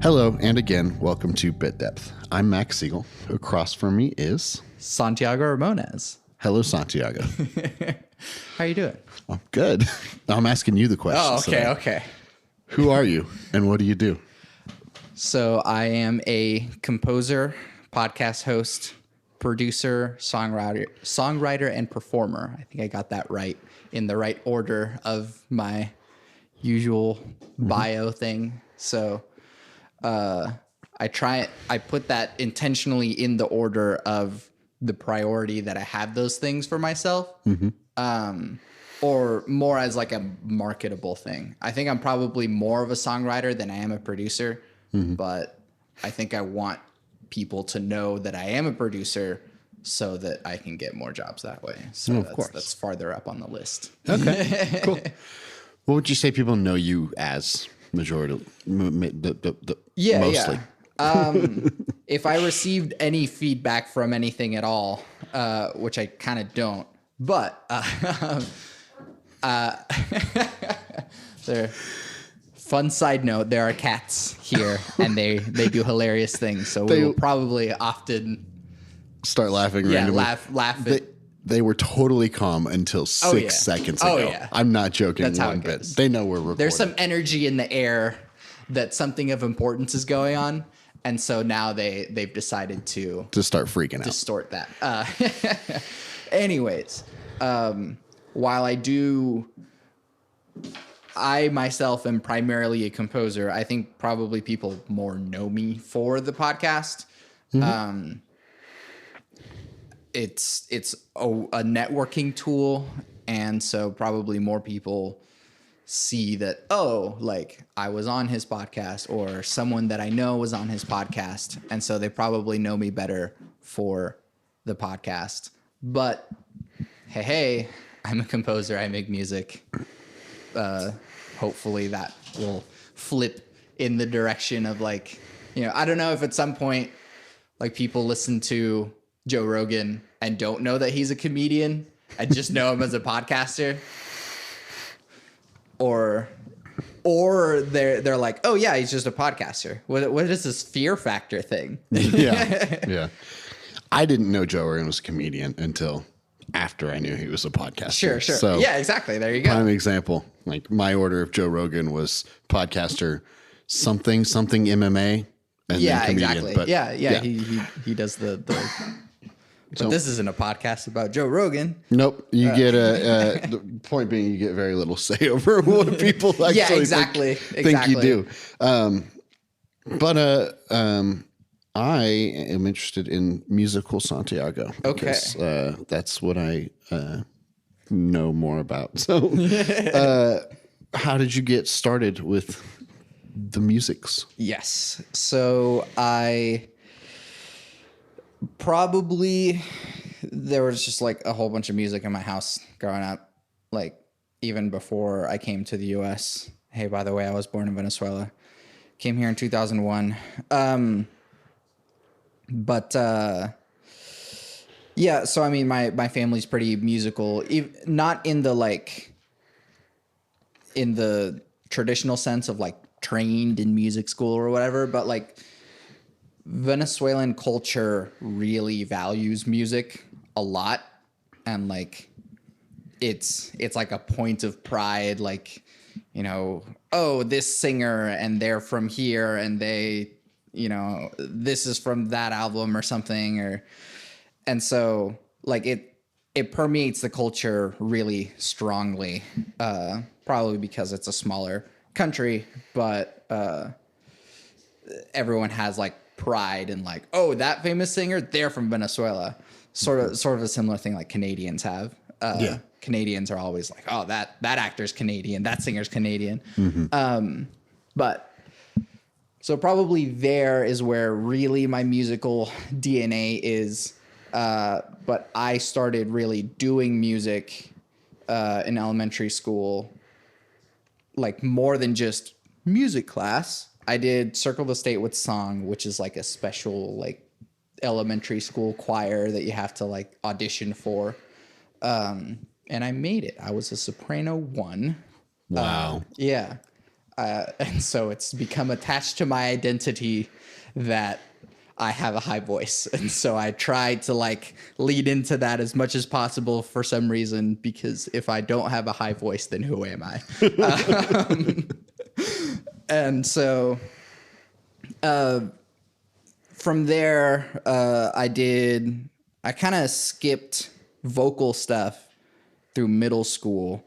Hello, and again, welcome to Bit Depth. I'm Max Siegel. Across from me is... Santiago Ramones. Hello, Santiago. How you doing? I'm good. I'm asking you the question. Oh, okay. Who are you, and what do you do? So I am a composer, podcast host, producer, songwriter, and performer. I think I got that right in the right order of my usual bio thing. So I put that intentionally in the order of the priority that I have those things for myself, or more as like a marketable thing. I think I'm probably more of a songwriter than I am a producer, but I think I want people to know that I am a producer so that I can get more jobs that way. So that's farther up on the list. Okay, cool. What would you say people know you as? Mostly. Yeah. If I received any feedback from anything at all, which I kind of don't, but fun side note, there are cats here and they do hilarious things. So we will probably often start laughing randomly. Laugh They were totally calm until 6 seconds ago. Yeah. I'm not joking. That's how it bit. goes. They know we're recording. There's some energy in the air that something of importance is going on. And so now they've decided to start freaking out. Distort that. Anyways, while I myself am primarily a composer, I think probably people more know me for the podcast. It's a networking tool, and so probably more people see that, like I was on his podcast, or someone that I know was on his podcast, and so they probably know me better for the podcast. But hey, I'm a composer. I make music. Hopefully that will flip in the direction of I don't know if at some point like people listen to Joe Rogan and don't know that he's a comedian and just know him as a podcaster, or they're like, oh yeah, he's just a podcaster. What is this fear factor thing? Yeah. I didn't know Joe Rogan was a comedian until after I knew he was a podcaster. Sure. So, yeah, exactly. There you go. Prime example. Like my order of Joe Rogan was podcaster, something MMA, and then comedian. Exactly. But yeah. He does the But this isn't a podcast about Joe Rogan. Nope. You get the point being, you get very little say over what people actually think you do. I am interested in musical Santiago. Okay. That's what I know more about. So how did you get started with the musics? Yes. So there was just like a whole bunch of music in my house growing up, like even before I came to the US. Hey, by the way, I was born in Venezuela. Came here in 2001. Yeah, so I mean, my family's pretty musical, not in the traditional sense of like trained in music school or whatever, but like Venezuelan culture really values music a lot, and like it's like a point of pride, like, this singer and they're from here and they, this is from that album or something, and so like it permeates the culture really strongly, probably because it's a smaller country, but everyone has like pride in like, oh, that famous singer, they're from Venezuela. Sort of a similar thing like Canadians have. Canadians are always like, oh, that actor's Canadian, that singer's Canadian. But so probably there is where really my musical DNA is. But I started really doing music in elementary school, like more than just music class. I did Circle the State with Song, which is like a special like elementary school choir that you have to like audition for. And I made it. I was a soprano 1. Wow. Yeah. And so it's become attached to my identity that I have a high voice. And so I try to like lead into that as much as possible for some reason, because if I don't have a high voice, then who am I? And so from there, I kind of skipped vocal stuff through middle school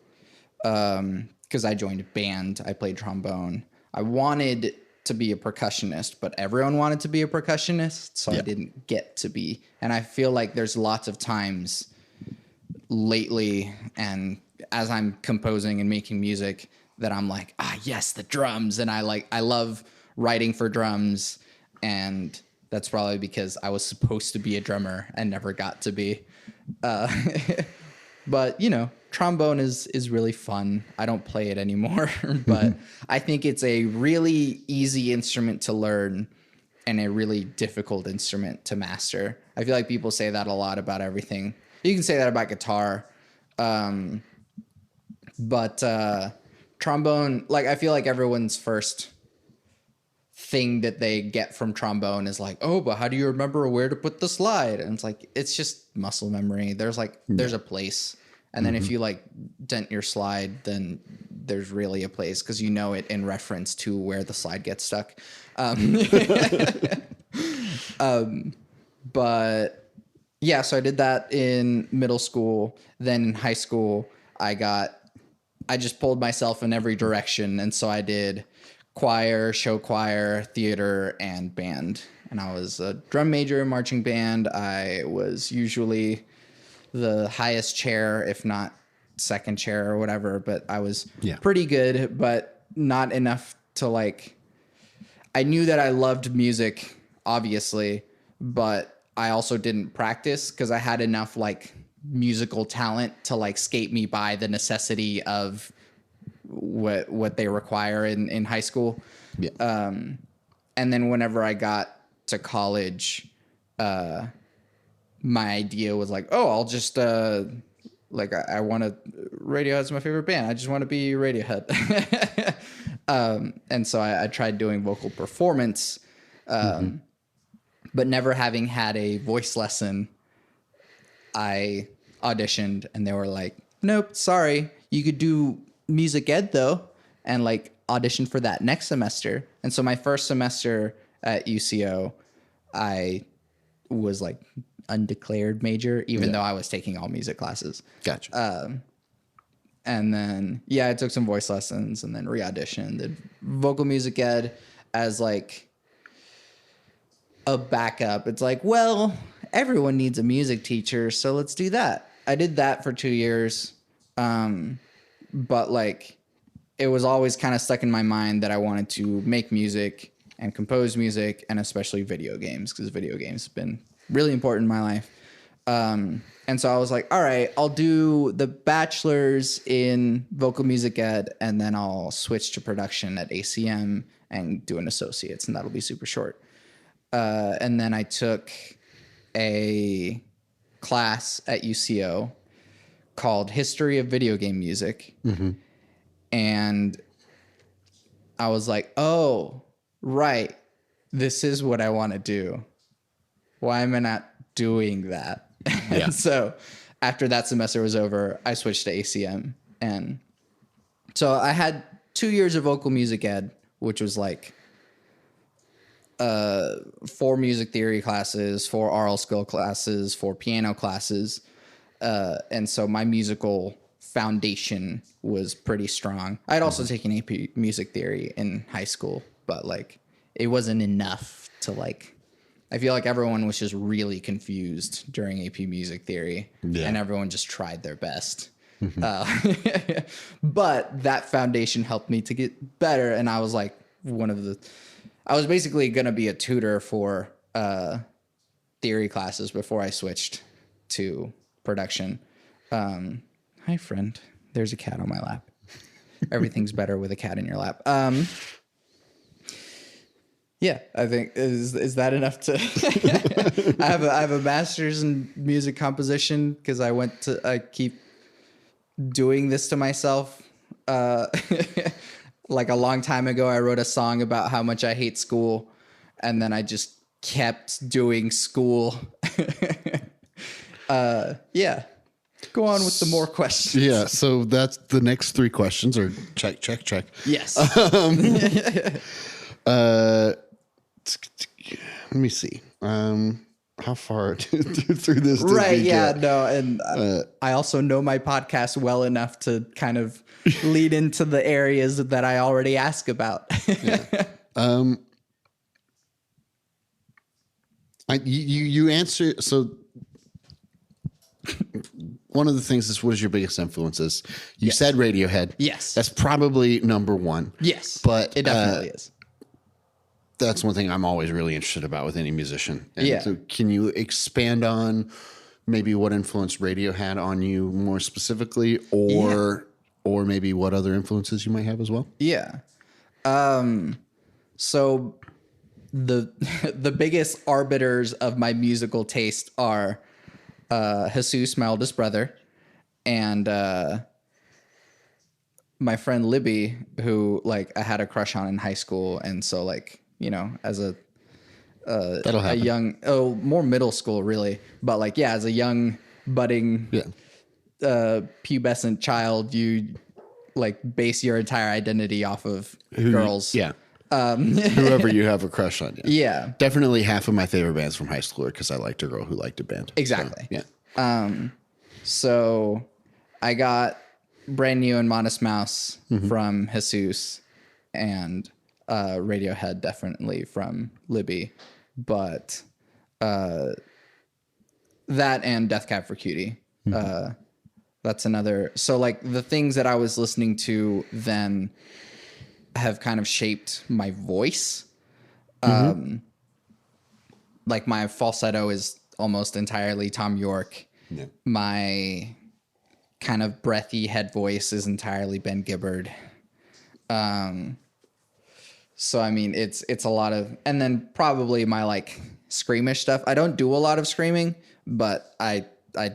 because I joined a band. I played trombone. I wanted to be a percussionist, but everyone wanted to be a percussionist, so I didn't get to be. And I feel like there's lots of times lately, and as I'm composing and making music, that I'm like, yes, the drums. And I love writing for drums, and that's probably because I was supposed to be a drummer and never got to be. But, you know, trombone is really fun. I don't play it anymore, but I think it's a really easy instrument to learn and a really difficult instrument to master. I feel like people say that a lot about everything. You can say that about guitar. But trombone, like, I feel like everyone's first thing that they get from trombone is like, oh, but how do you remember where to put the slide? And it's like, it's just muscle memory. There's a place. And then if you like dent your slide, then there's really a place because you know it in reference to where the slide gets stuck. But yeah, so I did that in middle school. Then in high school, I just pulled myself in every direction. And so I did choir, show choir, theater, and band. And I was a drum major in marching band. I was usually the highest chair, if not second chair or whatever, but I was pretty good, but not enough to like, I knew that I loved music, obviously, but I also didn't practice because I had enough like musical talent to like skate me by the necessity of what they require in high school. And then whenever I got to college, my idea was like, oh, I'll just like I want to. Radiohead's my favorite band. I just want to be Radiohead. And so I tried doing vocal performance, but never having had a voice lesson, I auditioned and they were like, nope, sorry, you could do music ed though, and like audition for that next semester. And so my first semester at UCO, I was like undeclared major, even though I was taking all music classes. Gotcha. And then, I took some voice lessons and then re-auditioned, did vocal music ed as like a backup. It's like, well, everyone needs a music teacher, so let's do that. I did that for 2 years. But like, it was always kind of stuck in my mind that I wanted to make music and compose music, and especially video games, because video games have been really important in my life. And so I was like, all right, I'll do the bachelor's in vocal music ed, and then I'll switch to production at ACM and do an associate's, and that'll be super short. And then I took a class at UCO called History of Video Game Music. And I was like, oh, right, this is what I want to do. Why am I not doing that? And so after that semester was over, I switched to ACM. And so I had 2 years of vocal music ed, which was like 4 music theory classes, 4 aural skill classes, 4 piano classes. And so my musical foundation was pretty strong. I'd also taken AP music theory in high school, but like it wasn't enough to like, I feel like everyone was just really confused during AP music theory, and everyone just tried their best. But that foundation helped me to get better. And I was like I was basically going to be a tutor for theory classes before I switched to production. Hi, friend. There's a cat on my lap. Everything's better with a cat in your lap. Yeah, I think is that enough to? I have a master's in music composition because I keep doing this to myself. Like a long time ago, I wrote a song about how much I hate school, and then I just kept doing school. Yeah. Go on with the more questions. Yeah. So that's the next three questions are check. Yes. Let me see. How far through this did Right. we Yeah. get? No. And I also know my podcast well enough to kind of lead into the areas that I already ask about. You answer. So one of the things is, what is your biggest influences? You said Radiohead. Yes. That's probably number one. Yes. But it definitely is. That's one thing I'm always really interested about with any musician. And Yeah. so can you expand on maybe what influence radio had on you more specifically, or maybe what other influences you might have as well? Yeah. So the biggest arbiters of my musical taste are Jesus, my oldest brother, and my friend Libby, who like I had a crush on in high school, and so like, you know, as That'll happen. more middle school really, but like as a young budding pubescent child, you like base your entire identity off of girls. Yeah. Whoever you have a crush on. Yeah. Yeah. Definitely half of my favorite bands from high school are because I liked a girl who liked a band. Exactly. So, yeah. So I got Brand New and Modest Mouse from Jesus, and Radiohead definitely from Libby, but that and Death Cab for Cutie. That's another. So like the things that I was listening to then have kind of shaped my voice. Like my falsetto is almost entirely Tom York. Yeah. My kind of breathy head voice is entirely Ben Gibbard. So I mean, it's a lot of, and then probably my like screamish stuff. I don't do a lot of screaming, but I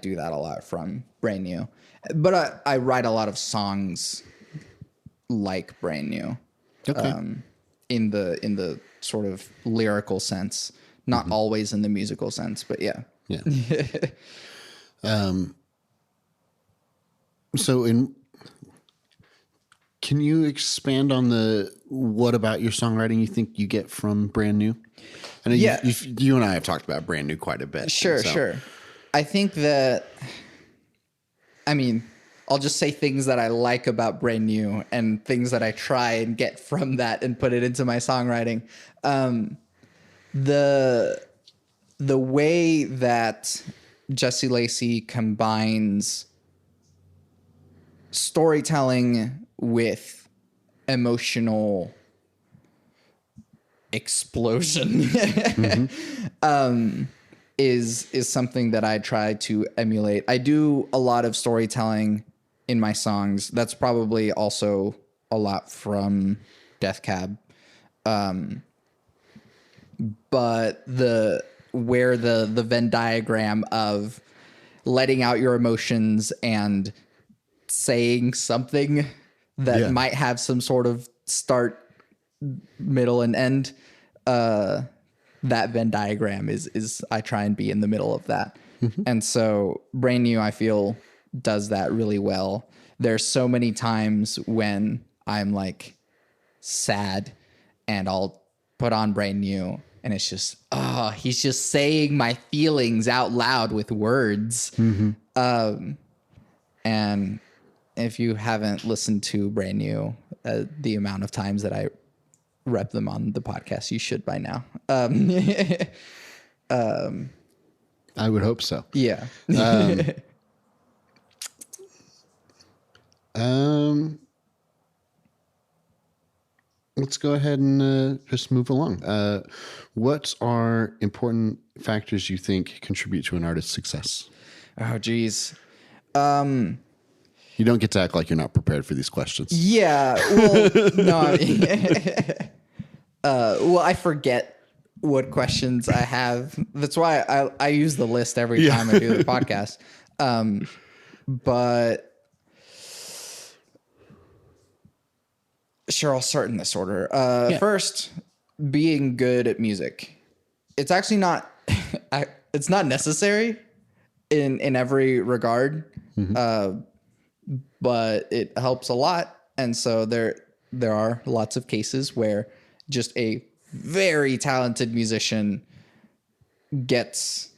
do that a lot from Brand New. But I write a lot of songs like Brand New. Okay. In the sort of lyrical sense, not always in the musical sense, but yeah. Yeah. So can you expand on what about your songwriting you think you get from Brand New? I know you and I have talked about Brand New quite a bit. Sure. I think that, I mean, I'll just say things that I like about Brand New and things that I try and get from that and put it into my songwriting. The way that Jesse Lacey combines storytelling with emotional explosion is something that I try to emulate. I do a lot of storytelling in my songs. That's probably also a lot from Death Cab. But where the Venn diagram of letting out your emotions and saying something that might have some sort of start, middle, and end, that Venn diagram is I try and be in the middle of that. And so Brand New, I feel, does that really well. There's so many times when I'm like sad and I'll put on Brand New and it's just, he's just saying my feelings out loud with words. And if you haven't listened to Brand New, the amount of times that I rep them on the podcast, you should by now. I would hope so. Yeah. Let's go ahead and just move along. What are important factors you think contribute to an artist's success? Oh, geez. You don't get to act like you're not prepared for these questions. Yeah. Well, no. I mean, well, I forget what questions I have. That's why I use the list every time I do the podcast. But Sure, I'll start in this order. First, being good at music. It's actually not. It's not necessary in every regard, but it helps a lot. And so there are lots of cases where just a very talented musician gets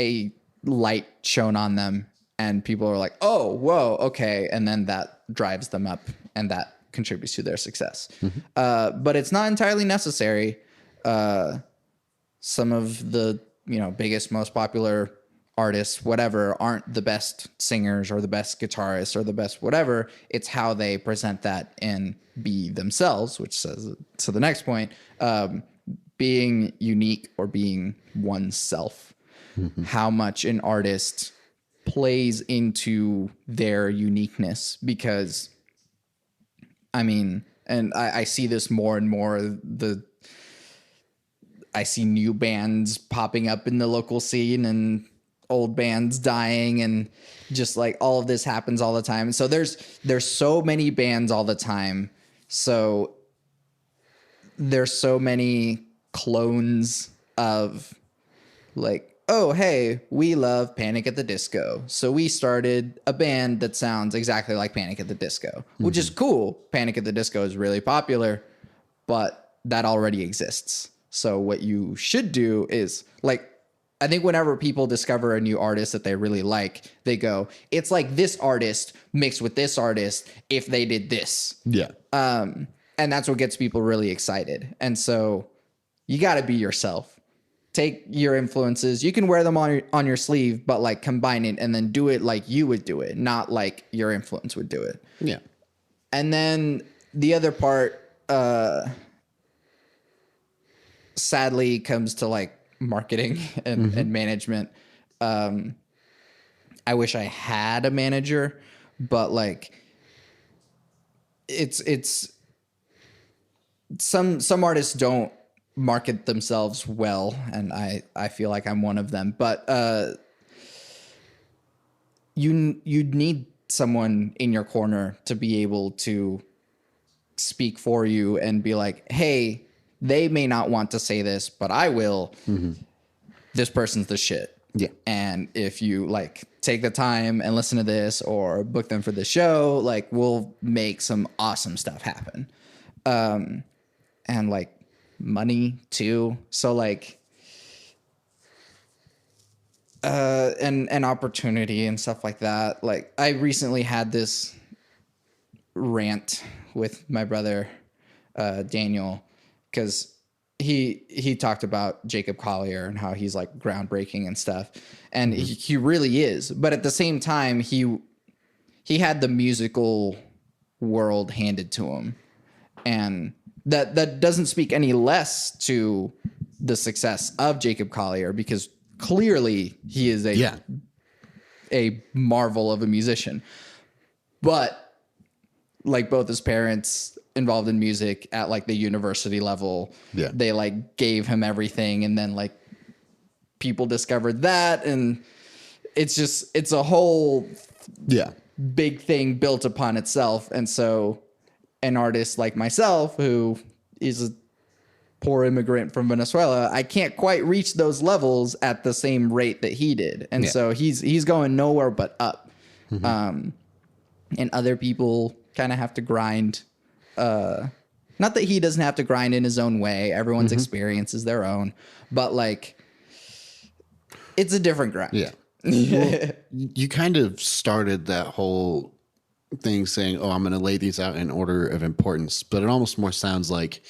a light shown on them, and people are like, "Oh, whoa, okay," and then that drives them up, and that contributes to their success. But it's not entirely necessary. Some of the biggest, most popular artists, whatever, aren't the best singers or the best guitarists or the best whatever. It's how they present that and be themselves, which says to the next point, being unique or being oneself. How much an artist plays into their uniqueness, because I mean, and I see this more and more. I see new bands popping up in the local scene and old bands dying, and just like all of this happens all the time. So there's so many bands all the time. So there's so many clones of like, oh, hey, we love Panic at the Disco, so we started a band that sounds exactly like Panic at the Disco, which is cool. Panic at the Disco is really popular, but that already exists. So what you should do is, like, I think whenever people discover a new artist that they really like, they go, it's like this artist mixed with this artist if they did this. Yeah. And that's what gets people really excited. And so you got to be yourself. Take your influences. You can wear them on your sleeve, but like combine it and then do it like you would do it, not like your influence would do it. Yeah. And then the other part, sadly, comes to like marketing and management. I wish I had a manager, but like it's some artists don't market themselves well, and I feel like I'm one of them. But you need someone in your corner to be able to speak for you and be like, hey, they may not want to say this, but I will. This person's the shit. Yeah. And if you like take the time and listen to this or book them for the show, like we'll make some awesome stuff happen. And like money too. So like and opportunity and stuff like that. Like I recently had this rant with my brother Daniel, because he talked about Jacob Collier and how he's like groundbreaking and stuff, and he really is. But at the same time, he had the musical world handed to him, and that doesn't speak any less to the success of Jacob Collier, because clearly he is a marvel of a musician. But like both his parents involved in music at like the university level, they like gave him everything, and then like people discovered that, and it's a whole big thing built upon itself. And so an artist like myself, who is a poor immigrant from Venezuela, I can't quite reach those levels at the same rate that he did. And so he's going nowhere but up. And other people kind of have to grind. Not that he doesn't have to grind in his own way. Everyone's experience is their own, but like it's a different grind. Yeah. Well, you kind of started that whole thing saying, oh, I'm going to lay these out in order of importance, but it almost more sounds like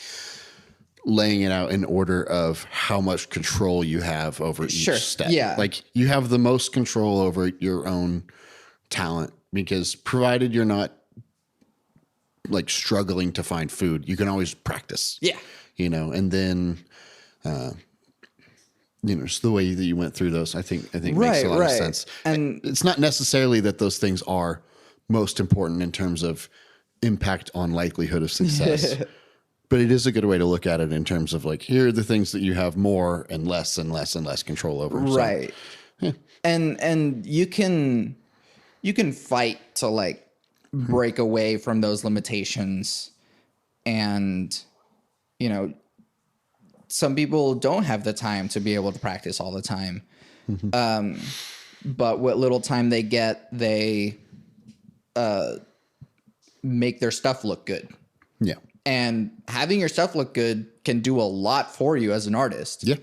laying it out in order of how much control you have over each step. Yeah. Like you have the most control over your own talent, because provided you're not like struggling to find food, you can always practice. Yeah. And then, just the way that you went through those, I think makes a lot of sense. And it's not necessarily that those things are most important in terms of impact on likelihood of success, but it is a good way to look at it in terms of like, here are the things that you have more and less and less and less control over. Right. So, and you can fight to like break away from those limitations And, you know, some people don't have the time to be able to practice all the time. But what little time they get, they make their stuff look good. Yeah. And having your stuff look good can do a lot for you as an artist. Yeah.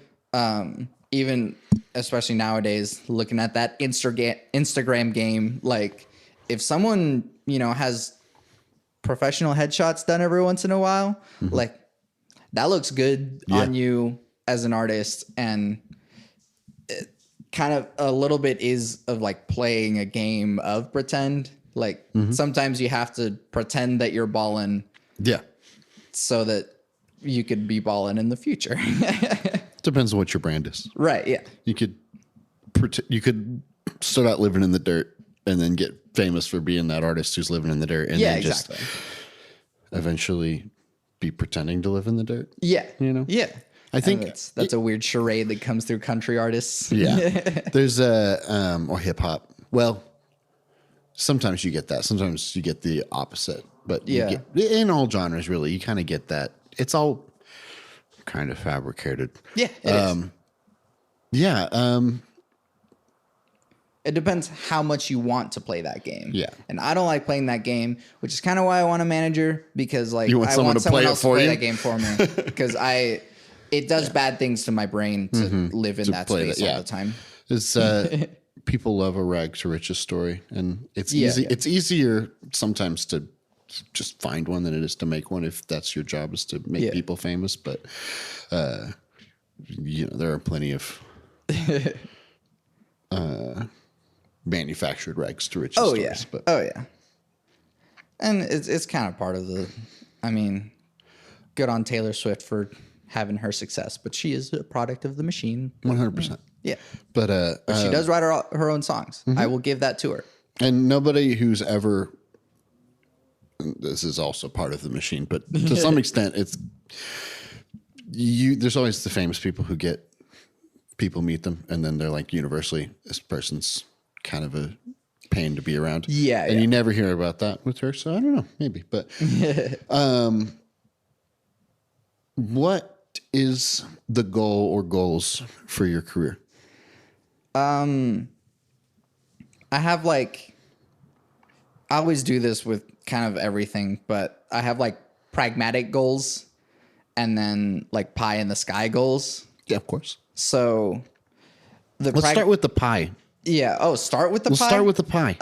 Even especially nowadays, looking at that Instagram game, like if someone, you know, has professional headshots done every once in a while, like that looks good on you as an artist. And it kind of a little bit is of like playing a game of pretend. Like sometimes you have to pretend that you're balling. Yeah. So that you could be balling in the future. Depends on what your brand is. Right. Yeah. You could start out living in the dirt and then get famous for being that artist who's living in the dirt. And then exactly. just eventually be pretending to live in the dirt. Yeah. You know? Yeah. I think that's a weird charade that comes through country artists. Yeah. There's or hip hop. Well, sometimes you get that. Sometimes you get the opposite. But you get, in all genres, really, you kind of get that. It's all kind of fabricated. Yeah, it is. Yeah. It depends how much you want to play that game. Yeah. And I don't like playing that game, which is kind of why I want a manager, because like you want I someone want to play someone else it for to play you? that game for me. Because it does bad things to my brain to live in that space all the time. It's people love a rag to riches story, and it's easy. Yeah. It's easier sometimes to just find one than it is to make one, if that's your job, is to make people famous. But you know, there are plenty of manufactured rags to riches stories. Yeah. But And it's kind of part of the, I mean, good on Taylor Swift for having her success, but she is a product of the machine. 100%. Yeah. But she does write her own songs. I will give that to her. And nobody who's ever, this is also part of the machine, but to some extent, there's always the famous people who people meet them, and then they're like, universally, this person's kind of a pain to be around. Yeah. And you never hear about that with her. So I don't know, maybe. But what is the goal or goals for your career? I have like, I always do this with kind of everything, but I have like pragmatic goals and then like pie in the sky goals. Yeah, of course. So let's start with the pie. Yeah. Oh, start with the pie? Start with the pie.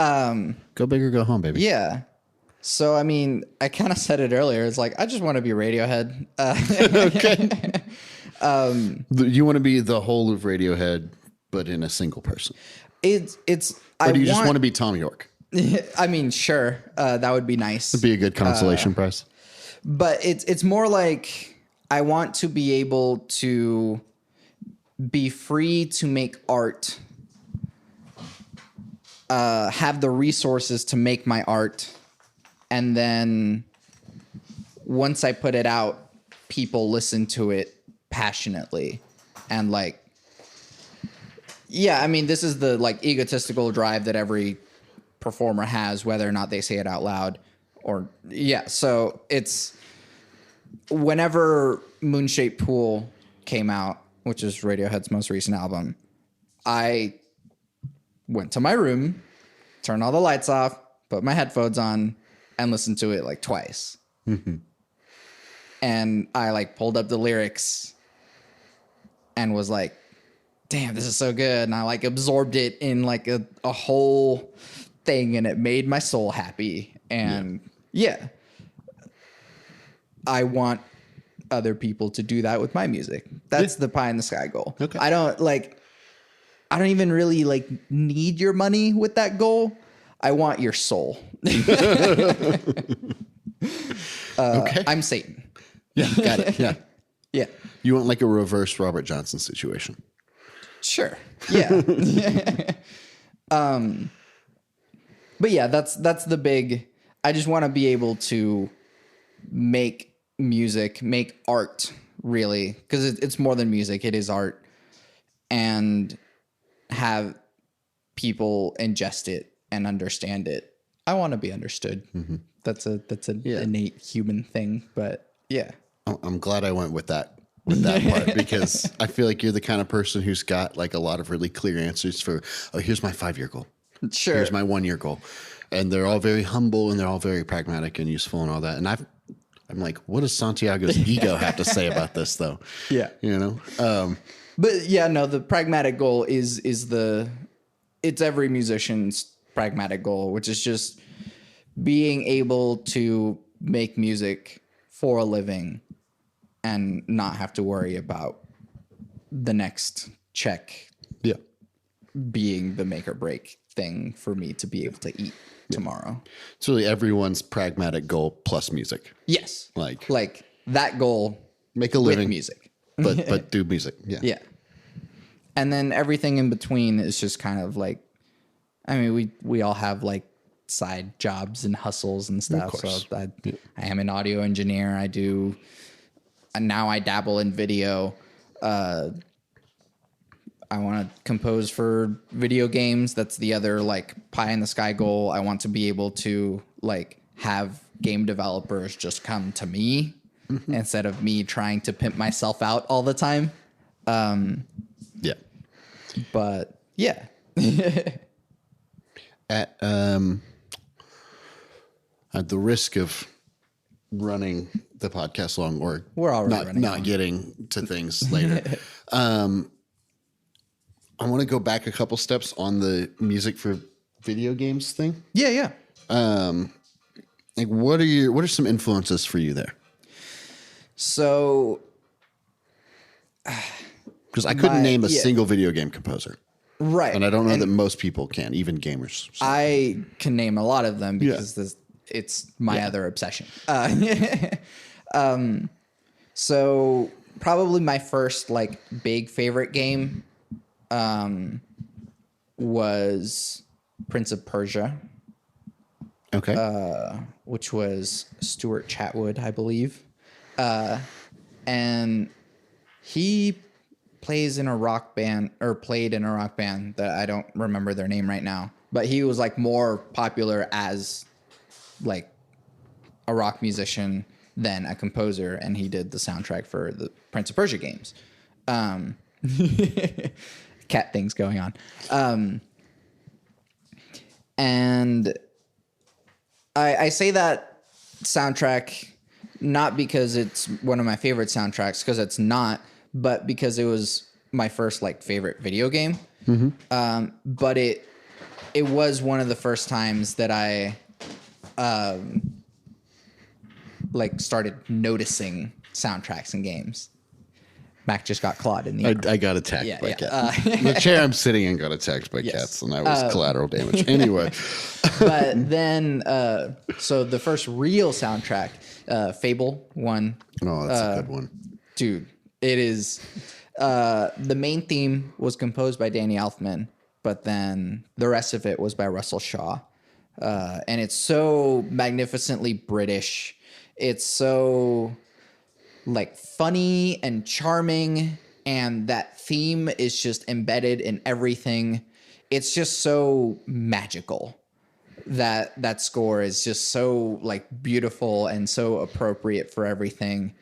Go big or go home, baby. Yeah. So, I mean, I kind of said it earlier. It's like, I just want to be Radiohead. Okay. You want to be the whole of Radiohead, but in a single person. Or do you just want to be Tom York? I mean, sure. That would be nice. It'd be a good consolation prize. But it's more like I want to be able to be free to make art, have the resources to make my art, and then once I put it out, people listen to it passionately. And like, yeah, I mean, this is the like egotistical drive that every performer has, whether or not they say it out loud or so it's whenever Moonshaped Pool came out, which is Radiohead's most recent album, I went to my room, turned all the lights off, put my headphones on, and listened to it like twice. And I like pulled up the lyrics and was like, damn, this is so good. And I like absorbed it in like a whole thing, and it made my soul happy. And I want other people to do that with my music. That's the pie in the sky goal. Okay. I don't even really like need your money with that goal. I want your soul. Okay. I'm Satan. Yeah, got it. Yeah. Yeah. You want like a reverse Robert Johnson situation. Sure. Yeah. But yeah, that's the big, I just want to be able to make music, make art, really, because it's more than music. It is art, and have people ingest it and understand it. I want to be understood. That's an innate human thing, but Yeah. I'm glad I went with that part because I feel like you're the kind of person who's got like a lot of really clear answers for, oh, here's my 5-year goal. Sure. Here's my 1-year goal. And they're all very humble and they're all very pragmatic and useful and all that. And I'm like, what does Santiago's ego have to say about this though? Yeah. You know? But yeah, no, the pragmatic goal is it's every musician's pragmatic goal, which is just being able to make music for a living and not have to worry about the next check being the make or break thing for me to be able to eat tomorrow. It's really everyone's pragmatic goal plus music. Yes. Like that goal. Make a living. With music. but do music. Yeah. Yeah. And then everything in between is just kind of like, I mean, we all have like side jobs and hustles and stuff. So I am an audio engineer. Now I dabble in video. I want to compose for video games. That's the other like pie in the sky goal. I want to be able to like have game developers just come to me instead of me trying to pimp myself out all the time. Yeah. But yeah. At the risk of running the podcast long or we're already not getting to things later. I want to go back a couple steps on the music for video games thing. Yeah. Like what are some influences for you there? So because I couldn't name a single video game composer. Right. And I don't know that most people can, even gamers. So. I can name a lot of them because it's my other obsession. So probably my first like big favorite game was Prince of Persia. Okay. Which was Stuart Chatwood, I believe. And he played in a rock band that I don't remember their name right now, but he was like more popular as like a rock musician than a composer, and he did the soundtrack for the Prince of Persia games. Cat things going on. And I say that soundtrack not because it's one of my favorite soundtracks, because it's not, but because it was my first like favorite video game. But it was one of the first times that I like started noticing soundtracks in games. Mac just got clawed in the arm. I got attacked by cats. The chair I'm sitting in got attacked by cats, and that was collateral damage. Anyway. But then, so the first real soundtrack, Fable 1. Oh, that's a good one. Dude, it is... the main theme was composed by Danny Elfman, but then the rest of it was by Russell Shaw. And it's so magnificently British. It's so... like funny and charming, and that theme is just embedded in everything. It's just so magical. That score is just so like beautiful and so appropriate for everything.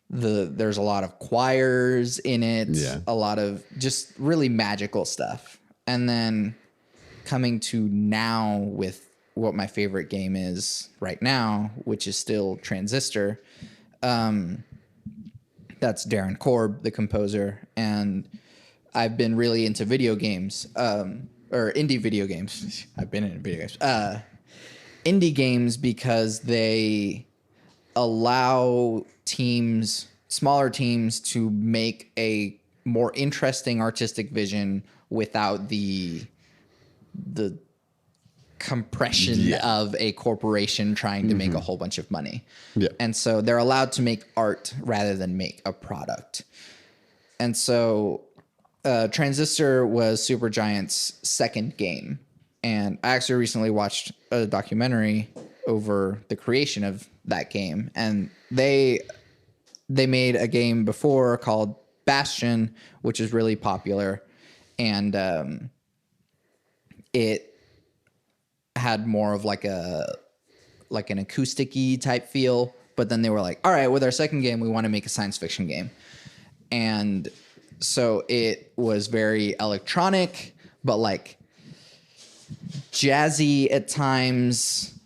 There's a lot of choirs in it, a lot of just really magical stuff. And then coming to now with what my favorite game is right now, which is still Transistor. That's Darren Korb, the composer. And I've been really into video games, or indie video games. I've been in video games. Indie games because they allow smaller teams to make a more interesting artistic vision without the compression of a corporation trying to make a whole bunch of money. Yeah. And so they're allowed to make art rather than make a product. And so Transistor was Supergiant's second game. And I actually recently watched a documentary over the creation of that game. And they made a game before called Bastion, which is really popular. And it had more of like a like an acoustic-y type feel. But then they were like, all right, with our second game, we want to make a science fiction game. And so it was very electronic, but like jazzy at times,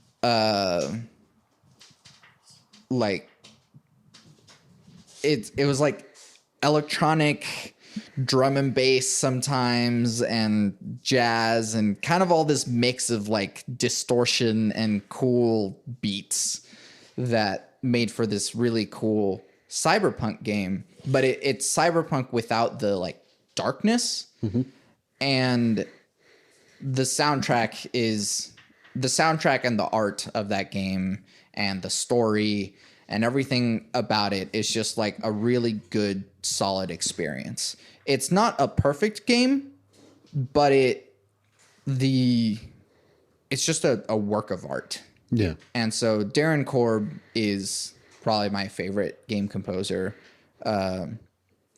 like it was like electronic drum and bass sometimes, and jazz, and kind of all this mix of like distortion and cool beats that made for this really cool cyberpunk game. But it's cyberpunk without the like darkness. And the soundtrack and the art of that game and the story and everything about it is just like a really good, solid experience. It's not a perfect game, but it's just a work of art. Yeah. And so Darren Korb is probably my favorite game composer,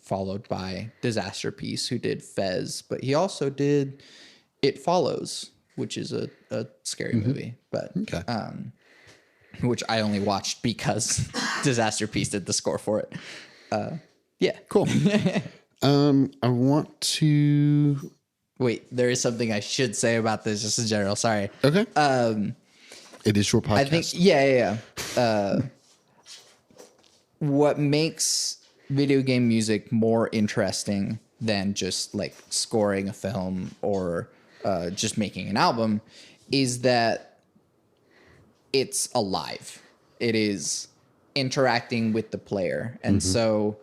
followed by Disaster Piece, who did Fez, but he also did It Follows, which is a scary movie, but which I only watched because Disaster Piece did the score for it. Yeah. Cool. I want to... Wait, there is something I should say about this just in general. Sorry. Okay. It is your podcast. I think, yeah. What makes video game music more interesting than just like scoring a film or just making an album is that it's alive. It is interacting with the player. And so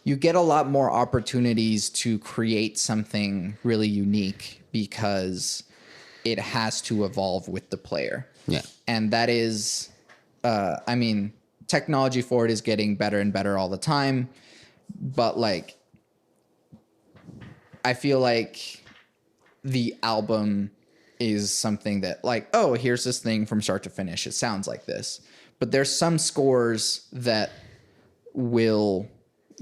you get a lot more opportunities to create something really unique because it has to evolve with the player. Yeah. And that is, technology for it is getting better and better all the time. But like, I feel like the album is something that like, oh, here's this thing from start to finish. It sounds like this. But there's some scores that will,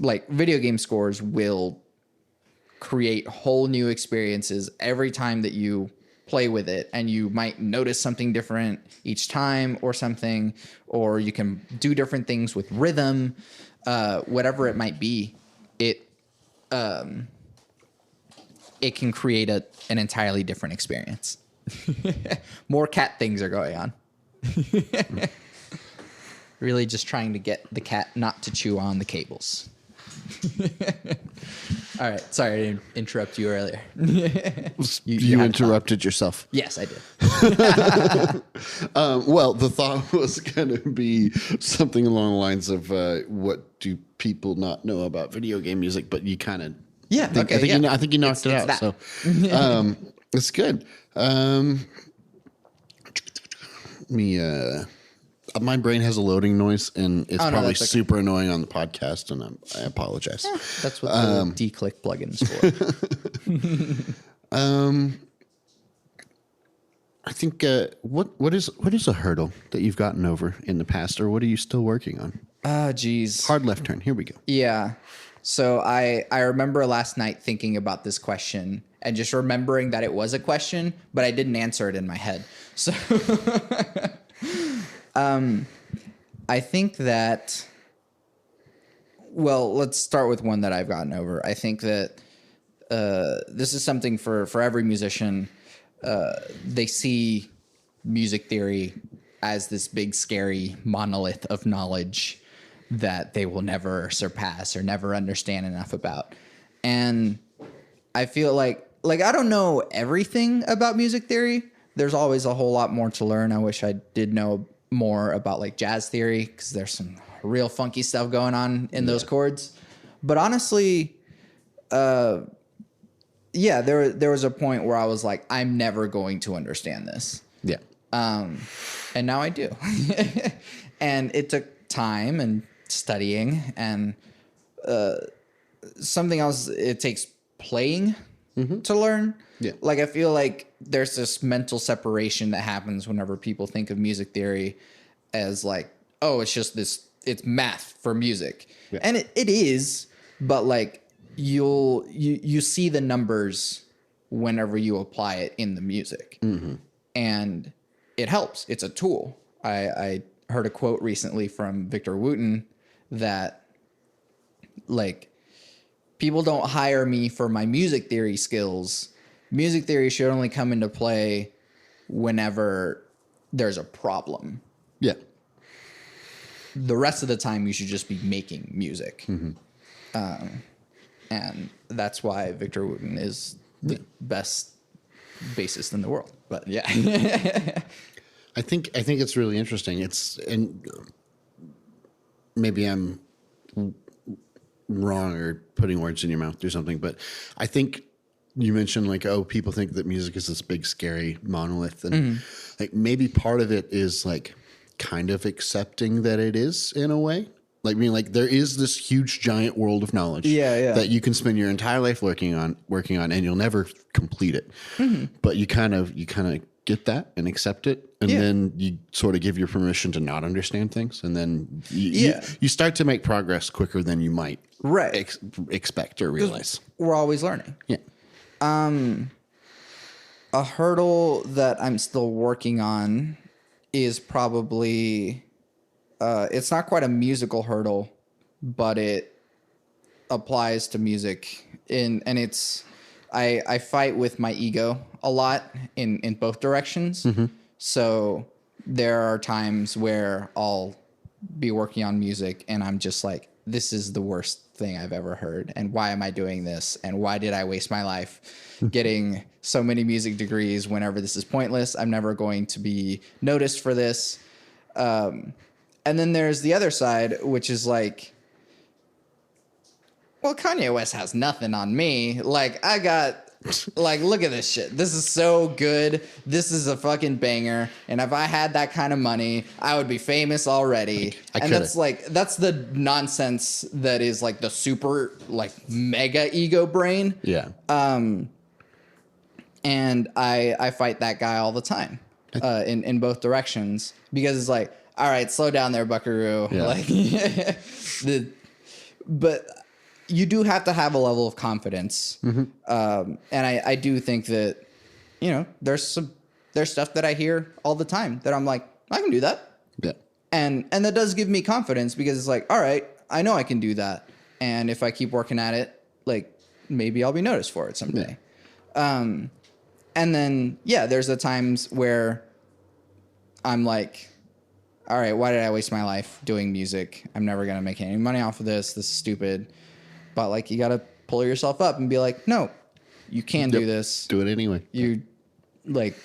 like video game scores will create whole new experiences every time that you play with it, and you might notice something different each time or something, or you can do different things with rhythm, whatever it might be. It can create an entirely different experience. More cat things are going on. Really just trying to get the cat not to chew on the cables. All right. Sorry, I didn't interrupt you earlier. you interrupted yourself. Yes, I did. Well, the thought was going to be something along the lines of what do people not know about video game music, but you kind of... Yeah, I think you knocked it out. That. So it's good. My brain has a loading noise, and it's probably super annoying on the podcast, and I apologize. That's what the D-Click plugin's for. I think what is a hurdle that you've gotten over in the past, or what are you still working on? Geez. Hard left turn. Here we go. Yeah. So I remember last night thinking about this question and just remembering that it was a question, but I didn't answer it in my head. So I think that, well, let's start with one that I've gotten over. I think that this is something for every musician. They see music theory as this big, scary monolith of knowledge that they will never surpass or never understand enough about. And I feel like I don't know everything about music theory. There's always a whole lot more to learn. I wish I did know more about like jazz theory, because there's some real funky stuff going on in those chords. But honestly, there was a point where I was like, I'm never going to understand this. Yeah. And now I do. And it took time and studying, and something else, it takes playing to learn. Yeah. Like, I feel like there's this mental separation that happens whenever people think of music theory as like, oh, it's just this, it's math for music. Yeah. And it is, but like you see the numbers whenever you apply it in the music. And it helps. It's a tool. I heard a quote recently from Victor Wooten that, like, people don't hire me for my music theory skills. Music theory should only come into play whenever there's a problem. Yeah. The rest of the time, you should just be making music. And that's why Victor Wooten is the best bassist in the world. But yeah. I think it's really interesting. And maybe I'm wrong or putting words in your mouth or something, but I think you mentioned like, oh, people think that music is this big scary monolith, and like maybe part of it is like kind of accepting that it is in a way. Like, I mean, like there is this huge giant world of knowledge that you can spend your entire life working on, and you'll never complete it. But you kind of get that and accept it, and then you sort of give your permission to not understand things, and then you start to make progress quicker than you might expect or realize. We're always learning. Yeah. A hurdle that I'm still working on is probably it's not quite a musical hurdle, but it applies to music and it's I fight with my ego a lot in both directions. So there are times where I'll be working on music and I'm just like, this is the worst thing I've ever heard. And why am I doing this? And why did I waste my life getting so many music degrees whenever this is pointless? I'm never going to be noticed for this. And then there's the other side, which is like, well, Kanye West has nothing on me. Like, I got, like, look at this shit. This is so good. This is a fucking banger. And if I had that kind of money, I would be famous already. That's like, that's the nonsense that is like the super, like, mega ego brain. Yeah. And I fight that guy all the time in both directions because it's like, all right, slow down there, buckaroo. Yeah. Like, but you do have to have a level of confidence. And I do think that, you know, there's stuff that I hear all the time that I'm like, I can do that. Yeah. And that does give me confidence because it's like, all right, I know I can do that. And if I keep working at it, like maybe I'll be noticed for it someday. Yeah. And then, yeah, there's the times where I'm like, all right, why did I waste my life doing music? I'm never going to make any money off of this. This is stupid. But like, you got to pull yourself up and be like, no, you can do this. Do it anyway. You like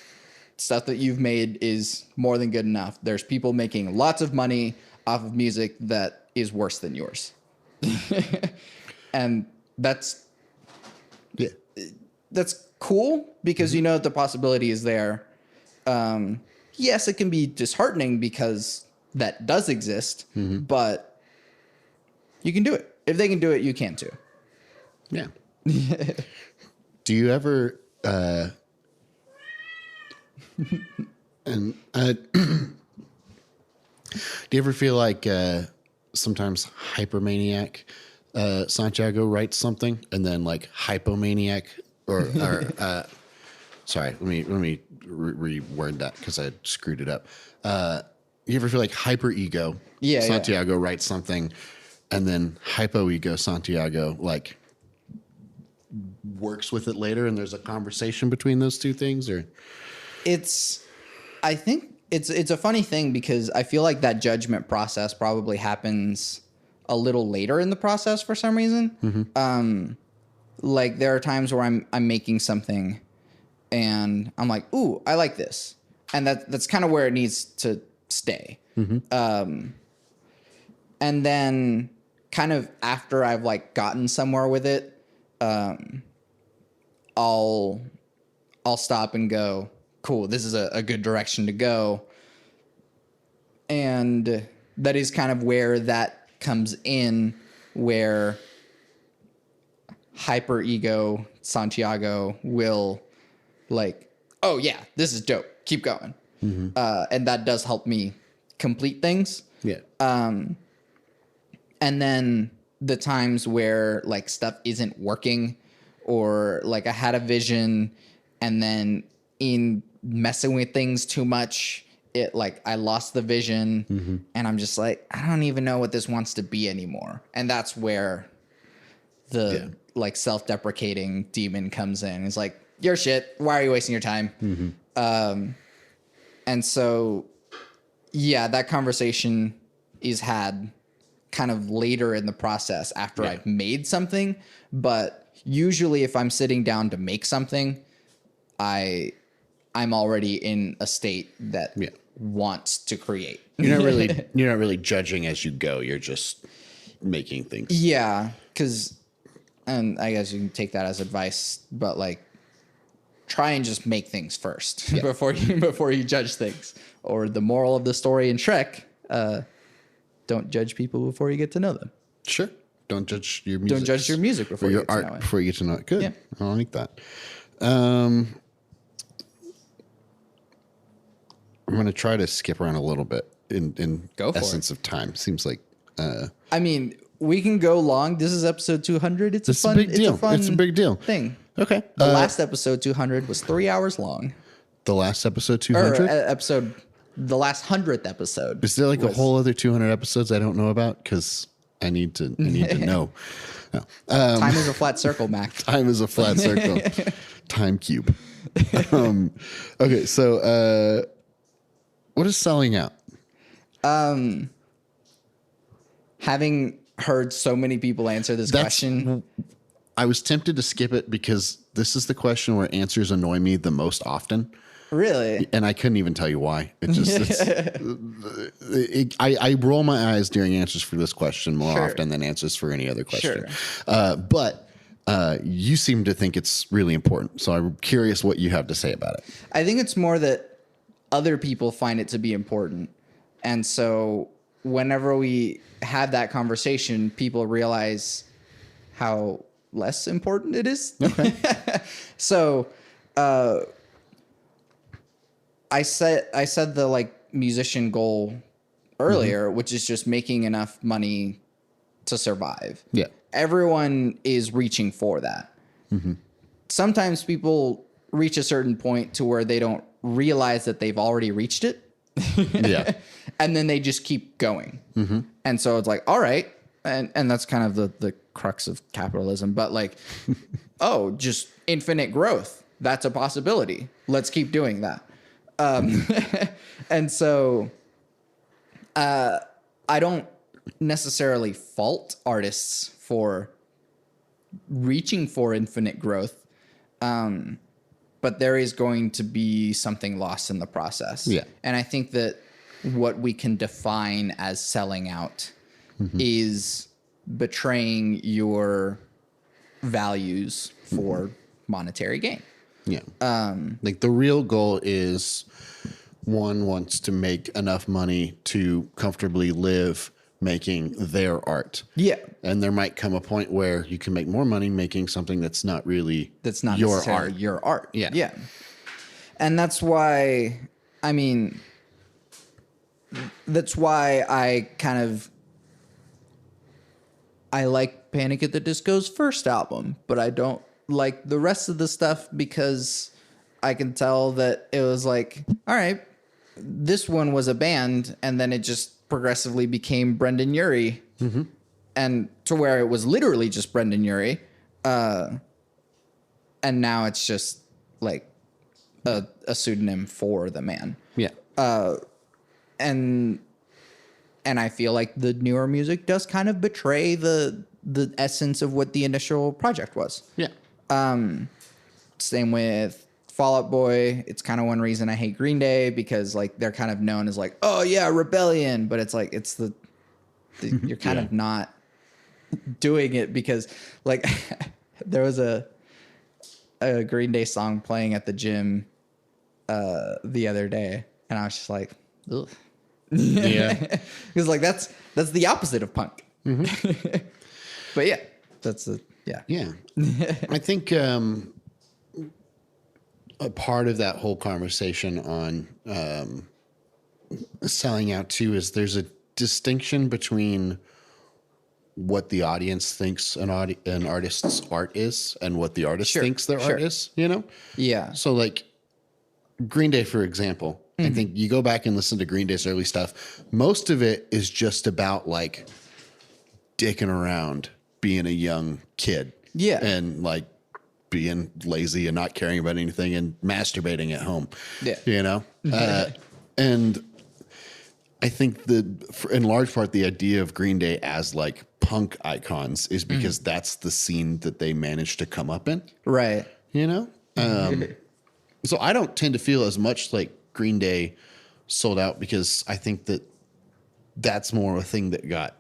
stuff that you've made is more than good enough. There's people making lots of money off of music that is worse than yours. And that's cool because you know the possibility is there. Yes, it can be disheartening because that does exist, but you can do it. If they can do it, you can too. Yeah. Do you ever do you ever feel like sometimes hypermaniac Santiago writes something and then like hypomaniac or sorry, let me reword that because I screwed it up. You ever feel like hyper ego Santiago writes something and then hypo ego Santiago like works with it later and there's a conversation between those two things? Or I think it's a funny thing because I feel like that judgment process probably happens a little later in the process for some reason. Like there are times where I'm making something and I'm like, ooh, I like this. And that's kind of where it needs to stay. And then kind of after I've like gotten somewhere with it, I'll stop and go, cool, this is a good direction to go. And that is kind of where that comes in, where hyper ego Santiago will like, oh yeah, this is dope, keep going. And that does help me complete things. Yeah. And then the times where like stuff isn't working or like I had a vision and then in messing with things too much, like I lost the vision, Mm-hmm. and I'm just like, I don't even know what this wants to be anymore. And that's where the like self-deprecating demon comes in. It's like, you're shit. Why are you wasting your time? Mm-hmm. And so, yeah, that conversation is had kind of later in the process after I've made something. But usually if I'm sitting down to make something, I'm already in a state that wants to create. You're not really judging as you go. You're just making things. Yeah, and I guess you can take that as advice, but like try and just make things first before you judge things. Or the moral of the story in Shrek, don't judge people before you get to know them. Sure. Don't judge your music. Don't judge your music before you get to know it. Before you get to know it. Good. Yeah. I like that. I'm going to try to skip around a little bit in Go for essence of time. Seems like I mean, we can go long. This is episode 200. It's a big deal. It's a big deal thing. Okay. The last episode 200 was 3 hours long. The last episode 200? The last 100th episode. Is there like a whole other 200 episodes I don't know about? Because I need to know. No. Time is a flat circle, Mac. Time is a flat circle. Time cube. Okay, so what is selling out? Having heard so many people answer this question. I was tempted to skip it because this is the question where answers annoy me the most often. Really? And I couldn't even tell you why. It just, I roll my eyes during answers for this question more often than answers for any other question. But you seem to think it's really important. So I'm curious what you have to say about it. I think it's more that other people find it to be important. And so whenever we have that conversation, people realize how less important it is. Okay. So, I said the like musician goal earlier, which is just making enough money to survive. Yeah. Everyone is reaching for that. Mm-hmm. Sometimes people reach a certain point to where they don't realize that they've already reached it. Yeah. And then they just keep going. Mm-hmm. And so it's like, all right. And that's kind of the crux of capitalism. But like, oh, just infinite growth. That's a possibility. Let's keep doing that. And so I don't necessarily fault artists for reaching for infinite growth. But there is going to be something lost in the process. Yeah. And I think that what we can define as selling out is betraying your values for monetary gain. Yeah. Like the real goal is one wants to make enough money to comfortably live making their art. Yeah. And there might come a point where you can make more money making something that's not your art. Your art. Yeah. Yeah. And that's why, I mean, that's why I like Panic at the Disco's first album, but I don't like the rest of the stuff because I can tell that it was like, all right, this one was a band, and then it just progressively became Brendan Urie, and to where it was literally just Brendan Urie, and now it's just like a pseudonym for the man. Yeah. And I feel like the newer music does kind of betray the essence of what the initial project was. Yeah. Same with Fall Out Boy. It's kind of one reason I hate Green Day, because like they're kind of known as like, oh yeah, rebellion, but it's like it's the you're kind of not doing it, because like there was a Green Day song playing at the gym the other day, and I was just like, ugh. Yeah. Because like that's the opposite of punk. But yeah, that's Yeah. I think a part of that whole conversation on selling out too is there's a distinction between what the audience thinks an artist's art is and what the artist thinks their art is, you know? Yeah. So like Green Day, for example, I think you go back and listen to Green Day's early stuff. Most of it is just about like dicking around, being a young kid. Yeah. And like being lazy and not caring about anything and masturbating at home. Yeah. You know? And I think in large part, the idea of Green Day as like punk icons is because that's the scene that they managed to come up in. Right. You know? So I don't tend to feel as much like Green Day sold out because I think that that's more a thing that got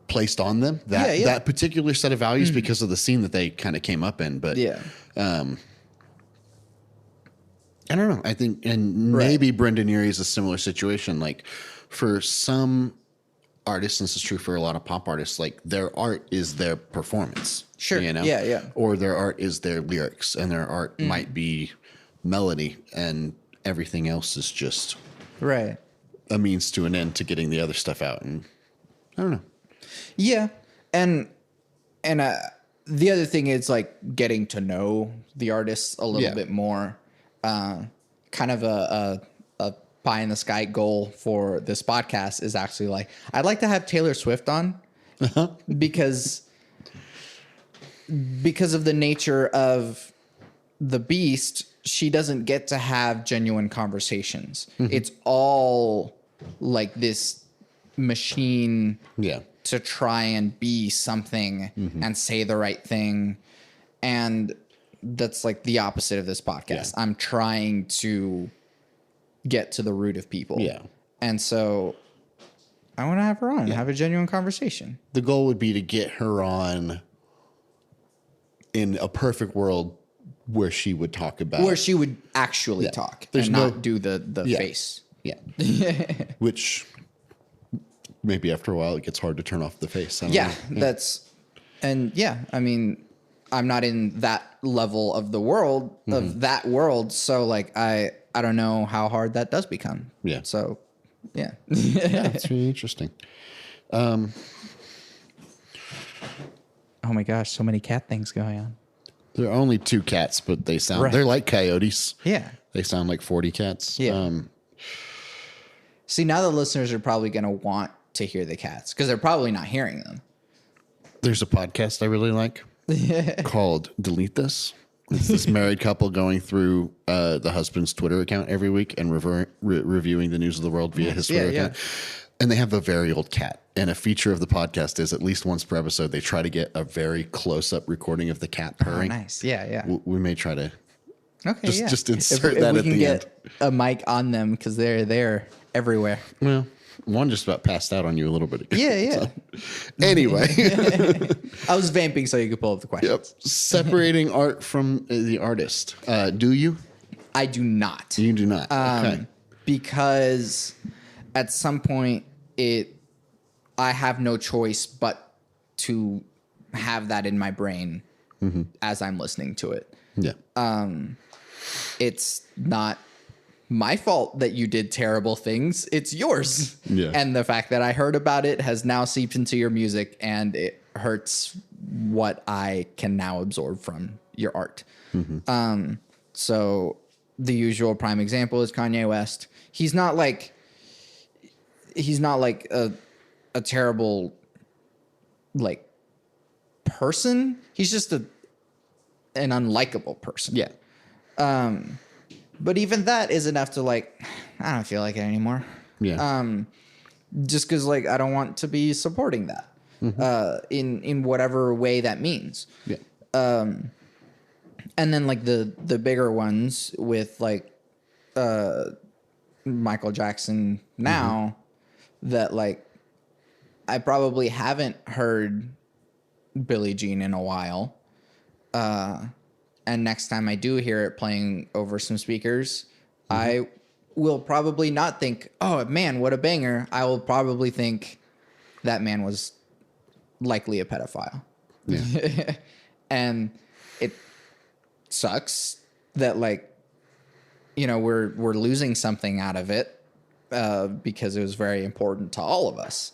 placed on them, that particular set of values because of the scene that they kind of came up in. But I don't know. I think, and maybe Brendan Urie is a similar situation. Like for some artists, and this is true for a lot of pop artists, like their art is their performance. Sure. You know? Yeah. Or their art is their lyrics, and their art might be melody, and everything else is just a means to an end to getting the other stuff out. And I don't know. Yeah. And the other thing is like getting to know the artists a little bit more. Kind of a pie in the sky goal for this podcast is actually like, I'd like to have Taylor Swift on because of the nature of the beast, she doesn't get to have genuine conversations. It's all like this machine to try and be something and say the right thing. And that's like the opposite of this podcast. I'm trying to get to the root of people. Yeah. And so I want to have her on and have a genuine conversation. The goal would be to get her on in a perfect world where she would talk about... Where she would actually talk and not do the face. Yeah. Which maybe after a while it gets hard to turn off the face. I don't know. That's... And I mean... I'm not in that level of the world of that world. So like, I don't know how hard that does become. Yeah. So yeah. It's really interesting. Oh my gosh. So many cat things going on. There are only 2 cats, but they sound, they're like coyotes. Yeah. They sound like 40 cats. Yeah. See, now the listeners are probably going to want to hear the cats because they're probably not hearing them. There's a podcast I really like. Called Delete This. It's this married couple going through the husband's Twitter account every week and reviewing the news of the world via his Twitter account. And they have a very old cat. And a feature of the podcast is at least once per episode, they try to get a very close-up recording of the cat purring. Oh, nice. Yeah. We may try to just insert that at the end. If we can get a mic on them because they're everywhere. Well, one just about passed out on you a little bit ago. Yeah. So, anyway. I was vamping so you could pull up the questions. Separating art from the artist. Do you? I do not. You do not. Okay. Because at some point I have no choice but to have that in my brain as I'm listening to it. Yeah. It's not my fault that you did terrible things. It's yours. Yeah. And the fact that I heard about it has now seeped into your music and it hurts what I can now absorb from your art. So the usual prime example is Kanye West. He's not like a terrible like person. He's just an unlikable person. Yeah. But even that is enough to like, I don't feel like it anymore. Yeah. Just because like I don't want to be supporting that in whatever way that means. Yeah. And then like the bigger ones with like Michael Jackson now that like I probably haven't heard Billie Jean in a while. And next time I do hear it playing over some speakers, I will probably not think, oh, man, what a banger. I will probably think that man was likely a pedophile. Yeah. And it sucks that, like, you know, we're losing something out of it because it was very important to all of us.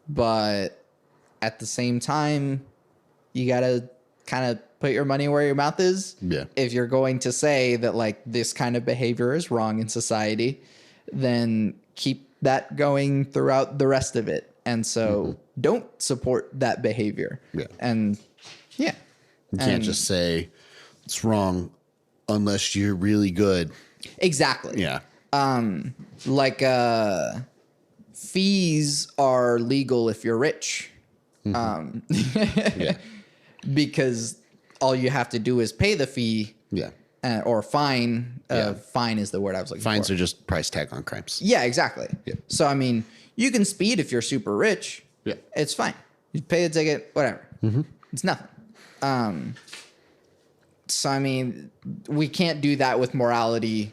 But at the same time, you got to kind of put your money where your mouth is. Yeah. If you're going to say that like this kind of behavior is wrong in society, then keep that going throughout the rest of it. And so don't support that behavior. Yeah. And yeah. You can't just say it's wrong unless you're really good. Exactly. Yeah. Like fees are legal if you're rich. Yeah. Because all you have to do is pay the fee. Yeah. Or fine. Fine is the word I was looking for. Fines are just price tag on crimes. Yeah, exactly. Yeah. So, I mean, you can speed if you're super rich. Yeah. It's fine. You pay the ticket, whatever. It's nothing. So, I mean, we can't do that with morality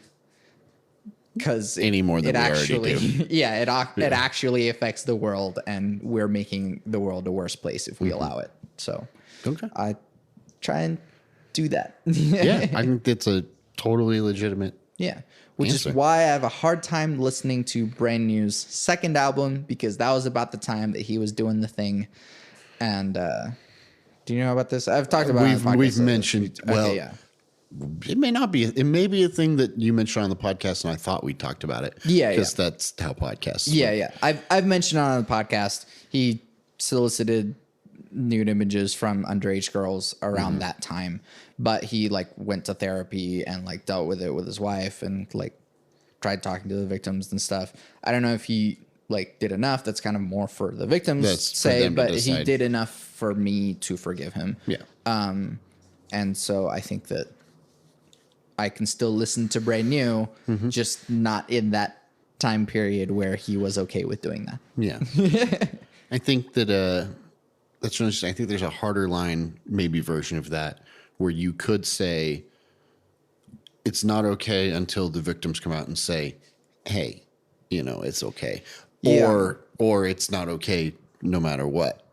because any more than we already do. Yeah, it actually affects the world, and we're making the world a worse place if we allow it. So, Okay. I try and do that. Yeah, I think it's a totally legitimate. Yeah, which answer. is why I have a hard time listening to Brand New's second album, because that was about the time that he was doing the thing. And do you know about this? I've talked about it on the podcast. We've mentioned. Well, okay, yeah. It may not be. It may be a thing that you mentioned on the podcast, and I thought we talked about it. Yeah, because that's how podcasts. Yeah, yeah. I've mentioned it on the podcast. He solicited nude images from underage girls around that time, but he like went to therapy and like dealt with it with his wife and like tried talking to the victims and stuff. I don't know if he like did enough. That's kind of more for the victims to say, but he did enough for me to forgive him. Yeah. And so I think that I can still listen to Brand New, just not in that time period where he was okay with doing that. Yeah. I think that that's really interesting. I think there's a harder line, maybe version of that, where you could say it's not okay until the victims come out and say, hey, it's okay. Yeah. Or it's not okay no matter what,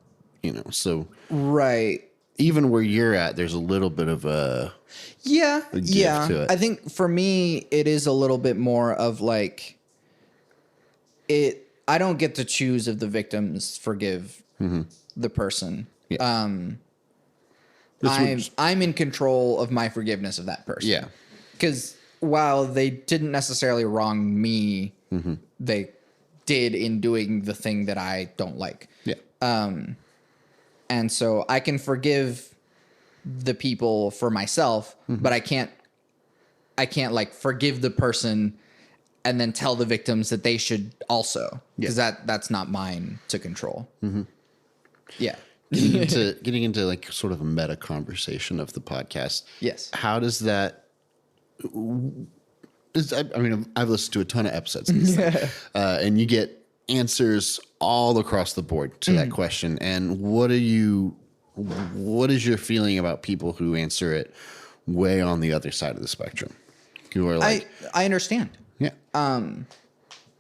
so. Right. Even where you're at, there's a little bit of a give to it. I think for me, it is a little bit more of like I don't get to choose if the victims forgive the person. Yeah. I'm in control of my forgiveness of that person. Yeah. Because while they didn't necessarily wrong me, they did in doing the thing that I don't like. Yeah. And so I can forgive the people for myself, but I can't like forgive the person and then tell the victims that they should also, because that's not mine to control. Yeah. Getting into like sort of a meta conversation of the podcast. Yes. How does that? I've listened to a ton of episodes of this thing, and you get answers all across the board to that question. And what is your feeling about people who answer it way on the other side of the spectrum? Who are like, I understand. Yeah. I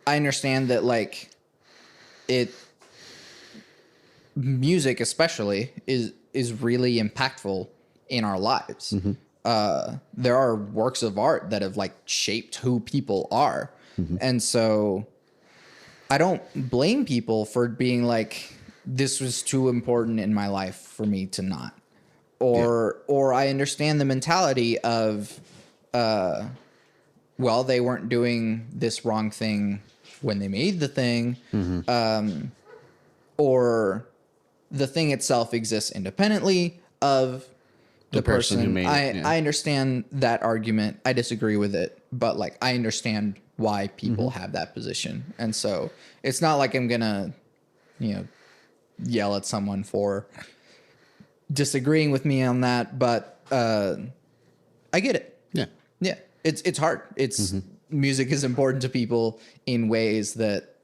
understand that like music especially is really impactful in our lives. There are works of art that have like shaped who people are. And so I don't blame people for being like, this was too important in my life for me to not. Or I understand the mentality of, well, they weren't doing this wrong thing when they made the thing. Or the thing itself exists independently of the person who made it. I understand that argument. I disagree with it, but like I understand why people have that position. And so it's not like I'm gonna, yell at someone for disagreeing with me on that, but I get it. Yeah. Yeah. It's hard. It's music is important to people in ways that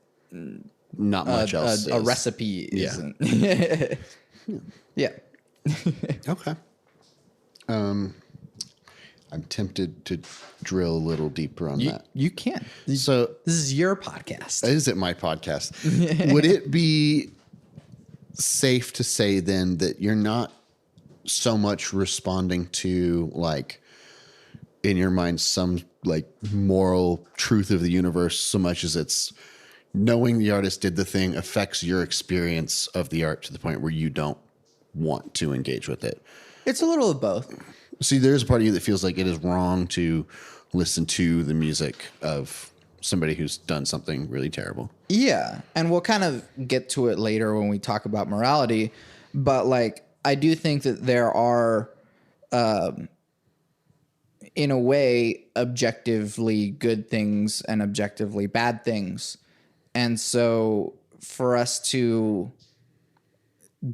not much else a recipe isn't. Yeah. Okay. I'm tempted to drill a little deeper on that. You can. So this is your podcast. Is it my podcast? Would it be safe to say then that you're not so much responding to like in your mind some like moral truth of the universe so much as it's knowing the artist did the thing affects your experience of the art to the point where you don't want to engage with it. It's a little of both. See, there's a part of you that feels like it is wrong to listen to the music of somebody who's done something really terrible. Yeah. And we'll kind of get to it later when we talk about morality. But like, I do think that there are, in a way, objectively good things and objectively bad things. And so for us to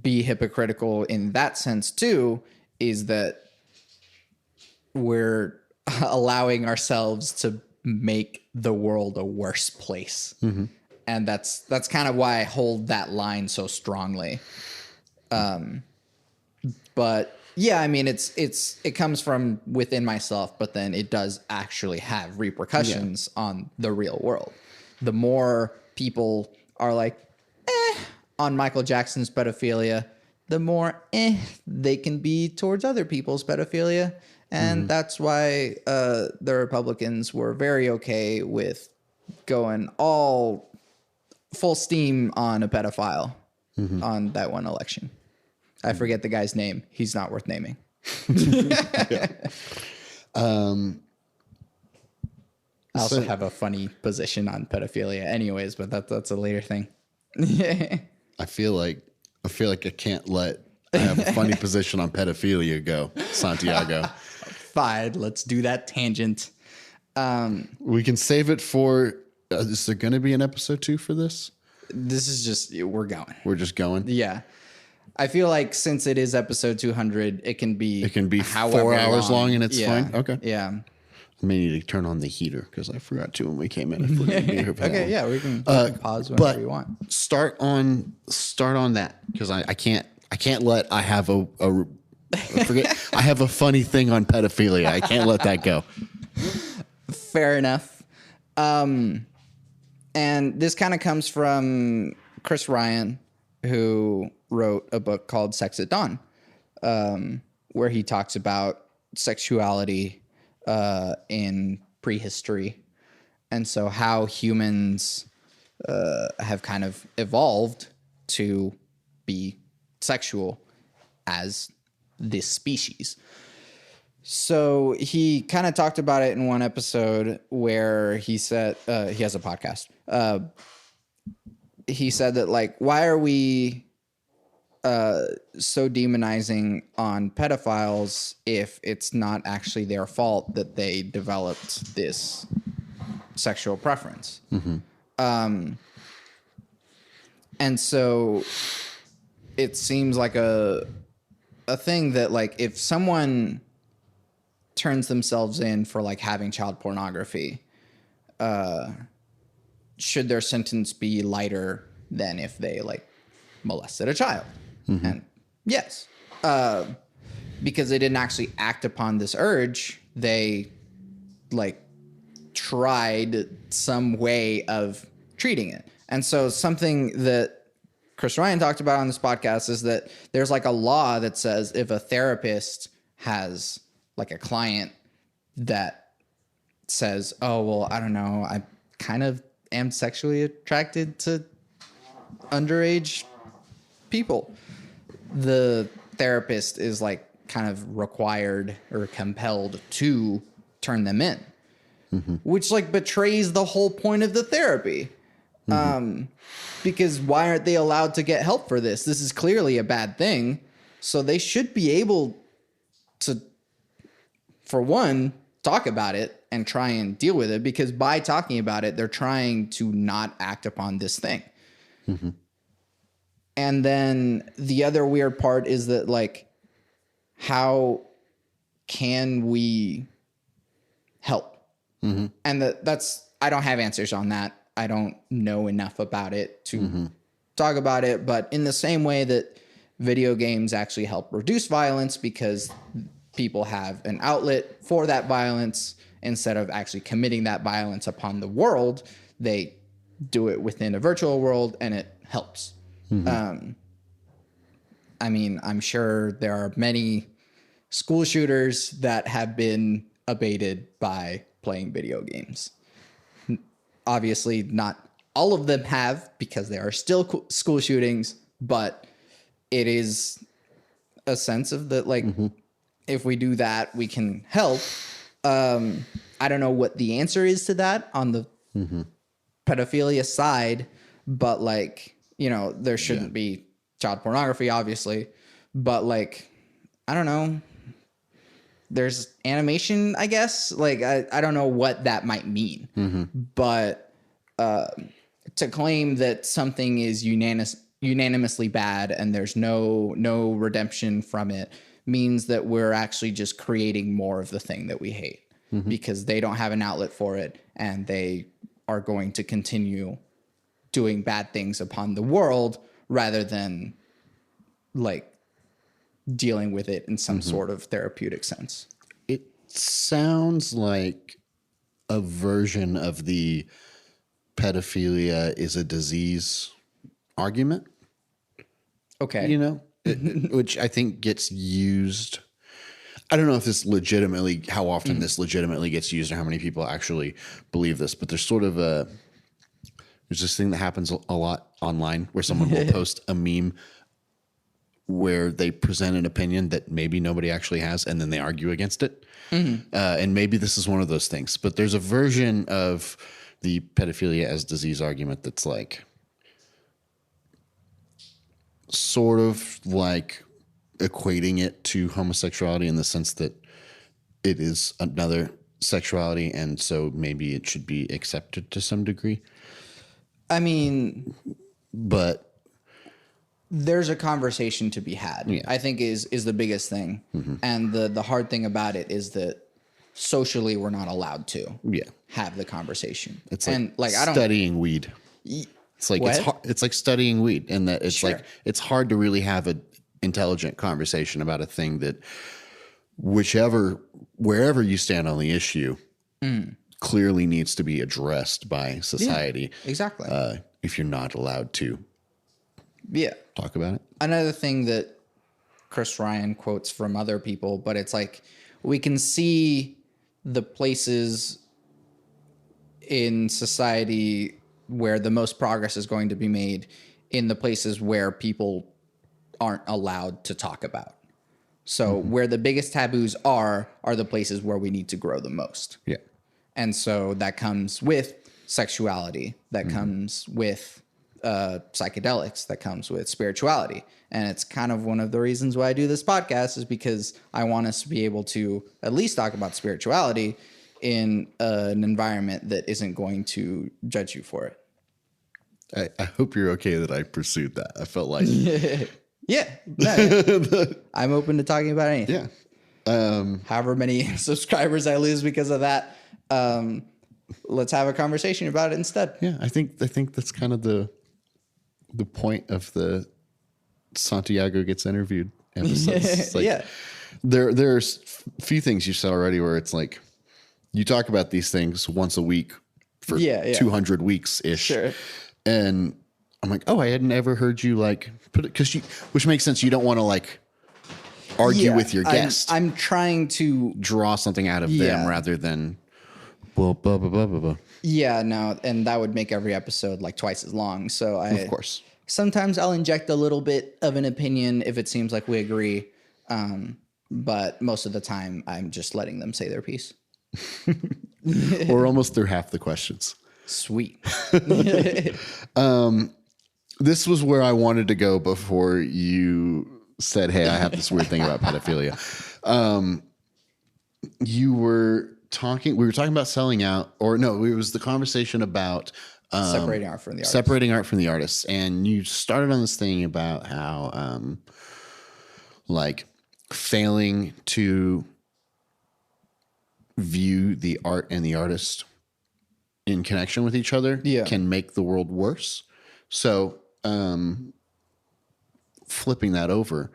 be hypocritical in that sense too, is that we're allowing ourselves to make the world a worse place. Mm-hmm. And that's kind of why I hold that line so strongly. But yeah, I mean, it comes from within myself, but then it does actually have repercussions on the real world. The more people are like, on Michael Jackson's pedophilia, the more they can be towards other people's pedophilia. And that's why the Republicans were very okay with going all full steam on a pedophile on that one election. I forget the guy's name. He's not worth naming. I also have a funny position on pedophilia anyways, but that's a later thing. I feel like I can't let I have a funny position on pedophilia go, Santiago. Fine, let's do that tangent. We can save it for, is there going to be an episode 2 for this? This is just, we're going. We're just going? Yeah. I feel like since it is episode 200, it can be 4 hours long and it's fine. Okay. Yeah. I may need to turn on the heater because I forgot to when we came in. Okay, yeah, we can pause whenever you want. Start on that because I can't let I have a I have a funny thing on pedophilia. I can't let that go. Fair enough. And this kind of comes from Chris Ryan, who wrote a book called Sex at Dawn, where he talks about sexuality in prehistory. And so how humans have kind of evolved to be sexual as this species. So he kind of talked about it in one episode where he said, he has a podcast. He said that, like, why are we so demonizing on pedophiles if it's not actually their fault that they developed this sexual preference? Mm-hmm. And so it seems like a thing that, like, if someone turns themselves in for, like, having child pornography, should their sentence be lighter than if they, like, molested a child? Mm-hmm. And yes, because they didn't actually act upon this urge. They, like, tried some way of treating it. And so something that Chris Ryan talked about on this podcast is that there's, like, a law that says if a therapist has, like, a client that says, oh, well, I don't know, I kind of am sexually attracted to underage people, the therapist is, like, kind of required or compelled to turn them in, which, like, betrays the whole point of the therapy. Because why aren't they allowed to get help for this? This is clearly a bad thing. So they should be able to, for one, talk about it and try and deal with it, because by talking about it, they're trying to not act upon this thing. Mm-hmm. And then the other weird part is that, like, how can we help? Mm-hmm. And that's, I don't have answers on that. I don't know enough about it to talk about it, but in the same way that video games actually help reduce violence because people have an outlet for that violence, instead of actually committing that violence upon the world, they do it within a virtual world and it helps. Mm-hmm. I mean, I'm sure there are many school shooters that have been abated by playing video games. Obviously, not all of them have, because there are still school shootings, but it is a sense of that, like, if we do that, we can help. I don't know what the answer is to that on the pedophilia side, but like, you know, there shouldn't be child pornography, obviously, but like, I don't know. There's animation, I guess. Like, I don't know what that might mean, but to claim that something is unanimously bad and there's no redemption from it means that we're actually just creating more of the thing that we hate because they don't have an outlet for it and they are going to continue doing bad things upon the world rather than like dealing with it in some sort of therapeutic sense. It sounds like a version of the pedophilia is a disease argument. Okay. You know, which I think gets used. I don't know if this legitimately, how often this legitimately gets used or how many people actually believe this, but there's sort of there's this thing that happens a lot online where someone will post a meme where they present an opinion that maybe nobody actually has, and then they argue against it. And maybe this is one of those things, but there's a version of the pedophilia as disease argument that's like sort of like equating it to homosexuality in the sense that it is another sexuality, and so maybe it should be accepted to some degree. I mean, but there's a conversation to be had. Yeah. I think is the biggest thing. And the hard thing about it is that socially we're not allowed to have the conversation. It's like studying weed. It's like it's like studying weed, and that it's like it's hard to really have an intelligent conversation about a thing that wherever you stand on the issue clearly needs to be addressed by society. Yeah, exactly. If you're not allowed to talk about it. Another thing that Chris Ryan quotes from other people, but it's like we can see the places in society where the most progress is going to be made in the places where people aren't allowed to talk about. So where the biggest taboos are the places where we need to grow the most. Yeah. And so that comes with sexuality, that comes with psychedelics, that comes with spirituality. And it's kind of one of the reasons why I do this podcast is because I want us to be able to at least talk about spirituality in an environment that isn't going to judge you for it. I hope you're okay that I pursued that. I felt like I'm open to talking about anything. However many subscribers I lose because of that, let's have a conversation about it instead. Yeah, I think that's kind of the point of the Santiago Gets Interviewed episodes. It's like, there's a few things you said already where it's like you talk about these things once a week for 200 weeks ish. Sure. And I'm like, oh, I hadn't ever heard you like put it which makes sense. You don't want to like argue with your guest. I'm trying to draw something out of them rather than blah, blah, blah, blah, blah. Yeah, no. And that would make every episode like twice as long. So of course, sometimes I'll inject a little bit of an opinion if it seems like we agree. But most of the time I'm just letting them say their piece. We're almost through half the questions. Sweet. This was where I wanted to go before you said, hey, I have this weird thing about pedophilia. We were talking about selling out, or no, it was the conversation about separating art from the artist. Separating art from the artist. And you started on this thing about how like failing to view the art and the artist in connection with each other can make the world worse. So flipping that over,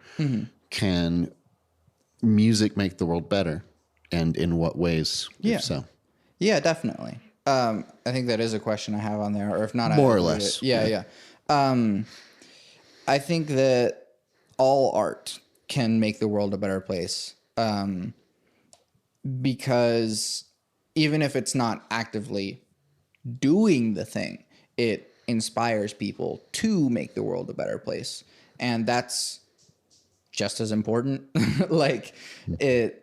can music make the world better? And in what ways? Yeah. So, yeah, definitely. I think that is a question I have on there, or if not, more or less. Yeah. I think that all art can make the world a better place. Because even if it's not actively doing the thing, it inspires people to make the world a better place. And that's just as important. Like if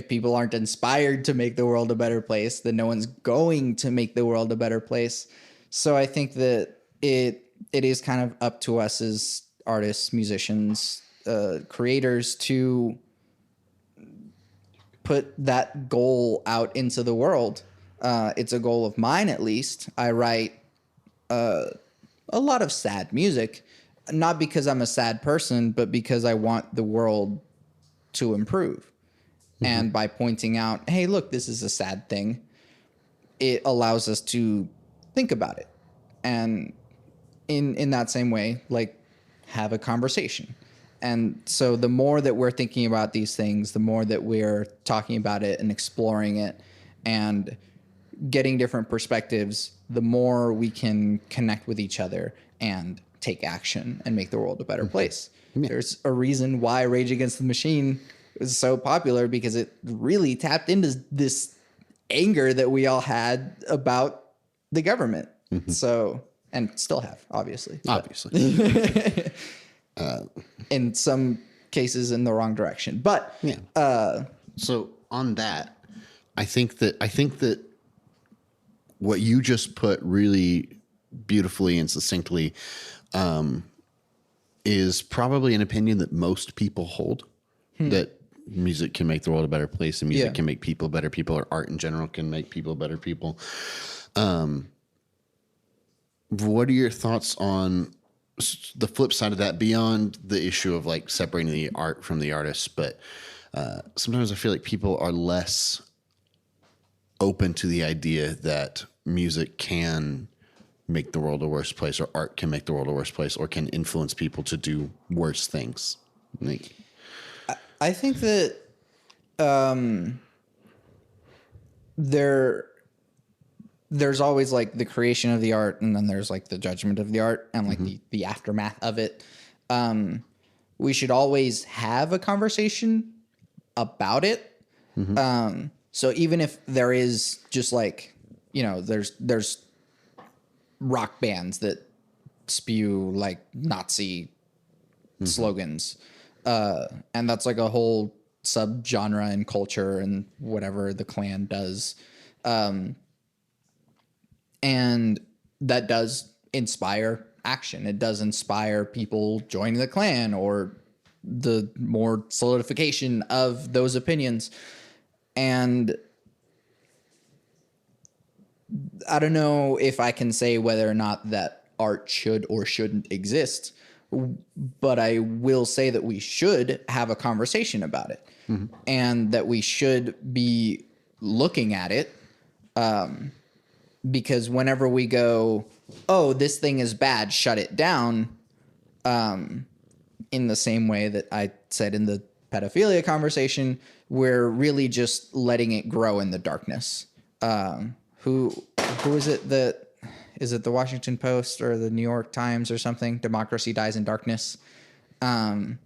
people aren't inspired to make the world a better place, then no one's going to make the world a better place. So I think that it is kind of up to us as artists, musicians, creators to put that goal out into the world. It's a goal of mine, at least. I write a lot of sad music, not because I'm a sad person, but because I want the world to improve. And by pointing out, hey, look, this is a sad thing, it allows us to think about it. And in that same way, like, have a conversation. And so the more that we're thinking about these things, the more that we're talking about it and exploring it and getting different perspectives, the more we can connect with each other and take action and make the world a better place. Yeah. There's a reason why Rage Against the Machine was so popular, because it really tapped into this anger that we all had about the government. So, and still have, obviously. In some cases in the wrong direction. But yeah. So on that, I think that what you just put really beautifully and succinctly is probably an opinion that most people hold, that music can make the world a better place, and music can make people better people, or art in general can make people better people. What are your thoughts on the flip side of that, beyond the issue of like separating the art from the artist? But sometimes I feel like people are less open to the idea that music can make the world a worse place, or art can make the world a worse place, or can influence people to do worse things. Like, I think that there's always like the creation of the art, and then there's like the judgment of the art, and like the aftermath of it. We should always have a conversation about it. So even if there is just like, you know, there's rock bands that spew like Nazi slogans, and that's like a whole subgenre in culture and whatever the Klan does. And that does inspire action. It does inspire people joining the Klan, or the more solidification of those opinions. And I don't know if I can say whether or not that art should or shouldn't exist, but I will say that we should have a conversation about it, and that we should be looking at it. Because whenever we go, oh, this thing is bad, shut it down, in the same way that I said in the pedophilia conversation, we're really just letting it grow in the darkness. Who is it that, is it the Washington Post or the New York Times or something? Democracy dies in darkness. One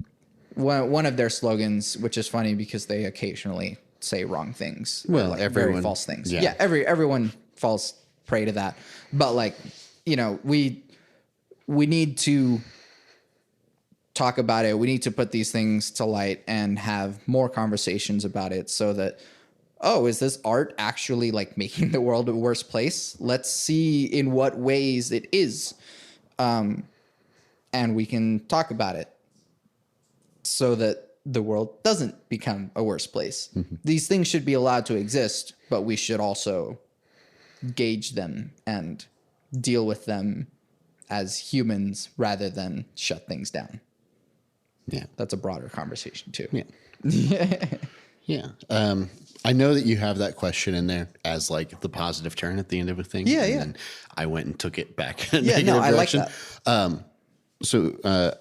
of their slogans, which is funny because they occasionally say wrong things. Well, like everyone, very false things. Yeah, everyone falls prey to that. But like, you know, we need to talk about it. We need to put these things to light and have more conversations about it, so that, oh, is this art actually like making the world a worse place? Let's see in what ways it is. And we can talk about it so that the world doesn't become a worse place. These things should be allowed to exist, but we should also gauge them and deal with them as humans rather than shut things down. Yeah. That's a broader conversation too. Yeah. Yeah. I know that you have that question in there as like the positive turn at the end of a thing. Yeah. And then I went and took it back. Yeah, no, I like that. So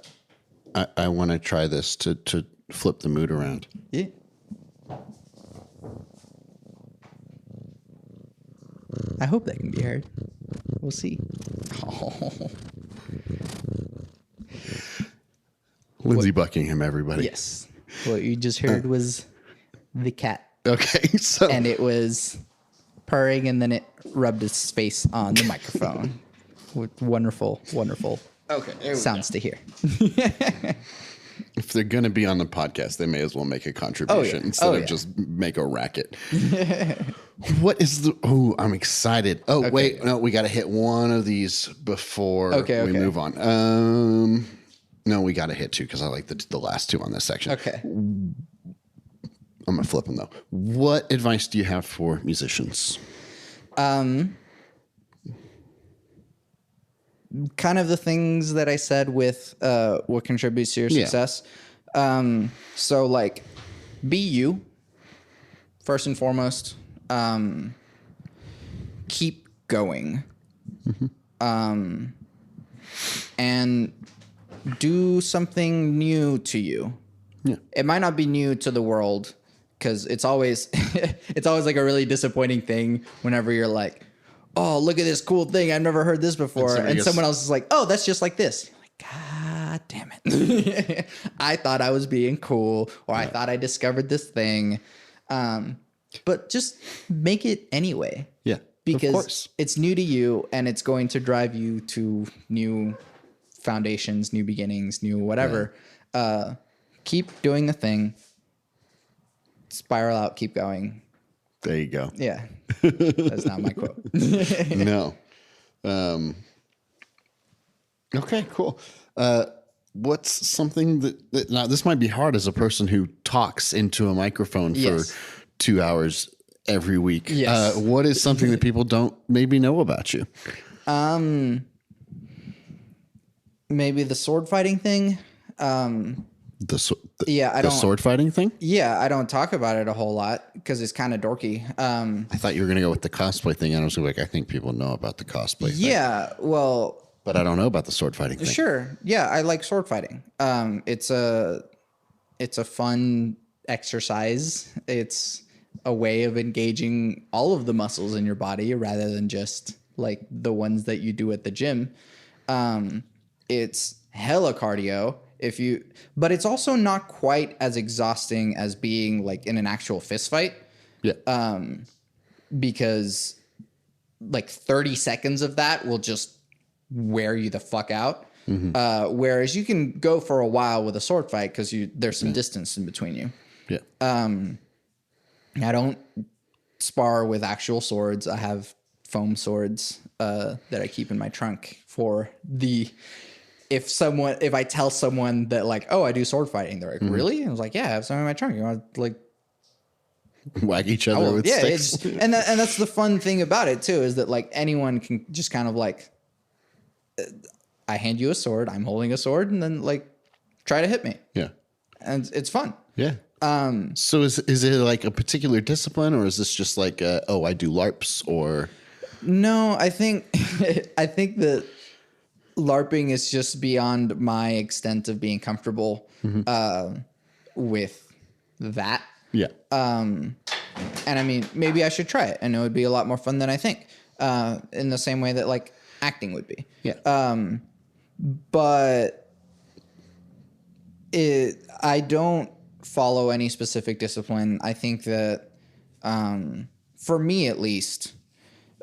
I want to try this to flip the mood around. Yeah. I hope that can be heard. We'll see. Oh. Lindsey Buckingham, everybody. Yes. What you just heard was the cat. Okay. So, and it was purring, and then it rubbed its face on the microphone. With wonderful, wonderful sounds to hear. If they're going to be on the podcast, they may as well make a contribution instead of just make a racket. What is the... Oh, I'm excited. Oh, wait. No, we got to hit one of these before we move on. No, we got to hit two because I like the last two on this section. Okay. I'm going to flip them, though. What advice do you have for musicians? Kind of the things that I said with what contributes to your success. So, like, be you, first and foremost. Keep going. And do something new to you. Yeah. It might not be new to the world because it's always it's always like a really disappointing thing whenever you're like, oh, look at this cool thing. I've never heard this before. And someone else is like, oh, that's just like this. You're like, God damn it. I thought I was being cool, or I thought I discovered this thing. But just make it anyway. Yeah. Because it's new to you and it's going to drive you to new foundations, new beginnings, new whatever. Yeah. Keep doing the thing. Spiral out, keep going. There you go. Yeah. That's not my quote. No. Okay, cool. What's something that now this might be hard as a person who talks into a microphone for 2 hours every week. Yes. What is something that people don't maybe know about you? Maybe the sword fighting thing. The the sword fighting thing? Yeah, I don't talk about it a whole lot because it's kind of dorky. I thought you were going to go with the cosplay thing, and I was like, I think people know about the cosplay thing. Yeah, well... But I don't know about the sword fighting thing. Sure. Yeah, I like sword fighting. It's a fun exercise. It's a way of engaging all of the muscles in your body rather than just like the ones that you do at the gym. It's hella cardio but it's also not quite as exhausting as being like in an actual fist fight. Yeah. Because like 30 seconds of that will just wear you the fuck out. Mm-hmm. Whereas you can go for a while with a sword fight because there's some distance in between you. Yeah. I don't spar with actual swords. I have foam swords that I keep in my trunk for if I tell someone that like, oh, I do sword fighting, they're like, really? And I was like, yeah, I have some in my trunk. You want to like whack each other with sticks? And that's the fun thing about it too, is that like anyone can just kind of like, I hand you a sword, I'm holding a sword, and then like try to hit me. Yeah. And it's fun. Yeah. So is it like a particular discipline, or is this just like I do LARPs or? No, I think that LARPing is just beyond my extent of being comfortable with that. Yeah. And I mean, maybe I should try it, and it would be a lot more fun than I think. In the same way that like acting would be. Yeah. But I don't follow any specific discipline. I think that for me at least,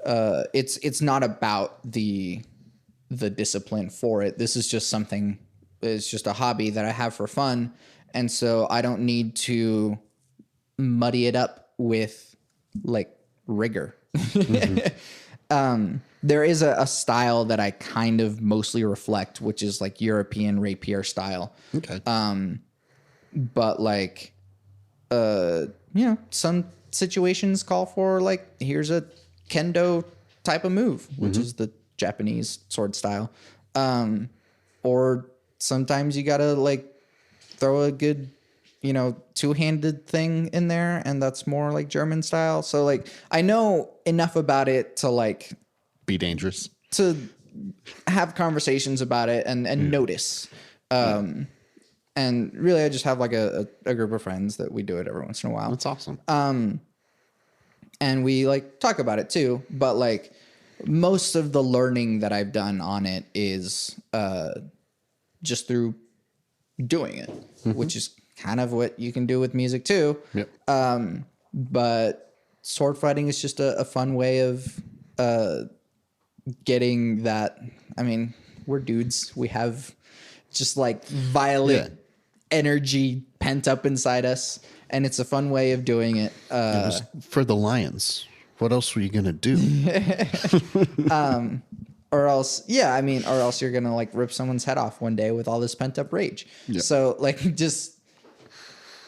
it's not about the discipline for it. This is just something. It's just a hobby that I have for fun, and so I don't need to muddy it up with like rigor. Mm-hmm. There is a style that I kind of mostly reflect, which is like European rapier style. Okay. But like, some situations call for like, here's a kendo type of move, which is the Japanese sword style. Or sometimes you gotta like throw a good, two-handed thing in there, and that's more like German style. So like, I know enough about it to like be dangerous, to have conversations about it and notice. And really, I just have like a group of friends that we do it every once in a while. That's awesome. And we like talk about it too, but like most of the learning that I've done on it is just through doing it, which is kind of what you can do with music too. Yep. But sword fighting is just a fun way of getting that. I mean, we're dudes. We have just like violent energy pent up inside us, and it's a fun way of doing it. It was for the Lions. What else were you gonna do? Or else you're gonna like rip someone's head off one day with all this pent up rage. Yep. So like just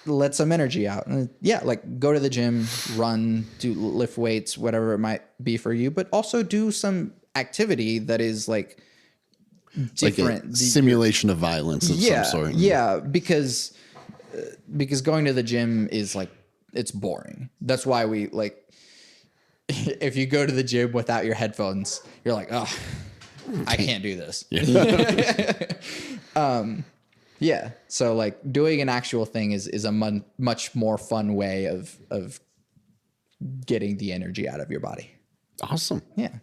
let some energy out. And like go to the gym, run, lift weights, whatever it might be for you, but also do some activity that is like different, like a simulation of violence of some sort. Yeah, because going to the gym is like, it's boring. That's why we like, if you go to the gym without your headphones, you're like, oh, I can't do this. Yeah. So like doing an actual thing is a much more fun way of getting the energy out of your body. Awesome. Yeah.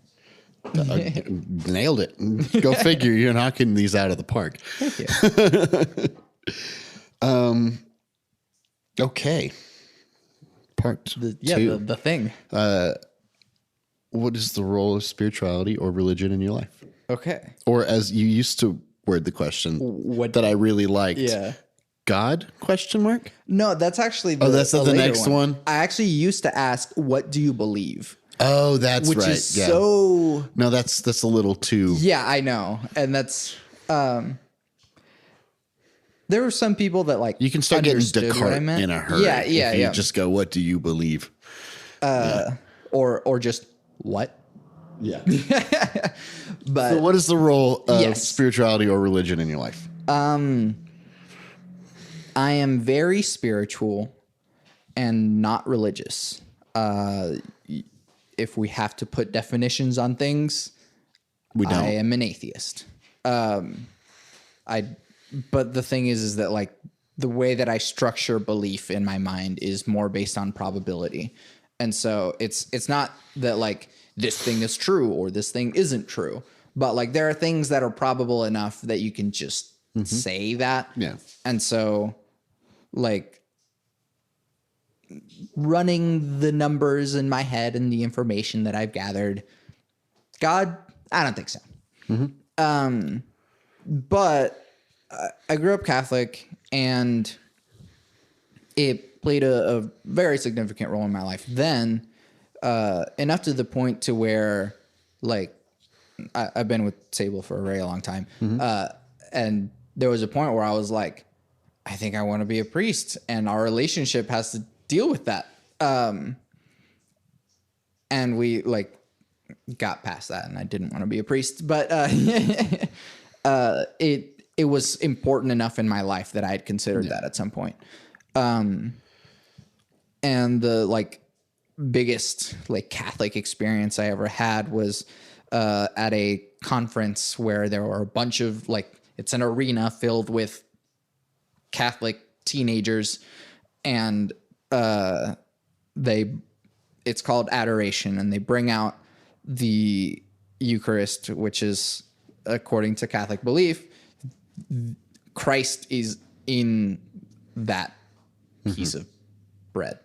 Nailed it. Go figure. You're knocking these out of the park. Thank you. Okay. Part two. The thing. What is the role of spirituality or religion in your life? Okay. Or as you used to word the question, that I really liked. Yeah. God? Question mark? No, that's actually that's the next one. I actually used to ask, what do you believe? Oh, that's which right. Is so no, that's a little too. Yeah, I know, and that's. There were some people that like you can start getting Descartes in a hurry. Yeah. If you just go, what do you believe? Or just what? Yeah. But so what is the role of spirituality or religion in your life? I am very spiritual and not religious. If we have to put definitions on things, we don't. I am an atheist. But the thing is that like the way that I structure belief in my mind is more based on probability. And so it's not that like this thing is true or this thing isn't true, but like there are things that are probable enough that you can just say that. Yeah. And so like running the numbers in my head and the information that I've gathered, God, I don't think so. But I grew up Catholic, and it played a very significant role in my life then, enough to the point to where, like, I've been with Sable for a very long time, and there was a point where I was like, I think I want to be a priest, and our relationship has to deal with that. And we, like, got past that, and I didn't want to be a priest, but it was important enough in my life that I had considered that at some point. And the like biggest like Catholic experience I ever had was at a conference where there were a bunch of like, it's an arena filled with Catholic teenagers, and it's called adoration, and they bring out the Eucharist, which is, according to Catholic belief, Christ is in that piece of bread.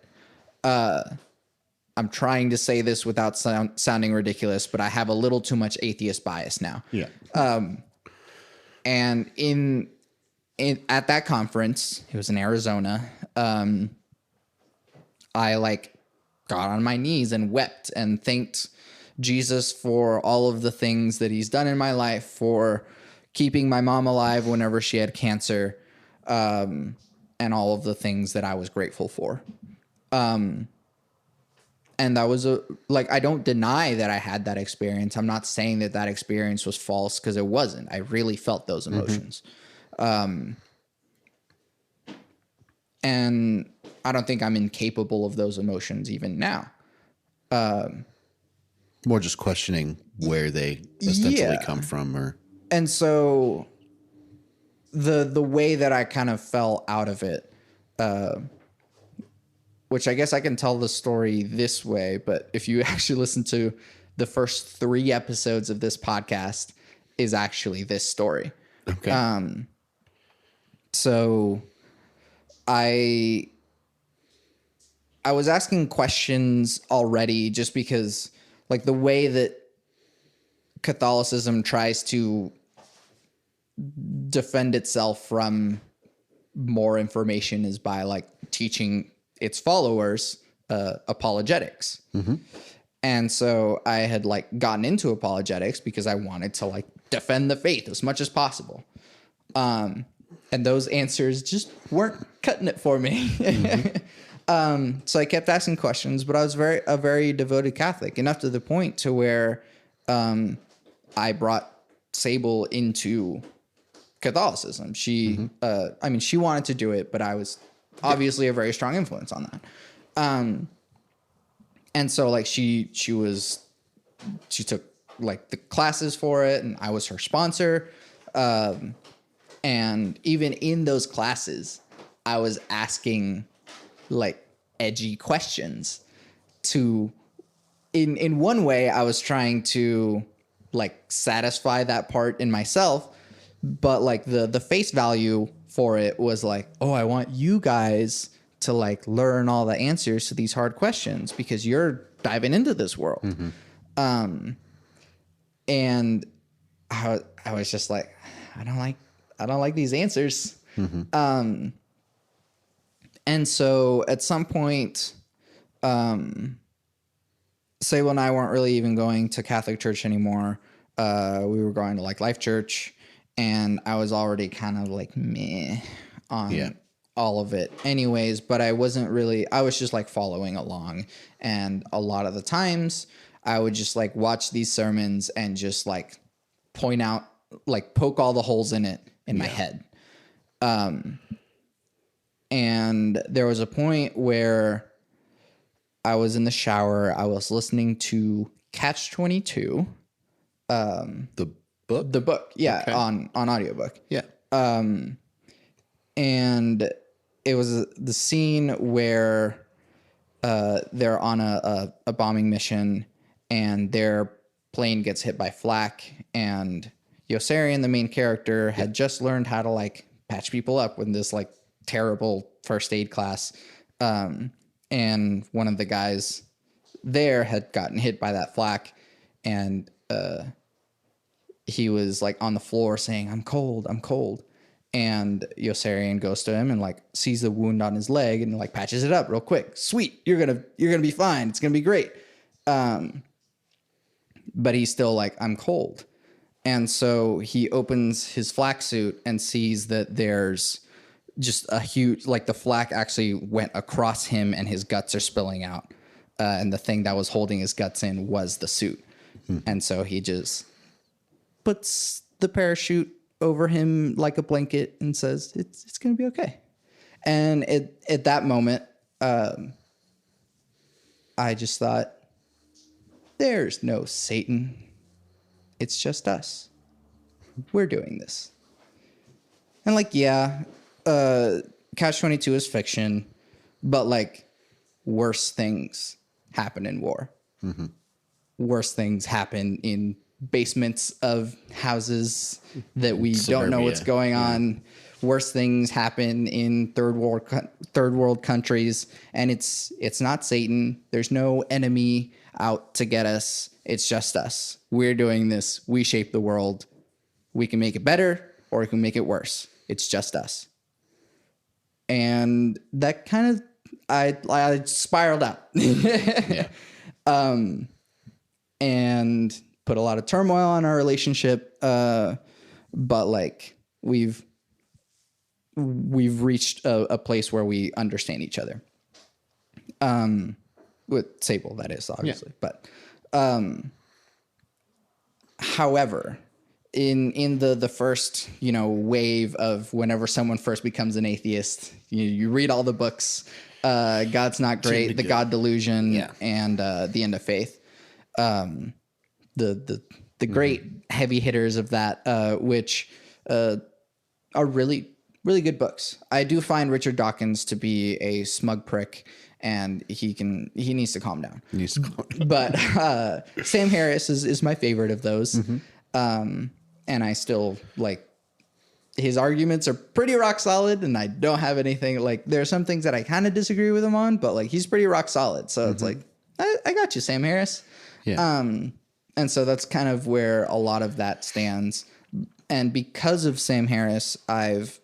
I'm trying to say this without sounding ridiculous, but I have a little too much atheist bias now. Yeah. And at that conference, it was in Arizona, I like got on my knees and wept and thanked Jesus for all of the things that he's done in my life, for keeping my mom alive whenever she had cancer, and all of the things that I was grateful for. And that was I don't deny that I had that experience. I'm not saying that experience was false, because it wasn't. I really felt those emotions. And I don't think I'm incapable of those emotions even now. More just questioning where they ostensibly come from, and so the way that I kind of fell out of it, which I guess I can tell the story this way, but if you actually listen to the first 3 episodes of this podcast, is actually this story. Okay. So I was asking questions already, just because like the way that Catholicism tries to defend itself from more information is by like teaching its followers apologetics. And so I had like gotten into apologetics because I wanted to like defend the faith as much as possible. And those answers just weren't cutting it for me. So I kept asking questions, but I was a very devoted Catholic, enough to the point to where I brought Sable into Catholicism. She, I mean, she wanted to do it, but I was obviously a very strong influence on that. And so like she took like the classes for it, and I was her sponsor. And even in those classes, I was asking like edgy questions in one way I was trying to like satisfy that part in myself, but like the face value for it was like, oh, I want you guys to like learn all the answers to these hard questions because you're diving into this world. And I was just like, I don't like these answers. And so at some point, Sable and I weren't really even going to Catholic church anymore. We were going to like Life Church, and I was already kind of like meh on all of it anyways, but I was just like following along. And a lot of the times I would just like watch these sermons and just like point out, like poke all the holes in it in my head. And there was a point where I was in the shower. I was listening to Catch-22. The book? Yeah. Okay. On audiobook. Yeah. And it was the scene where they're on a bombing mission and their plane gets hit by flak, and Yossarian, the main character, had just learned how to like patch people up with this like terrible first aid class. And one of the guys there had gotten hit by that flak, and he was like on the floor saying, I'm cold. And Yossarian goes to him and like sees the wound on his leg and like patches it up real quick. Sweet. You're going to be fine. It's going to be great. But he's still like, I'm cold. And so he opens his flak suit and sees that there's just a huge, like the flak actually went across him and his guts are spilling out. And the thing that was holding his guts in was the suit. And so he just puts the parachute over him like a blanket and says, it's going to be okay. And at that moment, I just thought, there's no Satan. It's just us. We're doing this. And like, yeah, Catch-22 is fiction, but like worse things happen in war. Worse things happen in basements of houses that we don't know what's going on. Worse things happen in third world countries, and it's not Satan. There's no enemy out to get us. It's just us. We're doing this. We shape the world. We can make it better or we can make it worse. It's just us. And that kind of I spiraled out. And put a lot of turmoil on our relationship. But like we've reached a place where we understand each other. With Sable, that is, obviously. Yeah. But however, in the first, wave of whenever someone first becomes an atheist, you read all the books, God's Not Great, The God Delusion, and The End of Faith. The great heavy hitters of that, which are really, really good books. I do find Richard Dawkins to be a smug prick, and he needs to calm down. But Sam Harris is my favorite of those. And I still like his arguments are pretty rock solid, and I don't have anything like, there are some things that I kind of disagree with him on, but like he's pretty rock solid. So it's like, I got you, Sam Harris. Yeah. And so that's kind of where a lot of that stands. And because of Sam Harris, I've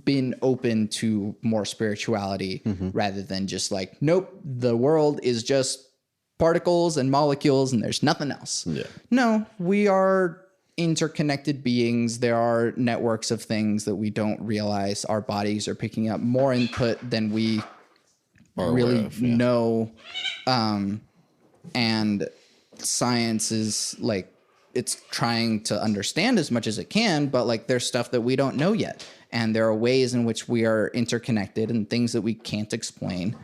been open to more spirituality rather than just like, nope, the world is just particles and molecules and there's nothing else. Yeah. No, we are interconnected beings. There are networks of things that we don't realize. Our bodies are picking up more input than we really know. And science is like, it's trying to understand as much as it can, but like there's stuff that we don't know yet. And there are ways in which we are interconnected and things that we can't explain.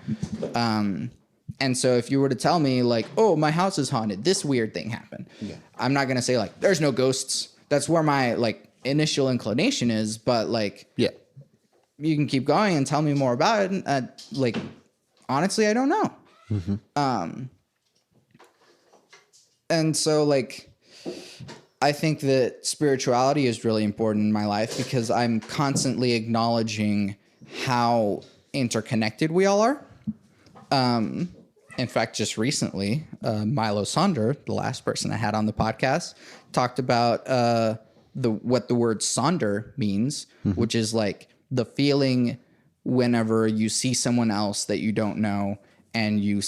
And so if you were to tell me like, oh, my house is haunted, this weird thing happened. Yeah. I'm not going to say like, there's no ghosts. That's where my like initial inclination is. But like, yeah, you can keep going and tell me more about it. And, like, honestly, I don't know. And so like, I think that spirituality is really important in my life because I'm constantly acknowledging how interconnected we all are. In fact, just recently, Milo Sonder, the last person I had on the podcast, talked about what the word Sonder means, which is like the feeling whenever you see someone else that you don't know and you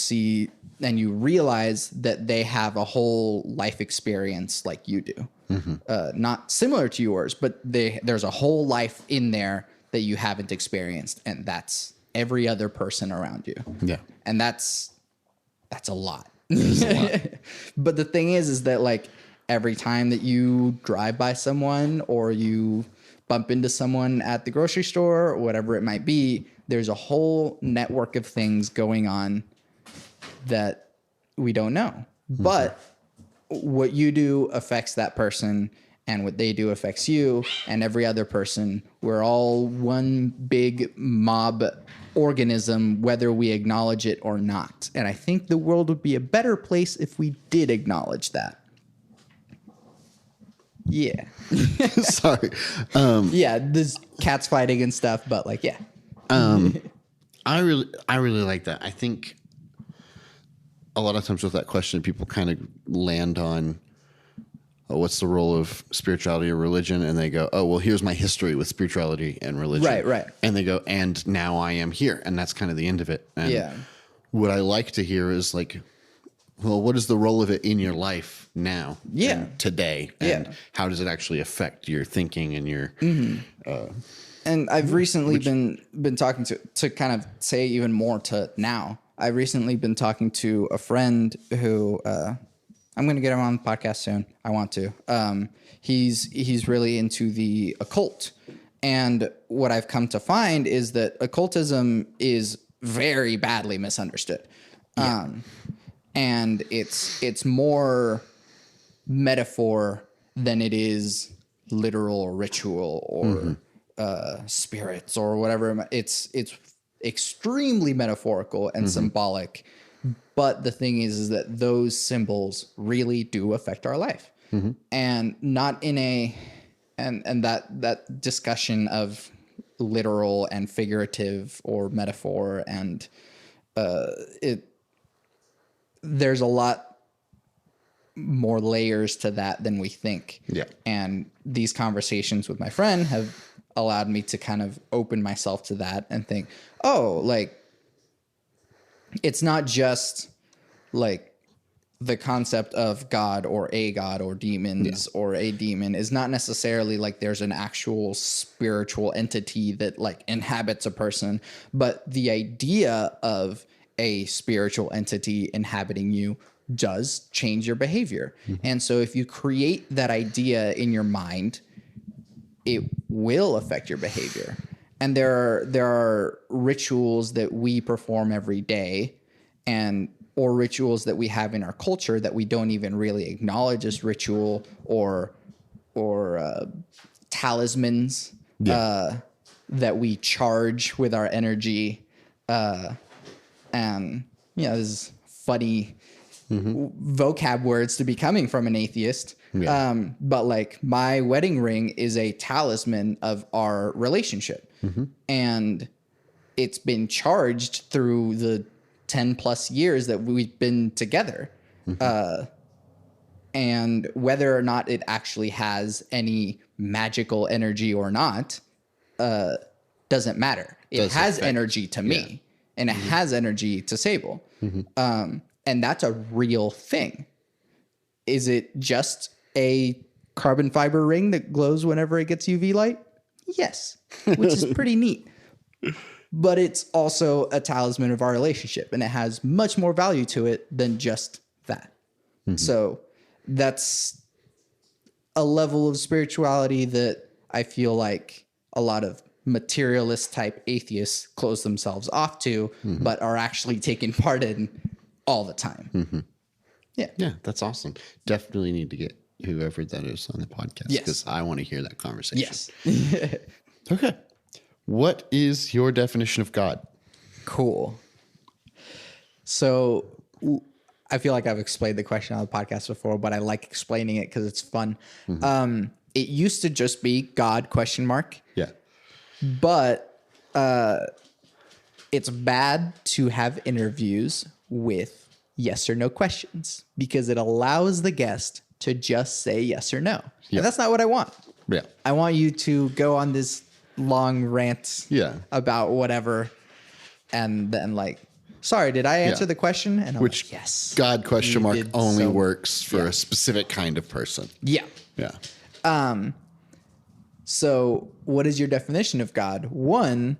realize that they have a whole life experience like you do. Not similar to yours, but there's a whole life in there that you haven't experienced, and that's every other person around you. Yeah. And that's a lot. But the thing is that like every time that you drive by someone or you bump into someone at the grocery store or whatever it might be, there's a whole network of things going on that we don't know. But what you do affects that person, and what they do affects you and every other person. We're all one big mob organism, whether we acknowledge it or not. And I think the world would be a better place if we did acknowledge that. Yeah. Sorry. Yeah, there's cats fighting and stuff, but like, yeah. I really like that. I think a lot of times with that question, people kind of land on, oh, what's the role of spirituality or religion? And they go, oh, well, here's my history with spirituality and religion. Right. And they go, and now I am here. And that's kind of the end of it. And yeah. What I like to hear is like, well, what is the role of it in your life now? Yeah. And today? And how does it actually affect your thinking and your... And I've recently been talking to kind of say even more to now. I've recently been talking to a friend who I'm going to get him on the podcast soon. I want to. He's really into the occult. And what I've come to find is that occultism is very badly misunderstood. Yeah. And it's more metaphor than it is literal or ritual or spirits or whatever. It's extremely metaphorical and symbolic. But the thing is that those symbols really do affect our life. And not in and that discussion of literal and figurative or metaphor and there's a lot more layers to that than we think. Yeah. And these conversations with my friend have allowed me to kind of open myself to that and think, oh, like, it's not just like the concept of God or demons or a demon is not necessarily like there's an actual spiritual entity that like inhabits a person, but the idea of a spiritual entity inhabiting you does change your behavior. And so if you create that idea in your mind, it will affect your behavior. And there are rituals that we perform every day or rituals that we have in our culture that we don't even really acknowledge as ritual or talismans that we charge with our energy. And this is funny vocab words to be coming from an atheist. But like my wedding ring is a talisman of our relationship. And it's been charged through the 10 plus years that we've been together. And whether or not it actually has any magical energy or not, doesn't matter. It has energy to me, and it has energy to Sable. And that's a real thing. Is it just a carbon fiber ring that glows whenever it gets UV light? Yes, which is pretty neat. But it's also a talisman of our relationship, and it has much more value to it than just that. So that's a level of spirituality that I feel like a lot of materialist type atheists close themselves off to, but are actually taking part in all the time. Yeah, that's awesome. Definitely need to get whoever that is on the podcast because I want to hear that conversation. Yes. Okay. What is your definition of God? Cool. So I feel like I've explained the question on the podcast before, but I like explaining it because it's fun. It used to just be God ? Yeah. But it's bad to have interviews with yes or no questions because it allows the guest to just say yes or no. And that's not what I want. Yeah. I want you to go on this long rant about whatever and then like, sorry, did I answer the question? And I'm Which like, yes. God ? Only works for a specific kind of person. Yeah. Yeah. So what is your definition of God? One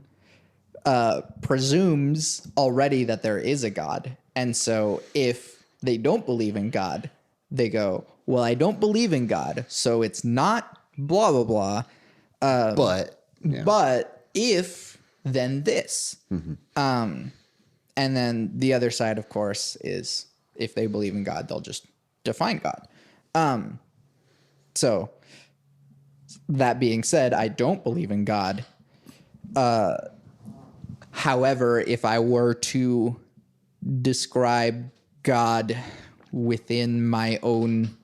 presumes already that there is a God. And so if they don't believe in God, they go, well, I don't believe in God, so it's not blah, blah, blah. But if, then this. And then the other side, of course, is if they believe in God, they'll just define God. So that being said, I don't believe in God. However, if I were to describe God within my own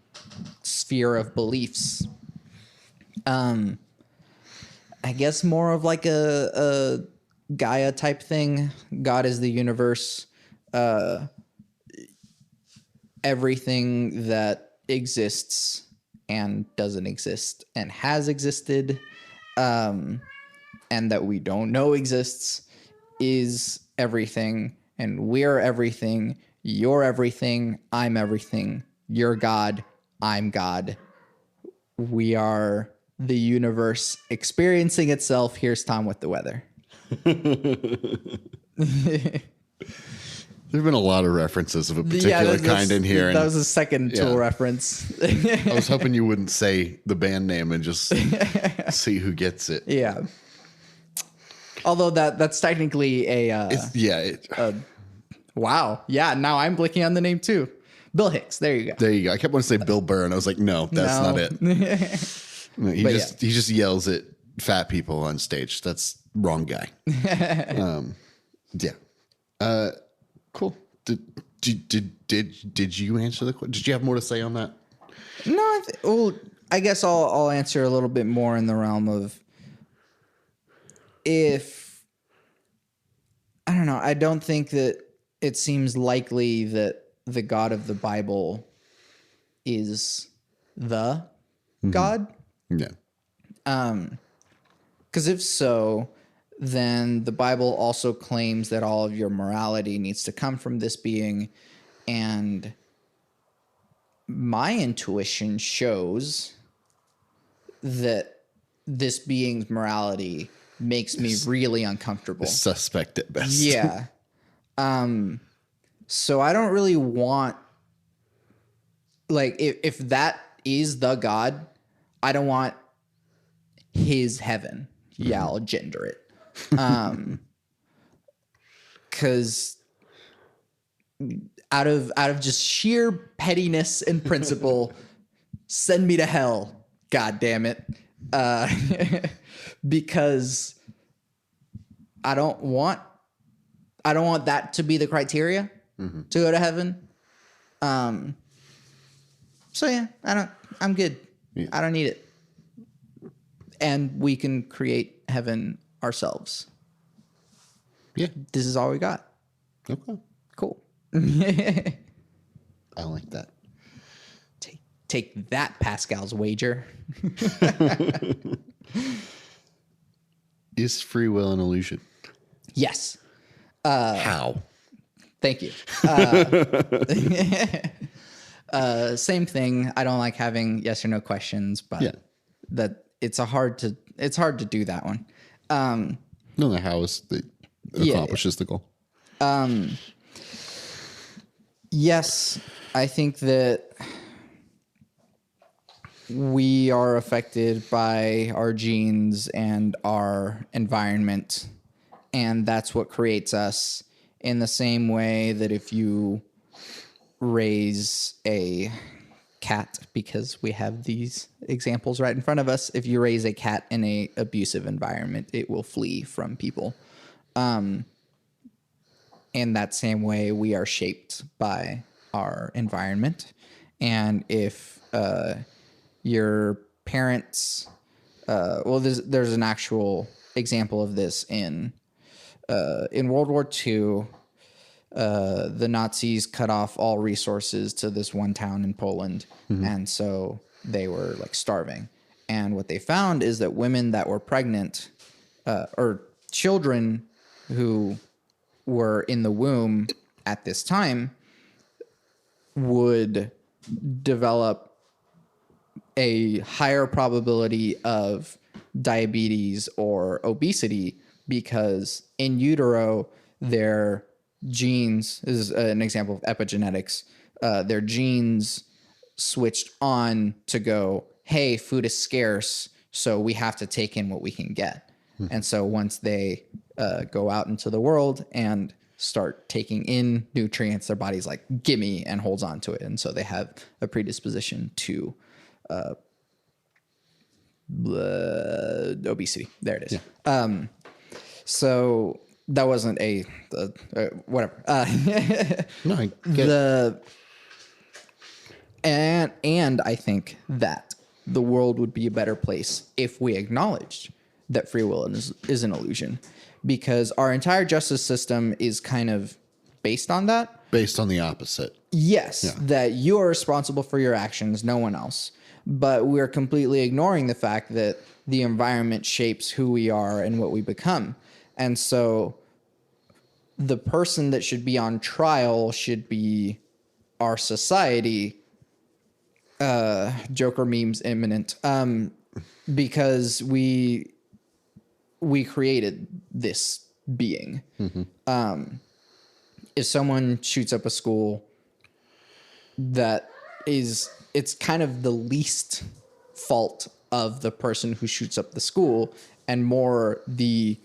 sphere of beliefs, I guess more of like a Gaia type thing. God is the universe. Everything that exists and doesn't exist and has existed, and that we don't know exists, is everything. And we're everything. You're everything. I'm everything. You're God. I'm God. We are the universe experiencing itself. Here's Tom with the weather. There've been a lot of references of a particular kind in here. That was a second Tool reference. I was hoping you wouldn't say the band name and just see who gets it. Yeah. Although that's technically wow. Yeah. Now I'm blinking on the name too. Bill Hicks. There you go. There you go. I kept wanting to say Bill Burr, and I was like, no, that's not it. He just yells at fat people on stage. That's wrong guy. Cool. Did you answer the question? Did you have more to say on that? No. I guess I'll answer a little bit more in the realm of if I don't know. I don't think that it seems likely that the God of the Bible is the God. Yeah. Because if so, then the Bible also claims that all of your morality needs to come from this being. And my intuition shows that this being's morality makes me really uncomfortable. Suspect at best. Yeah. So I don't really want, like, if that is the God, I don't want his heaven. Yeah, I'll gender it. Because out of just sheer pettiness and principle, send me to hell. God damn it. Because I don't want that to be the criteria to go to heaven. So yeah, I'm good. Yeah. I don't need it. And we can create heaven ourselves. Yeah. This is all we got. Okay. Cool. I like that. Take that, Pascal's wager. Is free will an illusion? Yes. How? Thank you. Same thing. I don't like having yes or no questions, but that it's hard to do that one. No, the how is the accomplishes the goal. Yes, I think that we are affected by our genes and our environment, and that's what creates us, in the same way that if you raise a cat, because we have these examples right in front of us, if you raise a cat in a abusive environment, it will flee from people. In that same way, we are shaped by our environment. And if your parents, there's an actual example of this in World War II. The Nazis cut off all resources to this one town in Poland, and so they were like starving. And what they found is that women that were pregnant, or children who were in the womb at this time, would develop a higher probability of diabetes or obesity, because in utero, their genes, this is an example of epigenetics, their genes switched on to go, hey, food is scarce, so we have to take in what we can get. And so once they go out into the world and start taking in nutrients, their body's like, gimme, and holds on to it. And so they have a predisposition to obesity. There it is. Yeah. So that wasn't whatever. No, I get and I think that the world would be a better place if we acknowledged that free will is an illusion, because our entire justice system is kind of based on that. Based on the opposite. Yes, that you are responsible for your actions, no one else. But we're completely ignoring the fact that the environment shapes who we are and what we become. And so the person that should be on trial should be our society. Joker memes imminent. Because we created this being. If someone shoots up a school, it's kind of the least fault of the person who shoots up the school, and more the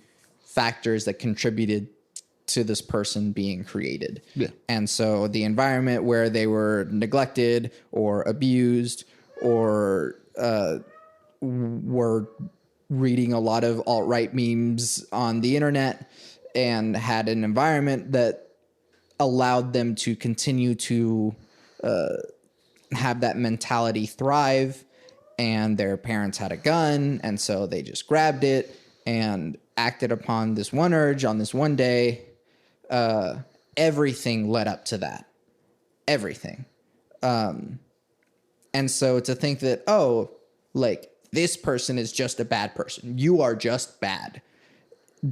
factors that contributed to this person being created. Yeah. And so the environment where they were neglected or abused, or were reading a lot of alt-right memes on the internet, and had an environment that allowed them to continue to have that mentality thrive, and their parents had a gun, and so they just grabbed it and acted upon this one urge on this one day. Everything led up to that. Everything. And so to think that, oh, like, this person is just a bad person, you are just bad,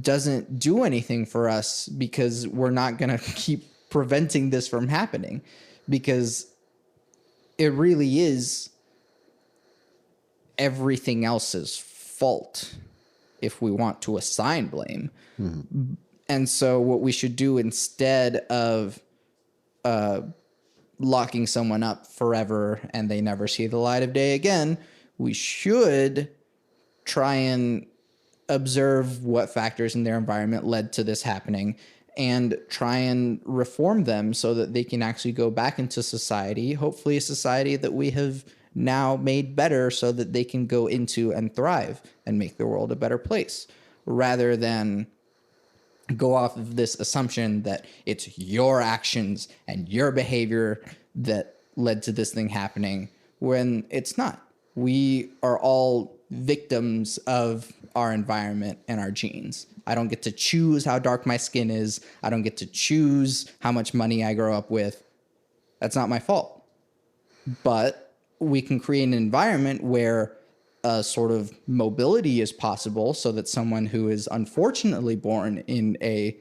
doesn't do anything for us, because we're not going to keep preventing this from happening, because it really is everything else's fault if we want to assign blame. And so what we should do, instead of locking someone up forever and they never see the light of day again, we should try and observe what factors in their environment led to this happening, and try and reform them so that they can actually go back into society, hopefully a society that we have now made better, so that they can go into and thrive and make the world a better place, rather than go off of this assumption that it's your actions and your behavior that led to this thing happening, when it's not. We are all victims of our environment and our genes. I don't get to choose how dark my skin is. I don't get to choose how much money I grow up with. That's not my fault. But we can create an environment where sort of mobility is possible, so that someone who is unfortunately born in a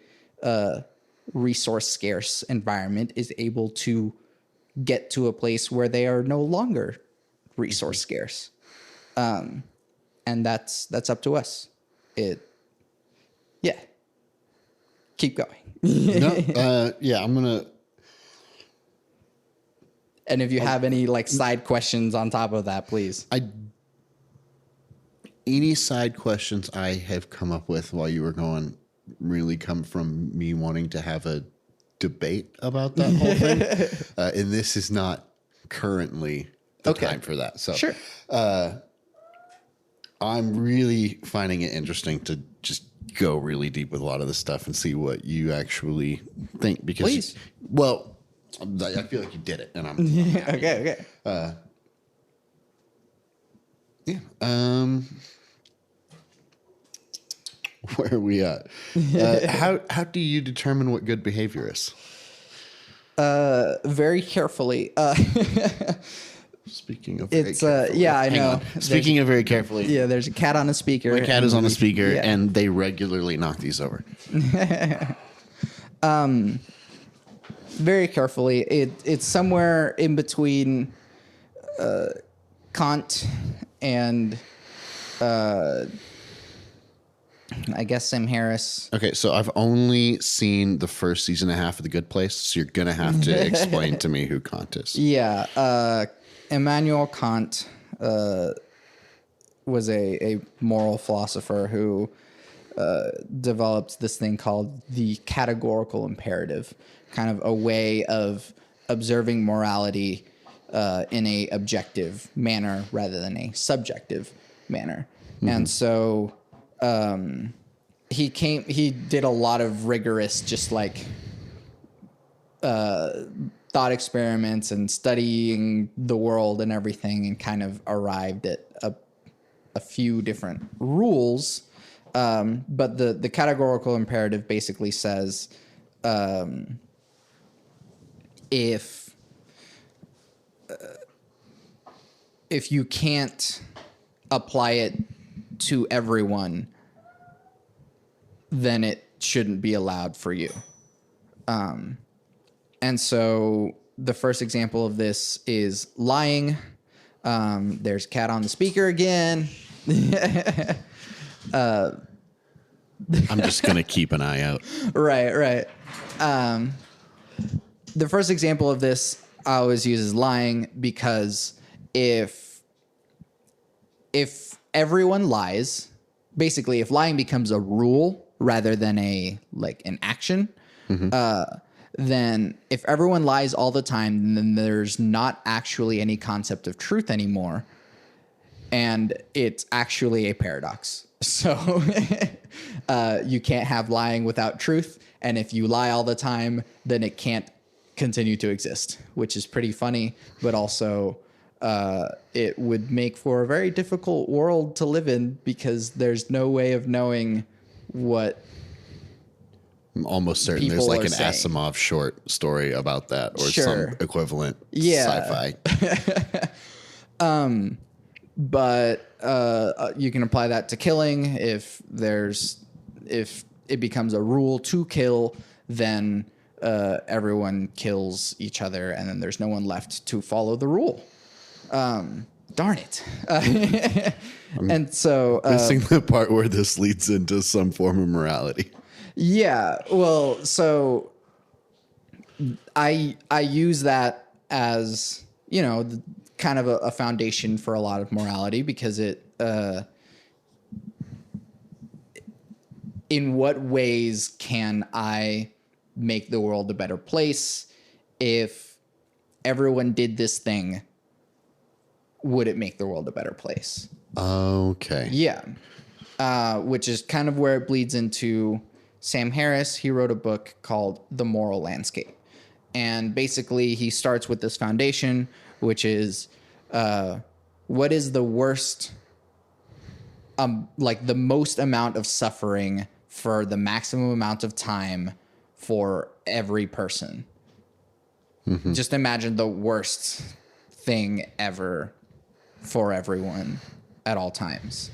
resource scarce environment is able to get to a place where they are no longer resource scarce. And that's up to us. Keep going. I'm gonna. And if you have any like side questions on top of that, please. Any side questions I have come up with while you were going really come from me wanting to have a debate about that whole thing. And this is not currently the time for that. So sure. I'm really finding it interesting to just go really deep with a lot of this stuff and see what you actually think. Because, please. I feel like you did it, and I'm okay. Where are we at? How do you determine what good behavior is? Very carefully. Speaking of, I know. Speaking of very carefully, there's a cat on a speaker. My cat is on a speaker, and they regularly knock these over. Very carefully. It's somewhere in between Kant and I guess Sam Harris. Okay, so I've only seen the first season and a half of The Good Place, so you're gonna have to explain to me who Kant is. Yeah, Immanuel Kant was a moral philosopher who developed this thing called the categorical imperative, kind of a way of observing morality in a objective manner rather than a subjective manner. Mm-hmm. And so he did a lot of rigorous, just like thought experiments and studying the world and everything, and kind of arrived at a few different rules. But the categorical imperative basically says, if you can't apply it to everyone, then it shouldn't be allowed for you. And so the first example of this is lying. There's a cat on the speaker again. I'm just going to keep an eye out. Right. The first example of this I always use is lying, because if everyone lies, basically if lying becomes a rule rather than an action, mm-hmm. Then if everyone lies all the time, then there's not actually any concept of truth anymore. And it's actually a paradox. So you can't have lying without truth. And if you lie all the time, then it can't continue to exist, which is pretty funny. But also it would make for a very difficult world to live in, because there's no way of knowing what I'm almost certain there's like an Asimov short story about that, or some equivalent sci-fi. But you can apply that to killing. If it becomes a rule to kill, then everyone kills each other, and then there's no one left to follow the rule. Darn it. And so missing the part where this leads into some form of morality. Yeah, well, so I use that as, kind of a foundation for a lot of morality, because it in what ways can I make the world a better place? If everyone did this thing, would it make the world a better place? Okay. Yeah. Which is kind of where it bleeds into Sam Harris. He wrote a book called The Moral Landscape. And basically he starts with this foundation, which is what is the worst, the most amount of suffering for the maximum amount of time for every person. Mm-hmm. Just imagine the worst thing ever for everyone. at all times.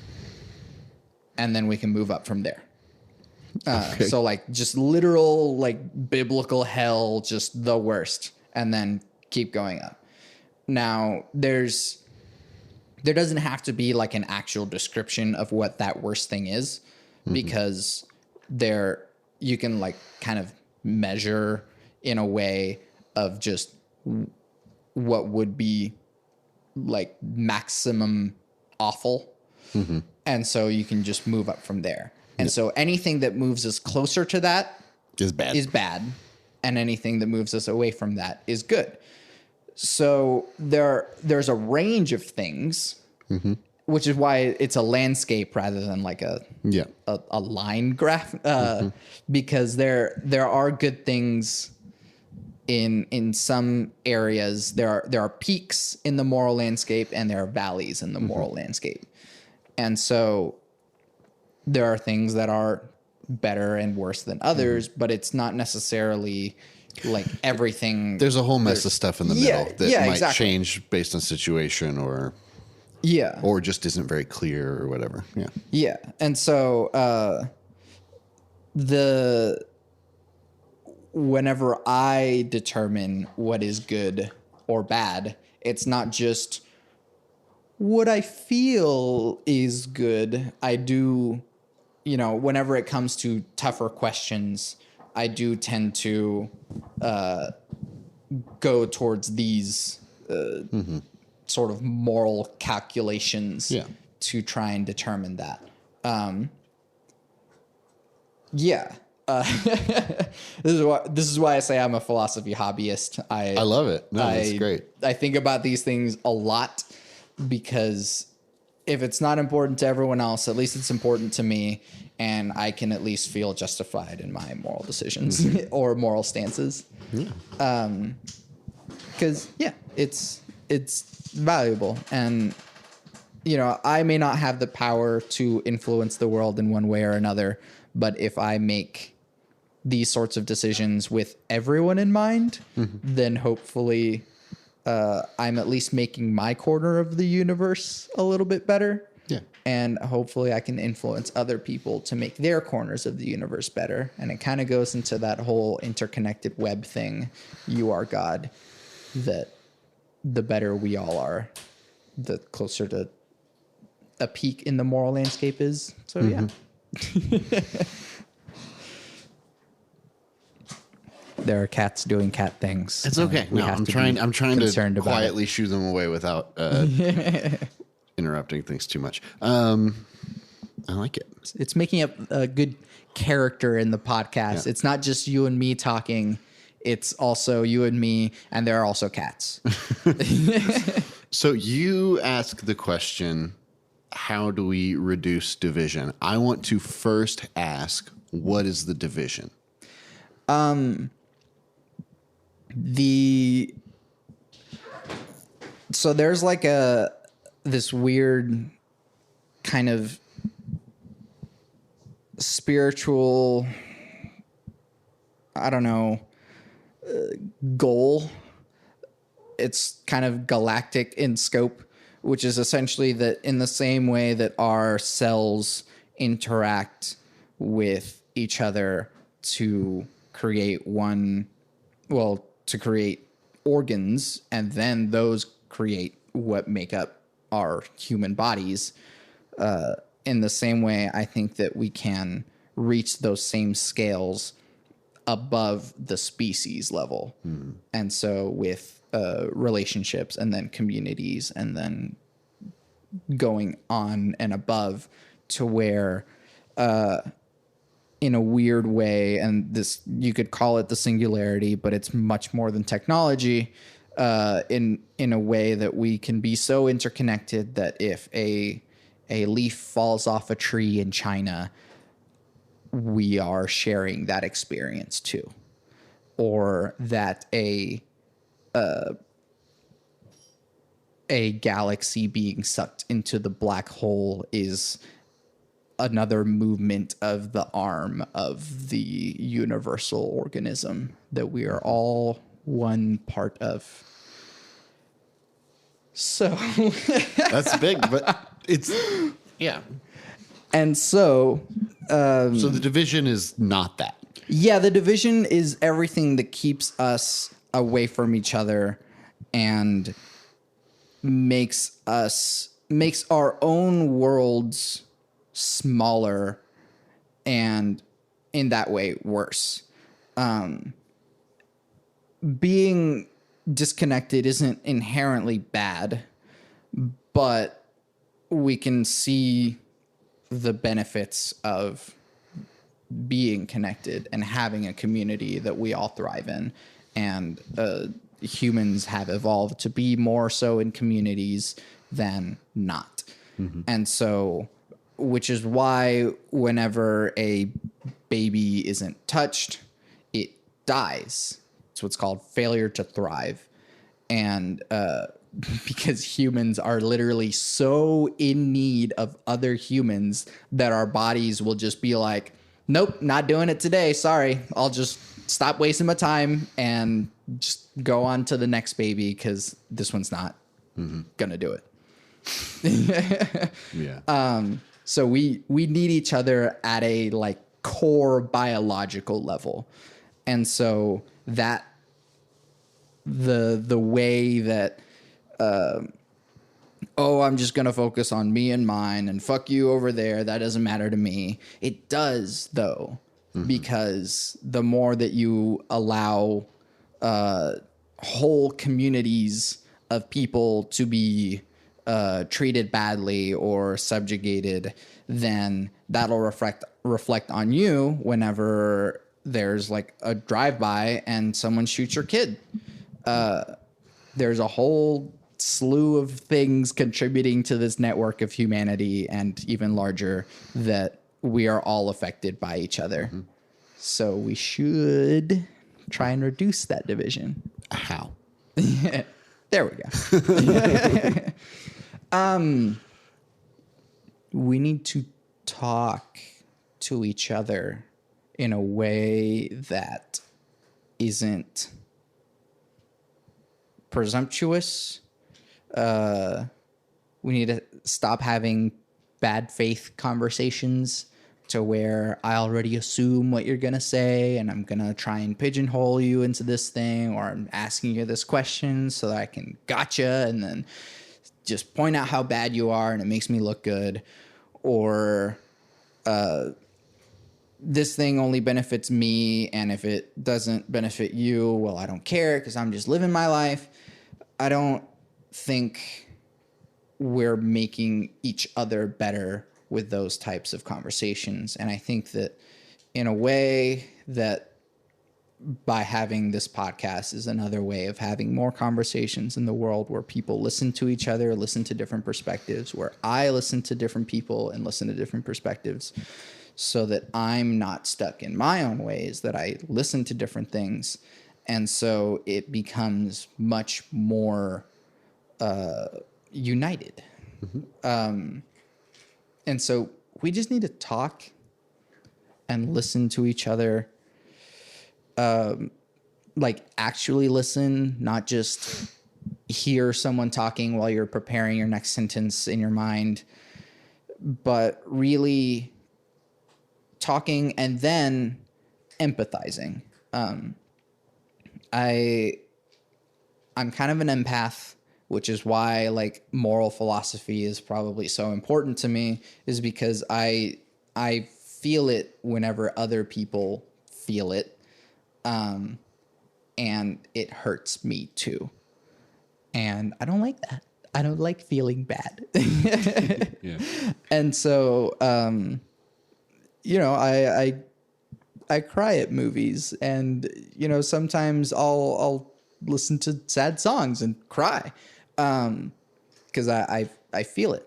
And then we can move up from there. So like just literal, like biblical hell, just the worst, and then keep going up. Now there doesn't have to be like an actual description of what that worst thing is, because you can like kind of measure in a way of just what would be like maximum awful. And so you can just move up from there. And so anything that moves us closer to that is bad. And anything that moves us away from that is good. So there's a range of things, which is why it's a landscape rather than like a line graph, because there are good things in some areas. There are peaks in the moral landscape and there are valleys in the moral landscape. And so there are things that are better and worse than others, but it's not necessarily like everything. There's a whole mess of stuff in the middle that might change based on situation or just isn't very clear or whatever. Yeah. And so whenever I determine what is good or bad, it's not just what I feel is good. I do, whenever it comes to tougher questions, I do tend to go towards these sort of moral calculations to try and determine that. This is why I say I'm a philosophy hobbyist. I love it. No, that's great. I think about these things a lot, because if it's not important to everyone else, at least it's important to me, and I can at least feel justified in my moral decisions or moral stances. Because it's valuable, and I may not have the power to influence the world in one way or another, but if I make these sorts of decisions with everyone in mind, then hopefully I'm at least making my corner of the universe a little bit better. Yeah. And hopefully I can influence other people to make their corners of the universe better. And it kind of goes into that whole interconnected web thing. You are God. That the better we all are, the closer to a peak in the moral landscape is. So yeah. There are cats doing cat things. It's okay. No, I'm trying to quietly shoo them away without interrupting things too much. I like it. It's making up a good character in the podcast. It's not just you and me talking. It's also you and me, and there are also cats. So you ask the question, how do we reduce division? I want to first ask, what is the division? So there's like this weird kind of spiritual, I don't know, goal. It's kind of galactic in scope, which is essentially that in the same way that our cells interact with each other to create to create organs, and then those create what make up our human bodies. In the same way, I think that we can reach those same scales above the species level. And so with relationships and then communities and then going on and above to where in a weird way, and this, you could call it the singularity, but it's much more than technology, in a way that we can be so interconnected that if a leaf falls off a tree in China, we are sharing that experience too. Or that a galaxy being sucked into the black hole is another movement of the arm of the universal organism that we are all one part of. So that's big, but It's yeah. And so the division is not that. Yeah, the division is everything that keeps us away from each other and makes our own worlds smaller and in that way worse. Being disconnected isn't inherently bad, but we can see the benefits of being connected and having a community that we all thrive in. And humans have evolved to be more so in communities than not. Mm-hmm. And so, which is why whenever a baby isn't touched, it dies. It's what's called failure to thrive. And because humans are literally so in need of other humans that our bodies will just be like, nope, not doing it today. Sorry. I'll just stop wasting my time and just go on to the next baby because this one's not going to do it. Yeah. So we need each other at a like core biological level. And so that the way that I'm just going to focus on me and mine and fuck you over there, that doesn't matter to me. It does, though, because the more that you allow whole communities of people to be treated badly or subjugated, then that'll reflect on you whenever there's like a drive-by and someone shoots your kid. There's a whole slew of things contributing to this network of humanity and even larger that we are all affected by each other. Mm-hmm. So we should try and reduce that division. How? There we go. We need to talk to each other in a way that isn't presumptuous. We need to stop having bad faith conversations to where I already assume what you're going to say and I'm going to try and pigeonhole you into this thing, or I'm asking you this question so that I can gotcha and then just point out how bad you are and it makes me look good. Or this thing only benefits me, and if it doesn't benefit you, well, I don't care because I'm just living my life. I don't think we're making each other better with those types of conversations. And I think that in a way that by having this podcast is another way of having more conversations in the world where people listen to each other, listen to different perspectives, where I listen to different people and listen to different perspectives, so that I'm not stuck in my own ways, that I listen to different things. And so it becomes much more united. Mm-hmm. And so we just need to talk and listen to each other. Like actually listen, not just hear someone talking while you're preparing your next sentence in your mind, but really talking and then empathizing. I'm kind of an empath, which is why like moral philosophy is probably so important to me, is because I feel it whenever other people feel it. And it hurts me too. And I don't like that. I don't like feeling bad. Yeah. And so, I cry at movies, and, sometimes I'll listen to sad songs and cry. 'Cause I feel it.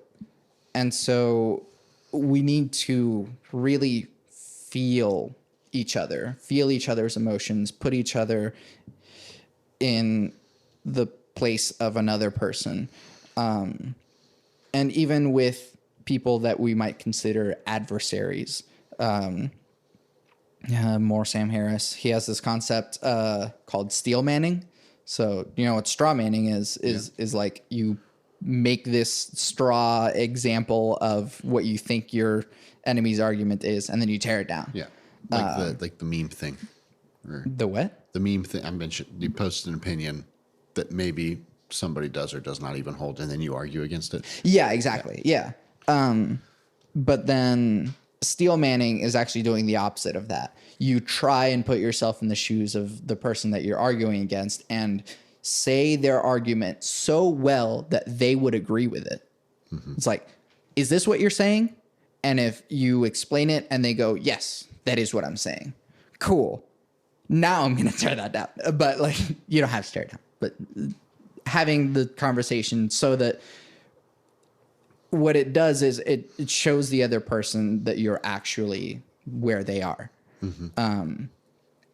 And so we need to really feel each other's emotions, put each other in the place of another person. And even with people that we might consider adversaries, more Sam Harris, he has this concept called steel manning. So, what straw manning is like you make this straw example of what you think your enemy's argument is, and then you tear it down. Yeah, like the meme thing. Or the what? The meme thing. I mentioned you posted an opinion that maybe somebody does or does not even hold, and then you argue against it. Yeah, exactly. Yeah. But then steel manning is actually doing the opposite of that. You try and put yourself in the shoes of the person that you're arguing against and say their argument so well that they would agree with it. Mm-hmm. It's like, is this what you're saying? And if you explain it and they go, yes, that is what I'm saying. Cool. Now I'm going to tear that down. But like, you don't have to tear it down. But having the conversation so that what it does is it shows the other person that you're actually where they are. Mm-hmm.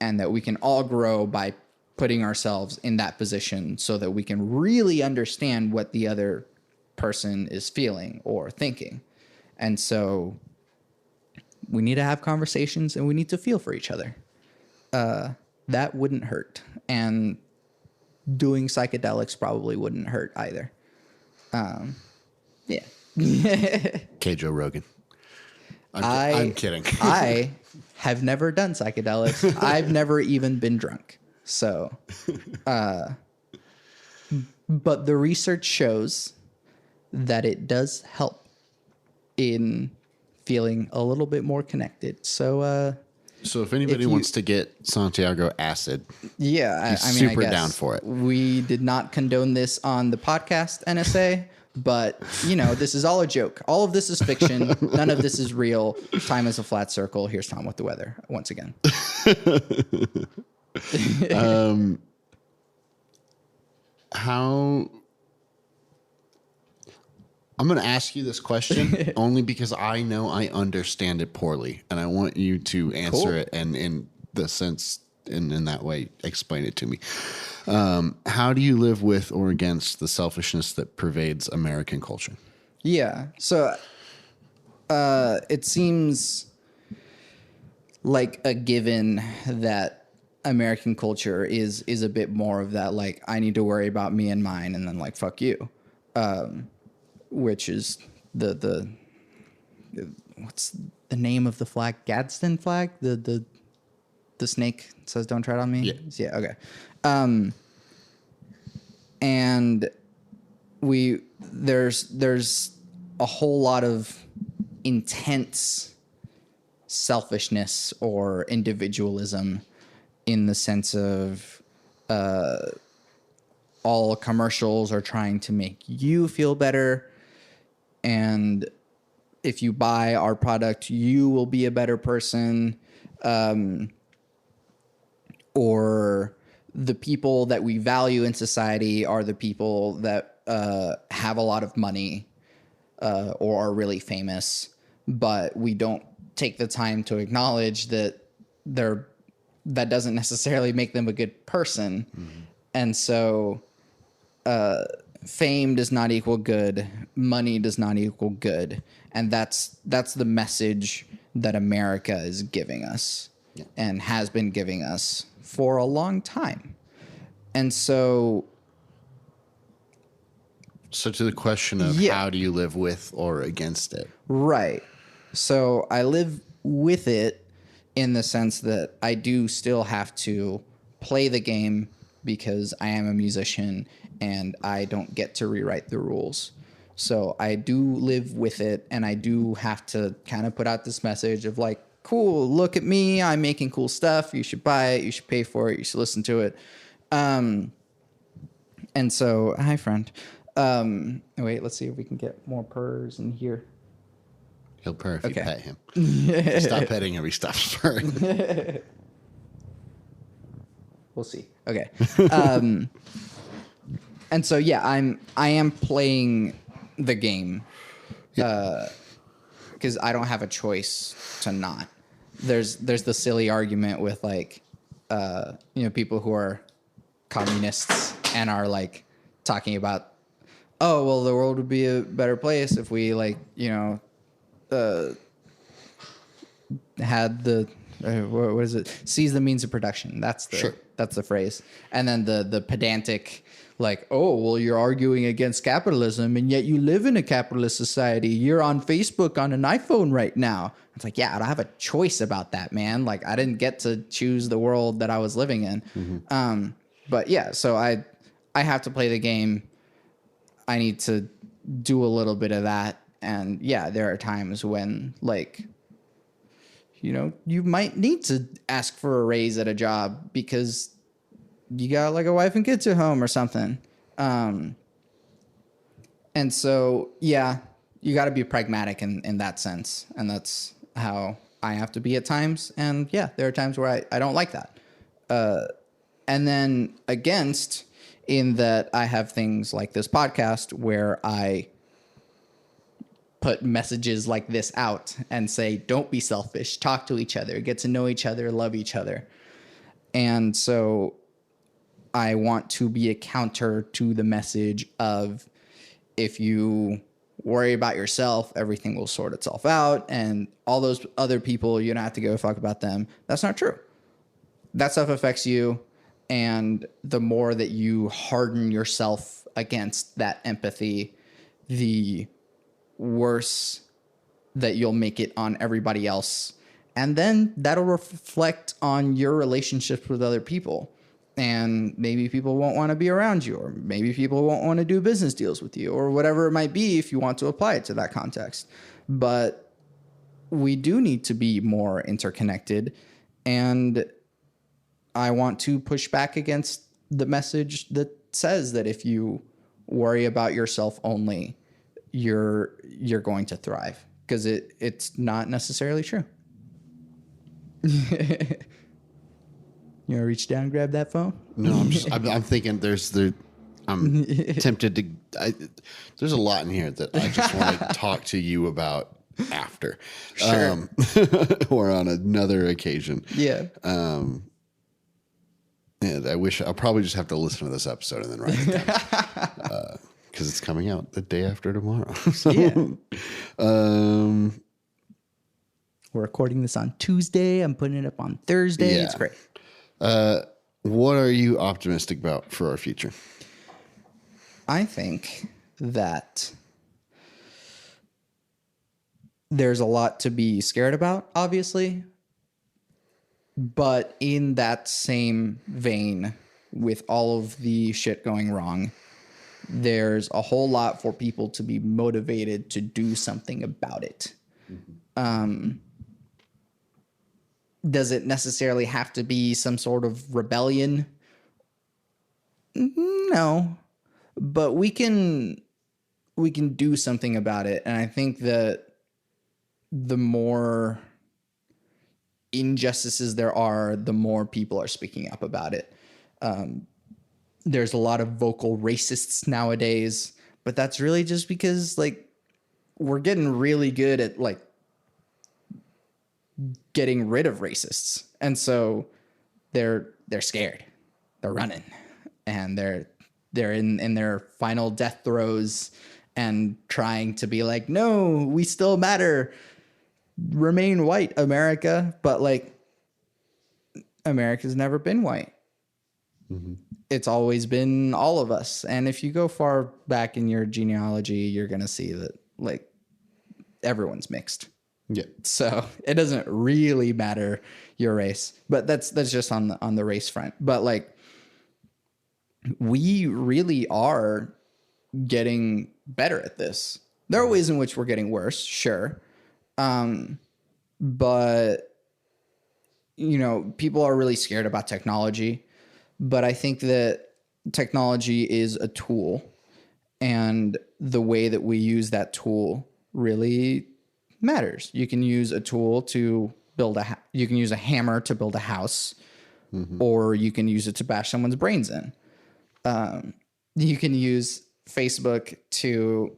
And that we can all grow by putting ourselves in that position so that we can really understand what the other person is feeling or thinking. And so we need to have conversations and we need to feel for each other. That wouldn't hurt. And doing psychedelics probably wouldn't hurt either. Yeah. Okay, Joe Rogan. I'm kidding. I have never done psychedelics. I've never even been drunk. So, but the research shows that it does help in feeling a little bit more connected. So if anybody wants to get Santiago acid, yeah, he's super down for it. We did not condone this on the podcast, NSA, but this is all a joke. All of this is fiction. None of this is real. Time is a flat circle. Here's Tom with the weather once again. I'm going to ask you this question only because I know I understand it poorly, and I want you to answer it and in the sense in that way explain it to me. How do you live with or against the selfishness that pervades American culture? Yeah. So it seems like a given that American culture is a bit more of that, like, I need to worry about me and mine, and then like, fuck you. Which is the what's the name of the flag? Gadsden flag? The snake says don't tread on me? Yeah, okay. And there's a whole lot of intense selfishness or individualism in the sense of all commercials are trying to make you feel better. And if you buy our product, you will be a better person. Or the people that we value in society are the people that have a lot of money or are really famous, but we don't take the time to acknowledge that that doesn't necessarily make them a good person. Mm-hmm. And so fame does not equal good. Money does not equal good. And that's the message that America is giving us and has been giving us for a long time. And so to the question of how do you live with or against it? Right. So I live with it in the sense that I do still have to play the game because I am a musician and I don't get to rewrite the rules. So I do live with it, and I do have to kind of put out this message of like, cool, look at me, I'm making cool stuff. You should buy it. You should pay for it. You should listen to it. And so, hi, friend. Wait, let's see if we can get more purrs in here. He'll purr if you pet him. Stop petting him, he stops purring. We'll see. Okay. And so, yeah, I am playing the game because I don't have a choice to not. There's the silly argument with like, people who are communists and are like talking about, oh, well, the world would be a better place if we like, had the what is it? Seize the means of production. That's the phrase. And then the pedantic, like, oh, well, you're arguing against capitalism and yet you live in a capitalist society. You're on Facebook on an iPhone right now. It's like, yeah, I don't have a choice about that, man. Like, I didn't get to choose the world that I was living in. Mm-hmm. But yeah, so I have to play the game. I need to do a little bit of that. And yeah, there are times when, like, you know, you might need to ask for a raise at a job because you got like a wife and kids at home or something. And so, yeah, you got to be pragmatic in that sense. And that's how I have to be at times. And yeah, there are times where I don't like that. And then against, in that I have things like this podcast where I put messages like this out and say, don't be selfish, talk to each other, get to know each other, love each other. And so I want to be a counter to the message of, if you worry about yourself, everything will sort itself out, and all those other people, you don't have to give a fuck about them. That's not true. That stuff affects you. And the more that you harden yourself against that empathy, the worse that you'll make it on everybody else. And then that'll reflect on your relationships with other people. And maybe people won't want to be around you, or maybe people won't want to do business deals with you, or whatever it might be if you want to apply it to that context. But we do need to be more interconnected. And I want to push back against the message that says that if you worry about yourself only, you're going to thrive, because it's not necessarily true. You want to reach down and grab that phone? No, I'm thinking I'm tempted to, there's a lot in here that I just want to talk to you about after. Sure. Or on another occasion. Yeah. And I'll probably just have to listen to this episode and then write it down. Because it's coming out the day after tomorrow. So, yeah. We're recording this on Tuesday. I'm putting it up on Thursday. Yeah. It's great. What are you optimistic about for our future? I think that there's a lot to be scared about, obviously. But in that same vein, with all of the shit going wrong, there's a whole lot for people to be motivated to do something about it. Mm-hmm. Does it necessarily have to be some sort of rebellion? No, but we can do something about it. And I think that the more injustices there are, the more people are speaking up about it. There's a lot of vocal racists nowadays, but that's really just because, like, we're getting really good at, like, getting rid of racists. And so they're scared. They're running, and they're in their final death throes and trying to be like, no, we still matter. Remain white, America. But, like, America's never been white. Mm-hmm. It's always been all of us. And if you go far back in your genealogy, you're going to see that, like, everyone's mixed. Yeah. So it doesn't really matter your race, but that's just on the race front. But, like, we really are getting better at this. There are ways in which we're getting worse, sure. But, you know, people are really scared about technology, but I think that technology is a tool, and the way that we use that tool really matters. You can use a tool to build you can use a hammer to build a house, mm-hmm. or you can use it to bash someone's brains in. You can use Facebook to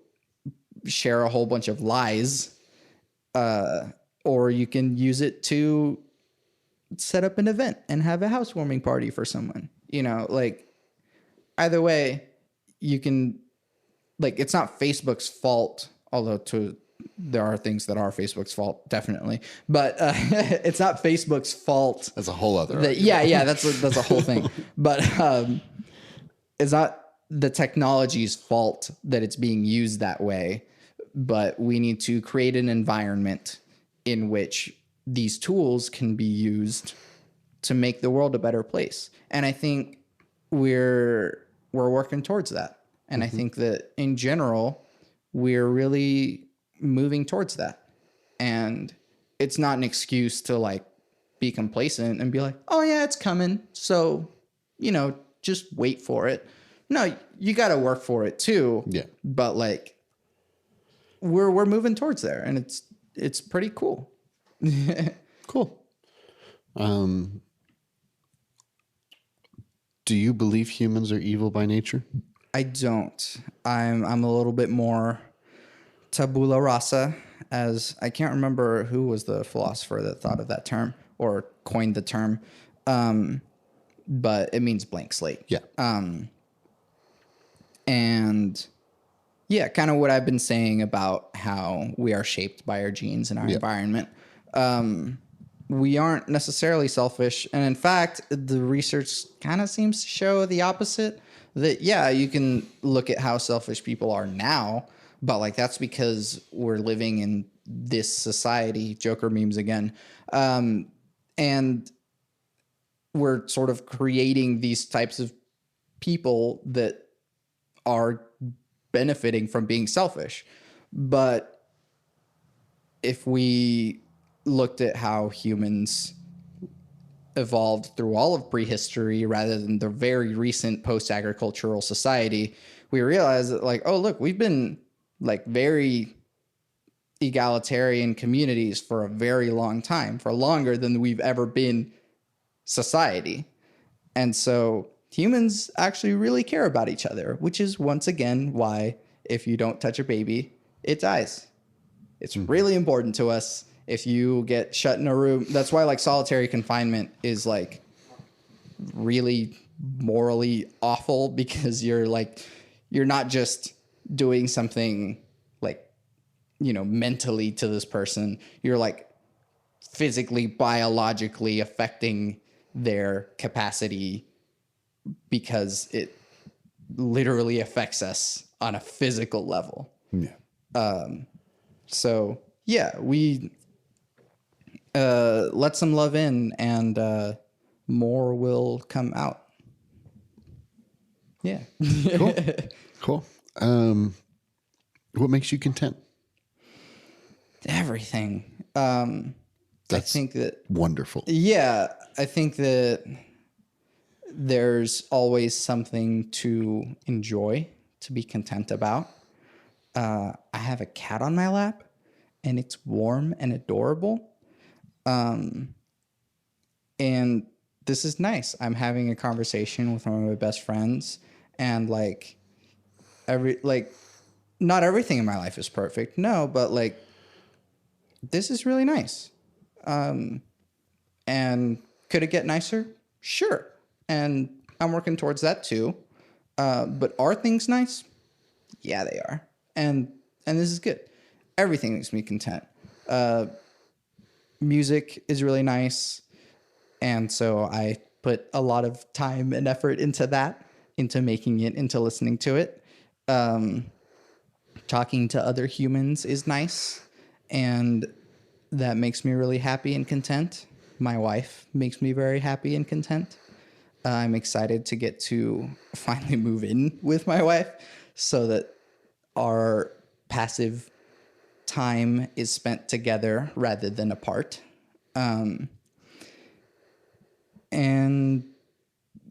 share a whole bunch of lies, or you can use it to set up an event and have a housewarming party for someone. You know, like, either way, you can, like, it's not Facebook's fault, although to there are things that are Facebook's fault, definitely, but it's not Facebook's fault. That's a whole other. Yeah, that's a whole thing. But it's not the technology's fault that it's being used that way. But we need to create an environment in which these tools can be used to make the world a better place. And I think we're working towards that. And I think that in general, we're really moving towards that. And it's not an excuse to like be complacent and be like, oh yeah, it's coming. So, just wait for it. No, you got to work for it too. Yeah. But like, we're moving towards there, and it's pretty cool. Cool. Do you believe humans are evil by nature? I don't. I'm a little bit more tabula rasa, as I can't remember who was the philosopher that thought of that term or coined the term. But it means blank slate. Yeah. And yeah, kind of what I've been saying about how we are shaped by our genes and our environment. We aren't necessarily selfish. And in fact, the research kind of seems to show the opposite. That, yeah, you can look at how selfish people are now, but like that's because we're living in this society, Joker memes again. And we're sort of creating these types of people that are benefiting from being selfish. But if we looked at how humans evolved through all of prehistory rather than the very recent post-agricultural society, we realize that like, oh, look, we've been like very egalitarian communities for a very long time, for longer than we've ever been society. And so humans actually really care about each other, which is once again why if you don't touch a baby, it dies. It's really important to us. If you get shut in a room, that's why like solitary confinement is like really morally awful, because you're not just doing something like, mentally to this person. You're like physically, biologically affecting their capacity, because it literally affects us on a physical level. Yeah. So yeah, we let some love in, and more will come out. Yeah. Cool. What makes you content? Everything. I think that wonderful. Yeah, I think that there's always something to enjoy, to be content about. I have a cat on my lap, and it's warm and adorable. And this is nice. I'm having a conversation with one of my best friends, and like not everything in my life is perfect. No, but like this is really nice. And could it get nicer? Sure. And I'm working towards that too. But are things nice? Yeah, they are. And this is good. Everything makes me content. Music is really nice. And so I put a lot of time and effort into that, into making it, into listening to it. Talking to other humans is nice. And that makes me really happy and content. My wife makes me very happy and content. I'm excited to get to finally move in with my wife so that our passive time is spent together rather than apart. And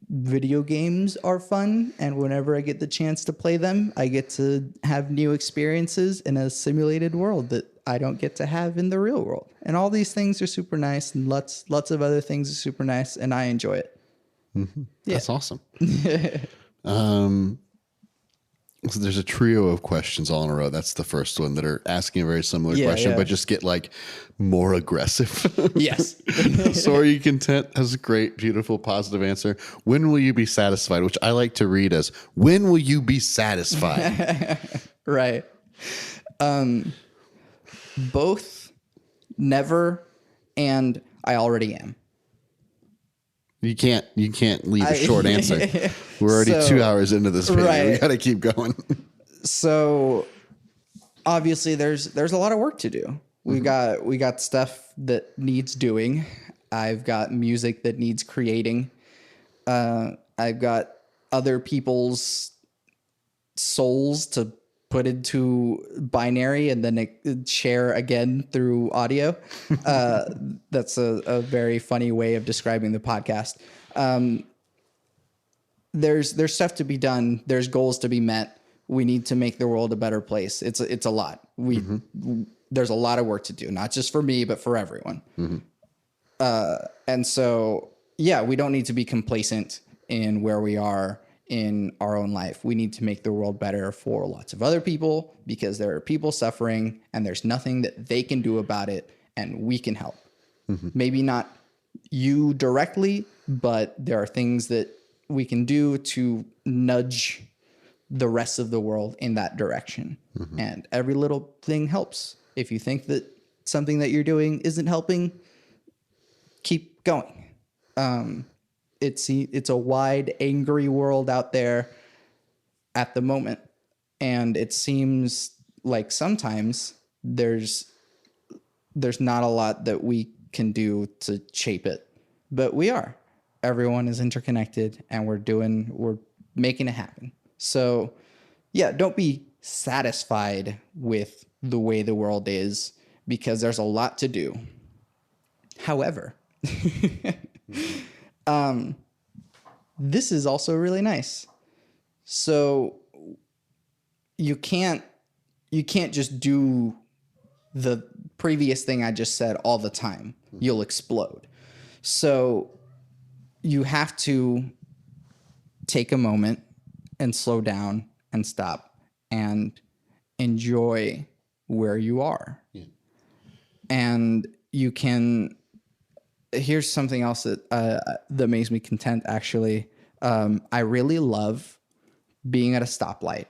video games are fun, and whenever I get the chance to play them, I get to have new experiences in a simulated world that I don't get to have in the real world. And all these things are super nice, and lots of other things are super nice, and I enjoy it. Mm-hmm. Yeah. That's awesome. So there's a trio of questions all in a row. That's the first one that are asking a very similar question, but just get like more aggressive. Yes. So are you content? That's a great, beautiful, positive answer. When will you be satisfied? Which I like to read as, when will you be satisfied? Right. Both, never, and I already am. You can't leave a short answer. We're already 2 hours into this video. Right. We got to keep going. So obviously there's a lot of work to do. We got stuff that needs doing. I've got music that needs creating. I've got other people's souls to put into binary and then share again through audio. That's a very funny way of describing the podcast. There's stuff to be done. There's goals to be met. We need to make the world a better place. It's a lot. There's a lot of work to do, not just for me, but for everyone. And so, yeah, we don't need to be complacent in where we are in our own life. We need to make the world better for lots of other people because there are people suffering and there's nothing that they can do about it, and we can help. Maybe not you directly, but there are things that we can do to nudge the rest of the world in that direction. And every little thing helps. If you think that something that you're doing isn't helping, keep going. It's a wide, angry world out there at the moment. And it seems like sometimes there's not a lot that we can do to shape it, but we are. Everyone is interconnected and we're making it happen. So yeah, don't be satisfied with the way the world is because there's a lot to do. However, this is also really nice. So you can't just do the previous thing I just said all the time. You'll explode. So you have to take a moment and slow down and stop and enjoy where you are. Yeah. And you can... Here's something else that makes me content, actually. I really love being at a stoplight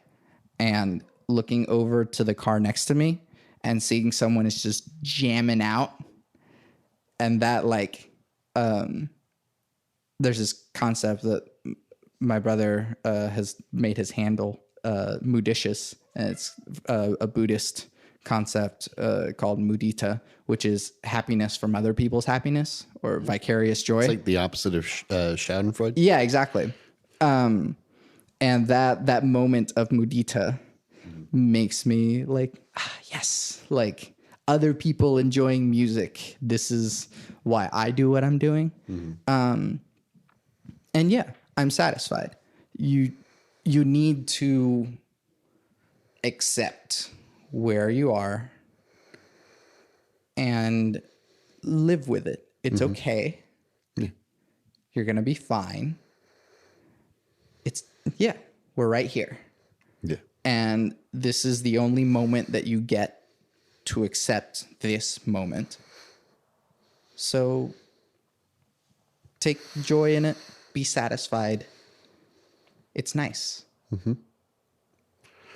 and looking over to the car next to me and seeing someone is just jamming out. And that, there's this concept that my brother has made his handle Moodicious, and it's a Buddhist concept called mudita, which is happiness from other people's happiness or vicarious joy. It's like the opposite of Schadenfreude. Yeah, exactly. And that moment of mudita makes me yes, other people enjoying music. This is why I do what I'm doing. And yeah, I'm satisfied. You need to accept where you are and live with it. It's okay. Yeah. You're going to be fine. We're right here. Yeah. And this is the only moment that you get to accept this moment. So take joy in it. Be satisfied. It's nice.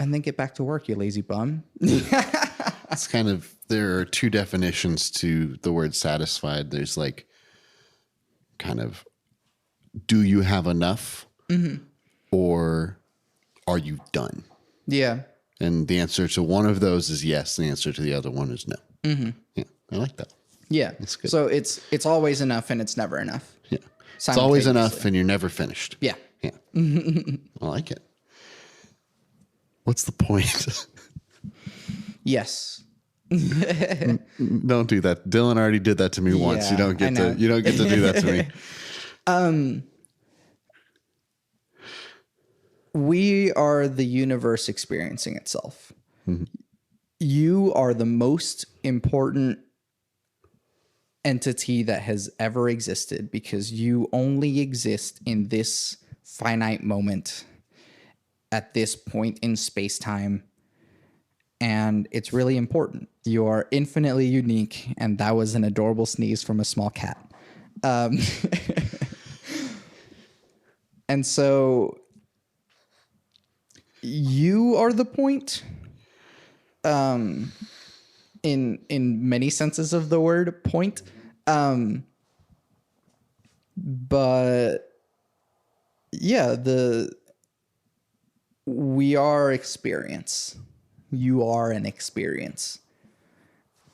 And then get back to work, you lazy bum. It's kind of, there are two definitions to the word satisfied. There's kind of, do you have enough? Or are you done? Yeah. And the answer to one of those is yes. The answer to the other one is no. Yeah, I like that. Yeah. That's good. So it's always enough and it's never enough. Yeah. It's always enough and you're never finished. Yeah. Yeah. I like it. What's the point? Yes. Don't do that. Dylan already did that to me once. You don't get to do that to me. We are the universe experiencing itself. You are the most important entity that has ever existed because you only exist in this finite moment at this point in space-time. And it's really important. You are infinitely unique. And that was an adorable sneeze from a small cat. And so you are the point. in many senses of the word point. But yeah, we are experience. You are an experience.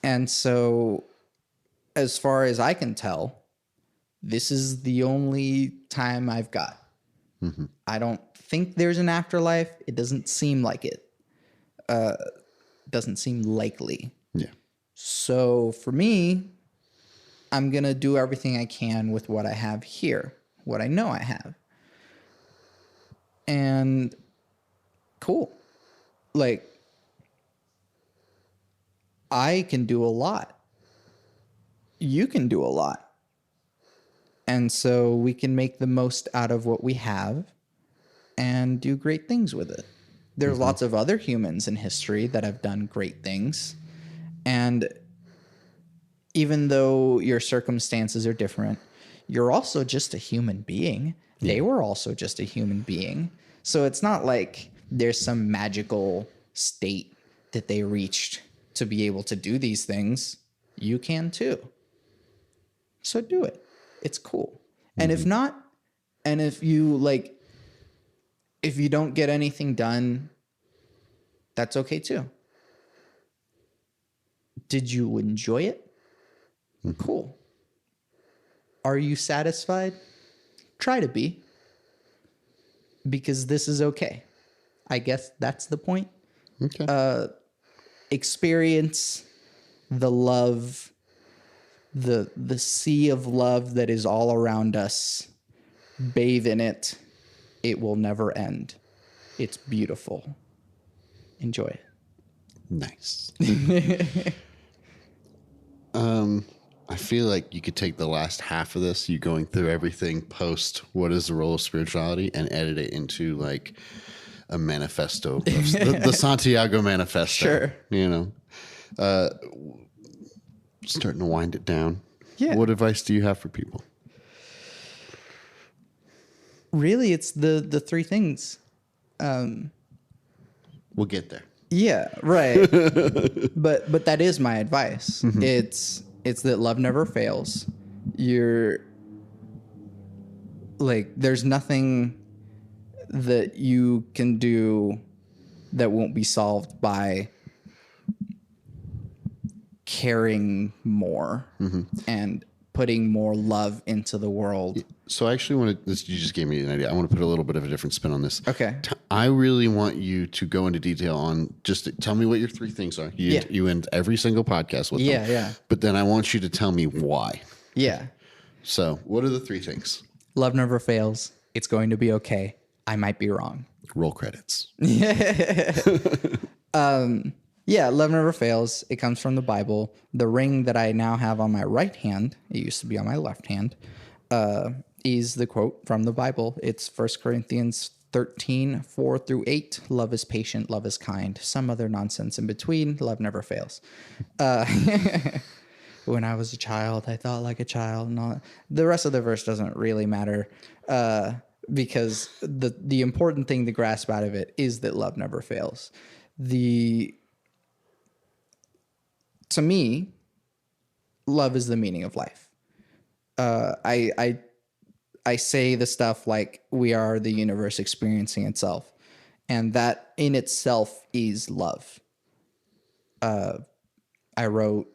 And so, as far as I can tell, this is the only time I've got. Mm-hmm. I don't think there's an afterlife. It doesn't seem like it. Doesn't seem likely. Yeah. So for me, I'm going to do everything I can with what I have here, what I know I have. And cool. Like, I can do a lot. You can do a lot. And so we can make the most out of what we have and do great things with it. There's lots of other humans in history that have done great things. And even though your circumstances are different, you're also just a human being. Yeah. They were also just a human being. So it's not like there's some magical state that they reached to be able to do these things. You can too. So do it. It's cool. Mm-hmm. And if not, and if you don't get anything done, that's okay too. Did you enjoy it? Mm-hmm. Cool. Are you satisfied? Try to be. Because this is okay. I guess that's the point. Okay. Experience the love, the sea of love that is all around us. Bathe in it. It will never end. It's beautiful. Enjoy it. Nice. I feel like you could take the last half of this, you going through everything post what is the role of spirituality, and edit it into like a manifesto, of the Santiago Manifesto. Sure. You know, starting to wind it down. Yeah. What advice do you have for people? Really, it's the three things. We'll get there. Yeah, right. but that is my advice. Mm-hmm. It's that love never fails. You're like, there's nothing that you can do that won't be solved by caring more and putting more love into the world. So I actually want to, you just gave me an idea. I want to put a little bit of a different spin on this. Okay. I really want you to go into detail on just tell me what your three things are. You end every single podcast with them. Yeah. But then I want you to tell me why. Yeah. So what are the three things? Love never fails. It's going to be okay. I might be wrong. Roll credits. Yeah, love never fails. It comes from the Bible. The ring that I now have on my right hand, it used to be on my left hand, is the quote from the Bible. It's 1 Corinthians 13, 4-8. Love is patient, love is kind. Some other nonsense in between. Love never fails. When I was a child, I thought like a child. The rest of the verse doesn't really matter because the important thing to grasp out of it is that love never fails. To me, love is the meaning of life. I say the stuff like we are the universe experiencing itself, and that in itself is love. I wrote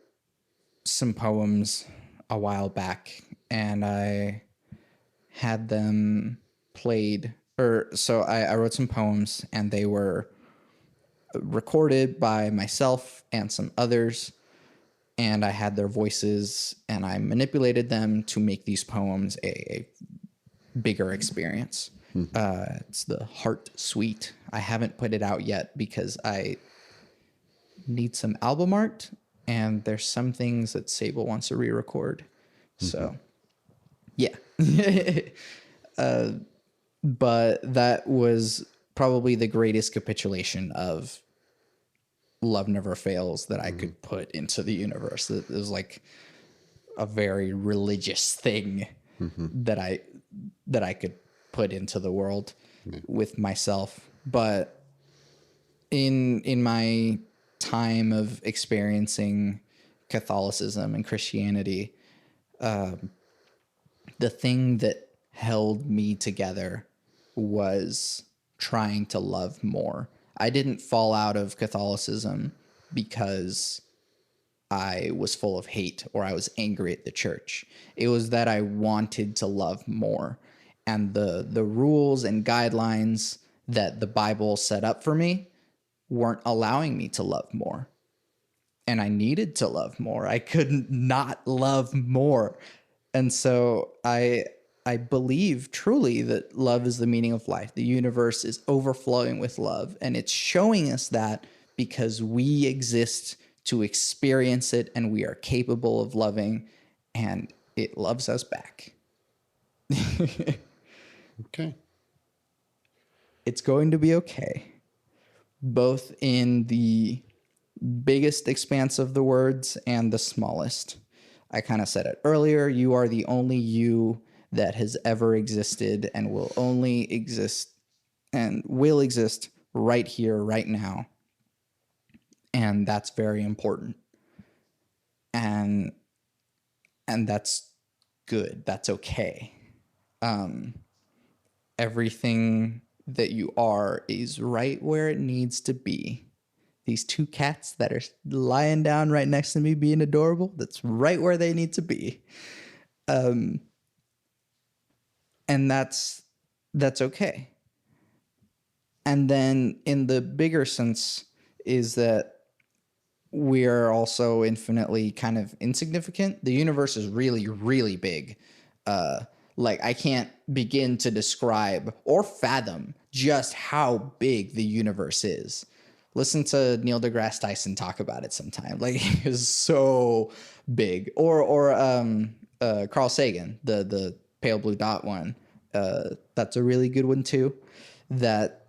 some poems a while back, and I had them played. I wrote some poems, and they were recorded by myself and some others. And I had their voices, and I manipulated them to make these poems a bigger experience. It's the Heart Suite. I haven't put it out yet because I need some album art, and there's some things that Sable wants to re-record. So, yeah. But that was probably the greatest capitulation of love never fails that I could put into the universe. It was like a very religious thing that I could put into the world with myself. But in my time of experiencing Catholicism and Christianity, the thing that held me together was trying to love more. I didn't fall out of Catholicism because I was full of hate or I was angry at the church. It was that I wanted to love more. And the rules and guidelines that the Bible set up for me weren't allowing me to love more. And I needed to love more. I couldn't not love more. And so I believe truly that love is the meaning of life. The universe is overflowing with love, and it's showing us that because we exist to experience it, and we are capable of loving, and it loves us back. Okay. It's going to be okay, both in the biggest expanse of the words and the smallest. I kind of said it earlier. You are the only you that has ever existed and will only exist and will exist right here, right now. And that's very important. And that's good. That's okay. Everything that you are is right where it needs to be. These two cats that are lying down right next to me being adorable, that's right where they need to be. And that's okay. And then in the bigger sense is that we are also infinitely kind of insignificant. The universe is really, really big. Like I can't begin to describe or fathom just how big the universe is. Listen to Neil deGrasse Tyson talk about it sometime. Like it is so big. Or Carl Sagan, the pale blue dot one. That's a really good one too. That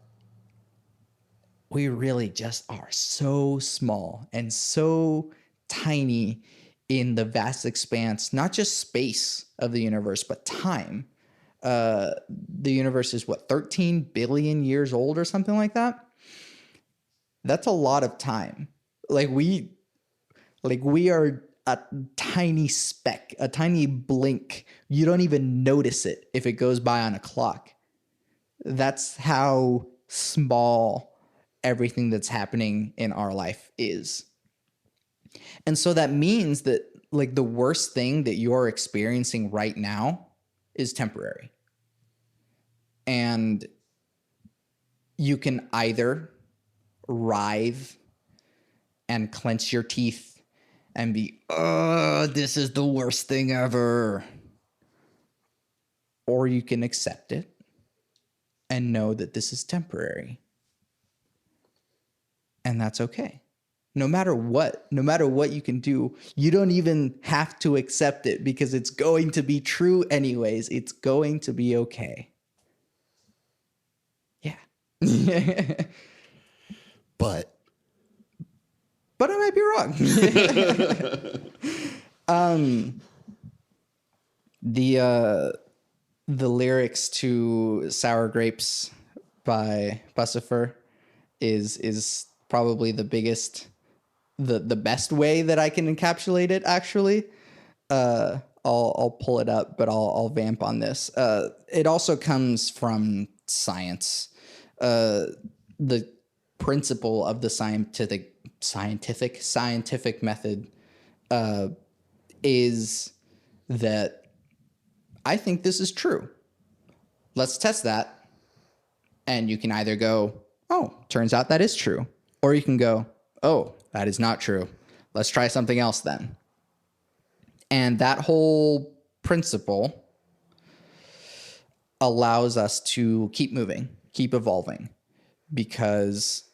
we really just are so small and so tiny in the vast expanse, not just space of the universe, but time. The universe is 13 billion years old or something like that. That's a lot of time. Like we are a tiny speck, a tiny blink. You don't even notice it if it goes by on a clock. That's how small everything that's happening in our life is. And so that means that like the worst thing that you're experiencing right now is temporary. And you can either writhe and clench your teeth and be, oh, this is the worst thing ever. Or you can accept it and know that this is temporary. And that's okay. No matter what you can do, you don't even have to accept it because it's going to be true anyways. It's going to be okay. Yeah. But I might be wrong. The lyrics to Sour Grapes by Bucifer is probably the biggest, the best way that I can encapsulate it, actually. I'll pull it up, but I'll vamp on this. It also comes from science. The principle of the scientific method is that I think this is true. Let's test that. And you can either go, oh, turns out that is true. Or you can go, oh, that is not true. Let's try something else then. And that whole principle allows us to keep moving, keep evolving, because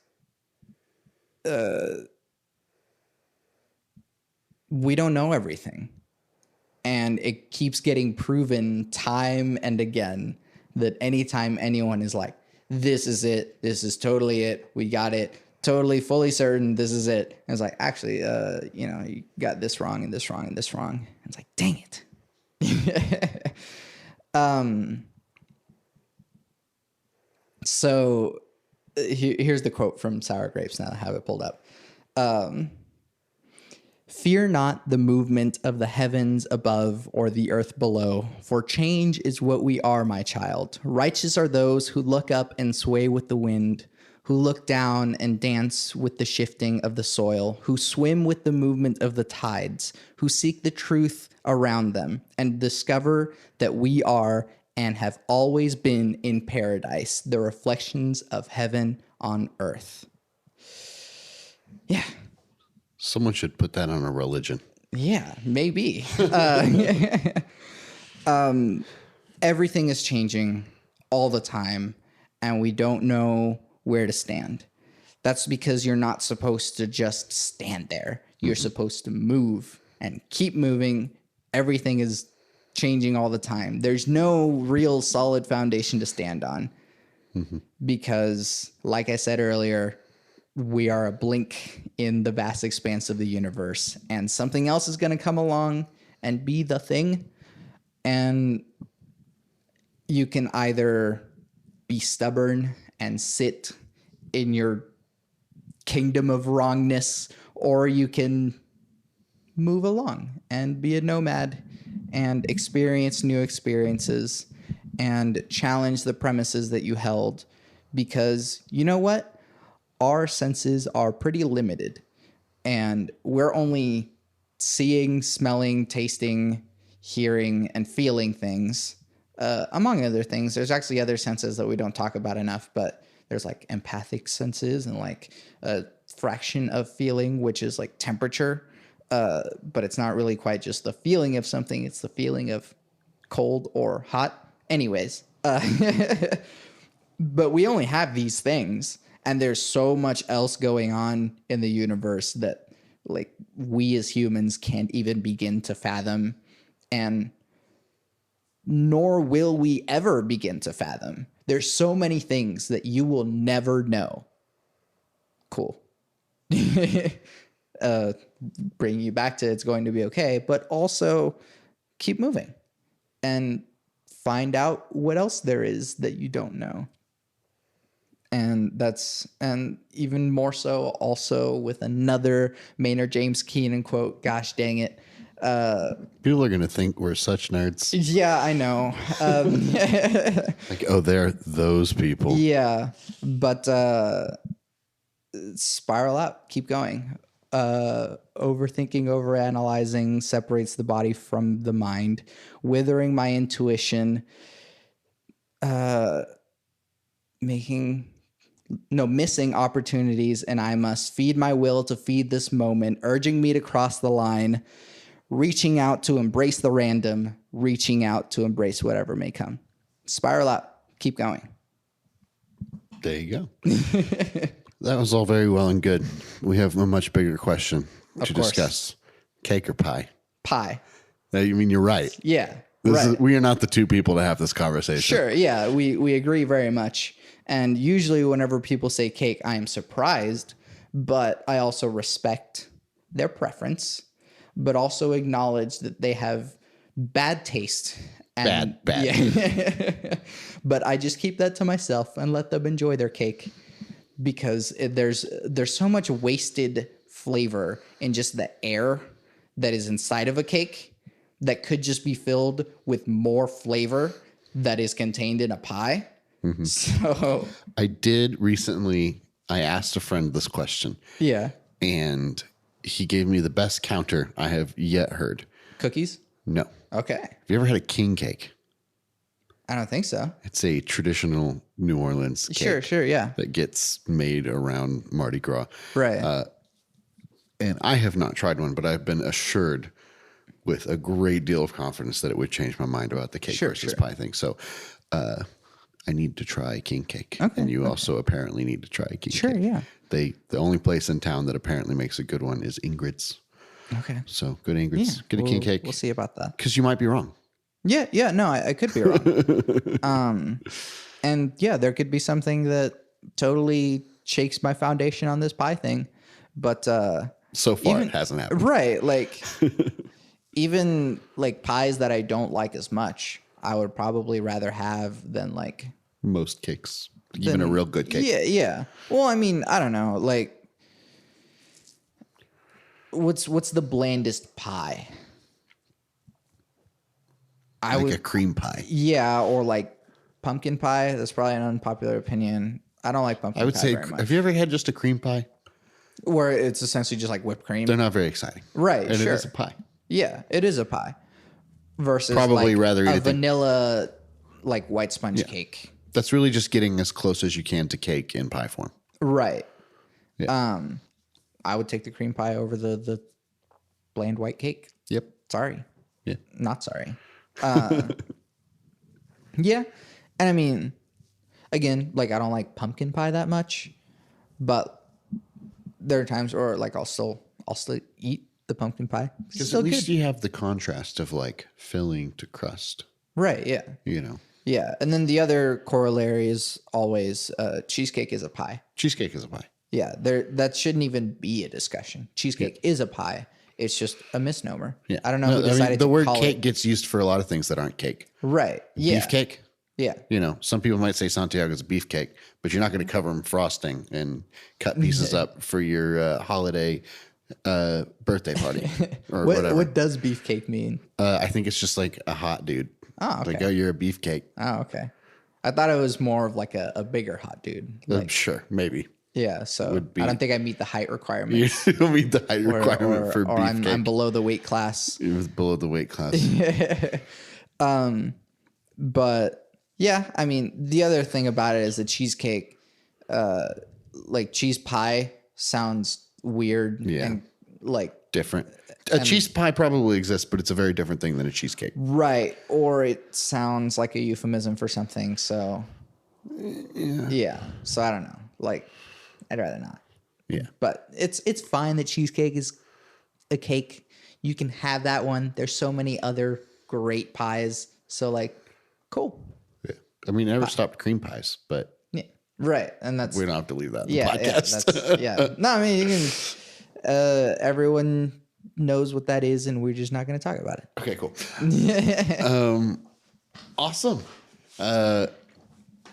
we don't know everything. And it keeps getting proven time and again that anytime anyone is like, this is it, this is totally it, we got it, totally, fully certain, this is it. And it's like, actually, you got this wrong and this wrong and this wrong. And it's like, dang it. So here's the quote from Sour Grapes. Now I have it pulled up. Fear not the movement of the heavens above or the earth below, for change is what we are, my child. Righteous are those who look up and sway with the wind, who look down and dance with the shifting of the soil, who swim with the movement of the tides, who seek the truth around them and discover that we are and have always been in paradise, the reflections of heaven on earth. Yeah. Someone should put that on a religion. Yeah, maybe. Everything is changing all the time, and we don't know where to stand. That's because you're not supposed to just stand there. You're supposed to move and keep moving. Everything is changing all the time. There's no real solid foundation to stand on because, like I said earlier, we are a blink in the vast expanse of the universe, and something else is going to come along and be the thing. And you can either be stubborn and sit in your kingdom of wrongness, or you can move along and be a nomad and experience new experiences and challenge the premises that you held, because you know what? Our senses are pretty limited, and we're only seeing, smelling, tasting, hearing, and feeling things. Among other things, there's actually other senses that we don't talk about enough, but there's like empathic senses and like a fraction of feeling, which is like temperature. But it's not really quite just the feeling of something. It's the feeling of cold or hot. Anyways, but we only have these things. And there's so much else going on in the universe that like we as humans can't even begin to fathom, and nor will we ever begin to fathom. There's so many things that you will never know. Cool. Bring you back to it's going to be okay, but also keep moving and find out what else there is that you don't know. And even more so also with another Maynard James Keenan quote, gosh dang it. People are going to think we're such nerds. Yeah, I know. Like, oh, they're those people. Yeah, but spiral out, keep going. Overthinking, overanalyzing separates the body from the mind, withering my intuition, missing opportunities, and I must feed my will to feed this moment, urging me to cross the line, reaching out to embrace the random, reaching out to embrace whatever may come. Spiral out, keep going. There you go. That was all very well and good. We have a much bigger question to discuss. Cake or pie? Pie. You mean you're right? Yeah. We are not the two people to have this conversation. Sure, yeah, we agree very much. And usually whenever people say cake, I am surprised, but I also respect their preference, but also acknowledge that they have bad taste. And, bad. Yeah. But I just keep that to myself and let them enjoy their cake, because there's so much wasted flavor in just the air that is inside of a cake that could just be filled with more flavor that is contained in a pie. Mm-hmm. So I did recently, I asked a friend this question. Yeah. And he gave me the best counter I have yet heard. Cookies? No. Okay. Have you ever had a king cake? I don't think so. It's a traditional New Orleans cake. Sure, yeah. That gets made around Mardi Gras. Right. And I have not tried one, but I've been assured with a great deal of confidence that it would change my mind about the cake versus pie thing. So I need to try king cake. Okay, and you also apparently need to try king cake. Sure, yeah. The only place in town that apparently makes a good one is Ingrid's. Okay. So go to Ingrid's. Yeah, Get a king cake. We'll see about that. Because you might be wrong. Yeah, no, I could be wrong. And yeah, there could be something that totally shakes my foundation on this pie thing. But so far it hasn't happened. Right. Like even like pies that I don't like as much, I would probably rather have than like most cakes. Even a real good cake. Yeah. Well, I mean, I don't know. Like what's the blandest pie? A cream pie. Yeah, or like pumpkin pie. That's probably an unpopular opinion. I don't like pumpkin pie very much. Have you ever had just a cream pie? Where it's essentially just like whipped cream. They're not very exciting. Right, and sure. it is a pie. Yeah, it is a pie. Versus probably like rather eat a vanilla like white sponge cake. That's really just getting as close as you can to cake in pie form. Right. Yeah. I would take the cream pie over the bland white cake. Yep. Sorry. Yeah. Not sorry. Yeah. And I mean, again, like I don't like pumpkin pie that much, but there are times where like I'll still eat the pumpkin pie. Because at least you have the contrast of like filling to crust. Right. Yeah. You know. Yeah. And then the other corollary is always cheesecake is a pie. Cheesecake is a pie. Yeah. That shouldn't even be a discussion. Cheesecake is a pie. It's just a misnomer. Yeah. I don't know who decided the word call cake it. Gets used for a lot of things that aren't cake. Right. Yeah. Beefcake. Yeah. You know, some people might say Santiago's a beefcake, but you're not going to cover them frosting and cut pieces up for your holiday birthday party or whatever. What does beefcake mean? I think it's just like a hot dude. Oh, okay. Like, oh, you're a beefcake. Oh, okay. I thought it was more of like a bigger hot dude. Like, Sure, maybe. Yeah, so I don't think I meet the height requirement. You don't meet the height requirement for beefcake. I'm below the weight class. It was below the weight class. But yeah, I mean, the other thing about it is the cheesecake, like cheese pie sounds weird and like different. A cheese pie probably exists, but it's a very different thing than a cheesecake. Right. Or it sounds like a euphemism for something. So yeah. So I don't know. Like, I'd rather not. Yeah. But it's fine that cheesecake is a cake. You can have that one. There's so many other great pies. So like, cool. Yeah. I mean, I never stopped cream pies, but yeah. Right. And that's we don't have to leave that in the podcast. Yeah. No, I mean, you can everyone knows what that is, and we're just not going to talk about it. Okay, cool. Awesome.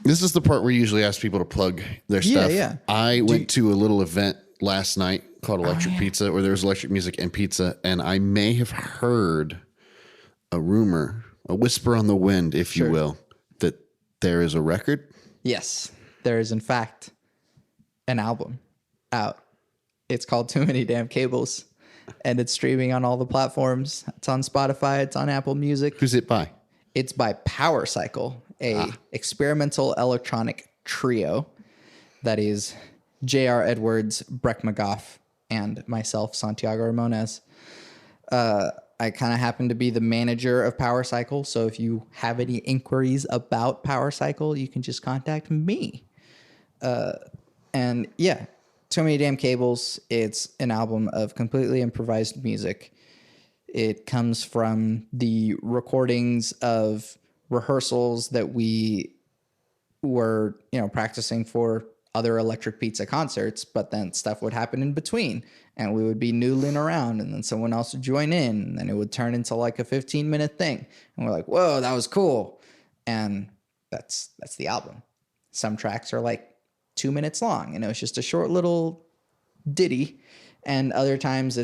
This is the part where you usually ask people to plug their stuff. Yeah. I went to a little event last night called Electric Pizza, where there was electric music and pizza, and I may have heard a rumor, a whisper on the wind, if you will, that there is a record. Yes, there is in fact an album out. It's called Too Many Damn Cables, and it's streaming on all the platforms. It's on Spotify. It's on Apple Music. Who's it by? It's by Power Cycle, a experimental electronic trio that is J.R. Edwards, Breck McGough, and myself, Santiago Ramones. I kind of happen to be the manager of Power Cycle, so if you have any inquiries about Power Cycle, you can just contact me. And yeah, Too Many Damn Cables. It's an album of completely improvised music. It comes from the recordings of rehearsals that we were, practicing for other Electric Pizza concerts, but then stuff would happen in between and we would be noodling around and then someone else would join in and then it would turn into like a 15-minute thing. And we're like, whoa, that was cool. And that's the album. Some tracks are like 2 minutes long and it was just a short little ditty. And other times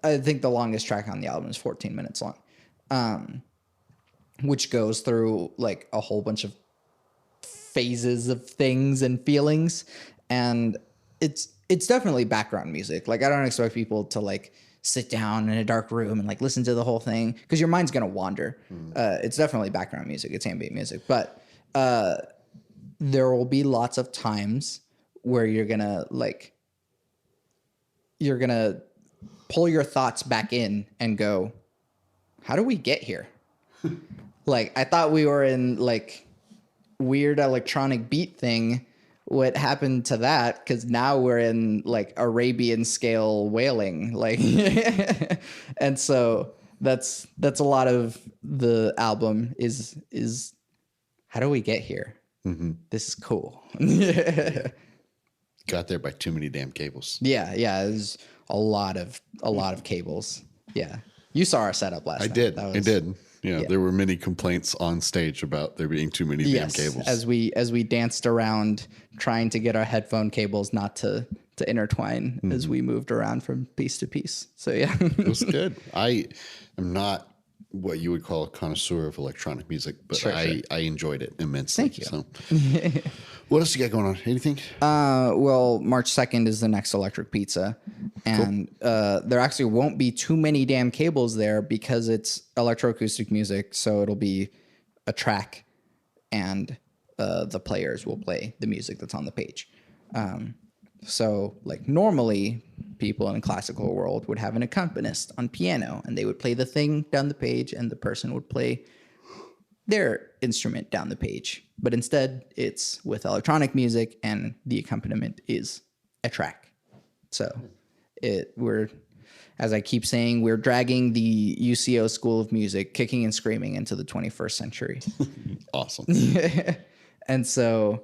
I think the longest track on the album is 14 minutes long, which goes through like a whole bunch of phases of things and feelings. And it's definitely background music. Like I don't expect people to like sit down in a dark room and like listen to the whole thing because your mind's going to wander. It's definitely background music. It's ambient music, but there will be lots of times where you're going to pull your thoughts back in and go, how do we get here? Like, I thought we were in like weird electronic beat thing. What happened to that? Because now we're in like Arabian scale wailing, like, and so that's a lot of the album is how do we get here? Mm-hmm. This is cool. Got there by too many damn cables. Yeah. There's a lot of cables. Yeah, you saw our setup last night. I did. Yeah, there were many complaints on stage about there being too many damn cables. As we danced around trying to get our headphone cables not to intertwine as we moved around from piece to piece. So yeah, it was good. I am not what you would call a connoisseur of electronic music, but I enjoyed it immensely. Thank you. So, what else you got going on? Anything? Well, March 2nd is the next Electric Pizza, and there actually won't be too many damn cables there because it's electroacoustic music. So it'll be a track, and the players will play the music that's on the page. So like normally people in a classical world would have an accompanist on piano and they would play the thing down the page and the person would play their instrument down the page. But instead it's with electronic music and the accompaniment is a track. So as I keep saying, we're dragging the UCO School of Music kicking and screaming into the 21st century. Awesome. And so,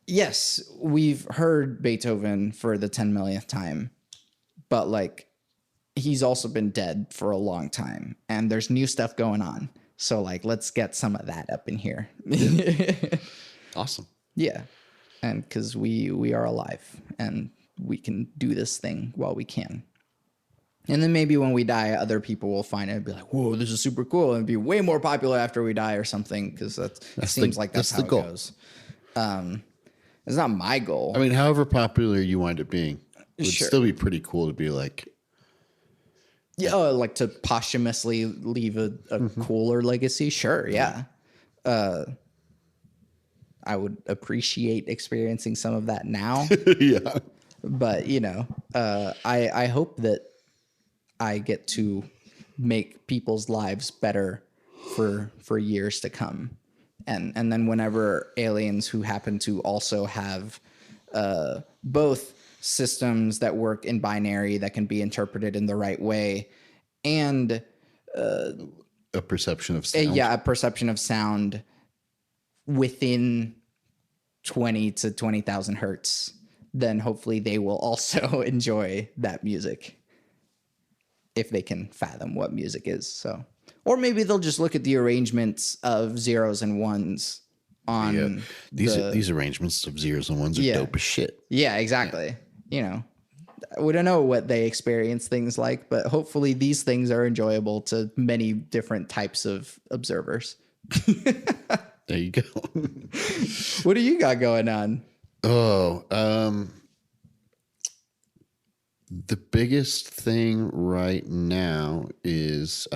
yes, we've heard Beethoven for the 10 millionth time, but like he's also been dead for a long time and there's new stuff going on. So like, let's get some of that up in here. Awesome. Yeah. And cause we are alive and we can do this thing while we can. And then maybe when we die, other people will find it and be like, whoa, this is super cool. And be way more popular after we die or something. Cause that seems like that's how it goes. It's not my goal. I mean, however popular you wind up being, it would still be pretty cool to be like, yeah, like to posthumously leave a cooler legacy. Sure. Yeah. I would appreciate experiencing some of that now. Yeah. But I hope that I get to make people's lives better for years to come. And then whenever aliens who happen to also have both systems that work in binary that can be interpreted in the right way and a perception of sound. A perception of sound within 20 to 20,000 hertz, then hopefully they will also enjoy that music if they can fathom what music is. So. Or maybe they'll just look at the arrangements of zeros and ones on these arrangements of zeros and ones are dope as shit. Yeah, exactly. We don't know what they experience things like, but hopefully these things are enjoyable to many different types of observers. There you go. What do you got going on? Oh, the biggest thing right now is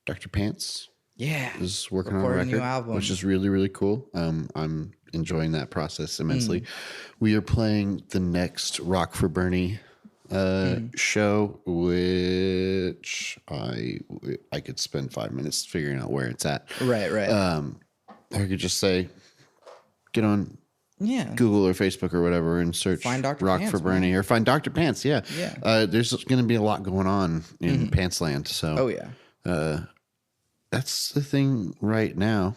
Dr. Pants. Yeah, is working on a record, new album, which is really, really cool. I'm enjoying that process immensely. We are playing the next Rock for Bernie show, which I could spend 5 minutes figuring out where it's at. Right. I could just say, get on Google or Facebook or whatever and search Rock for Bernie or find Dr. Pants. Yeah. There's going to be a lot going on in Pants Land. So, that's the thing right now.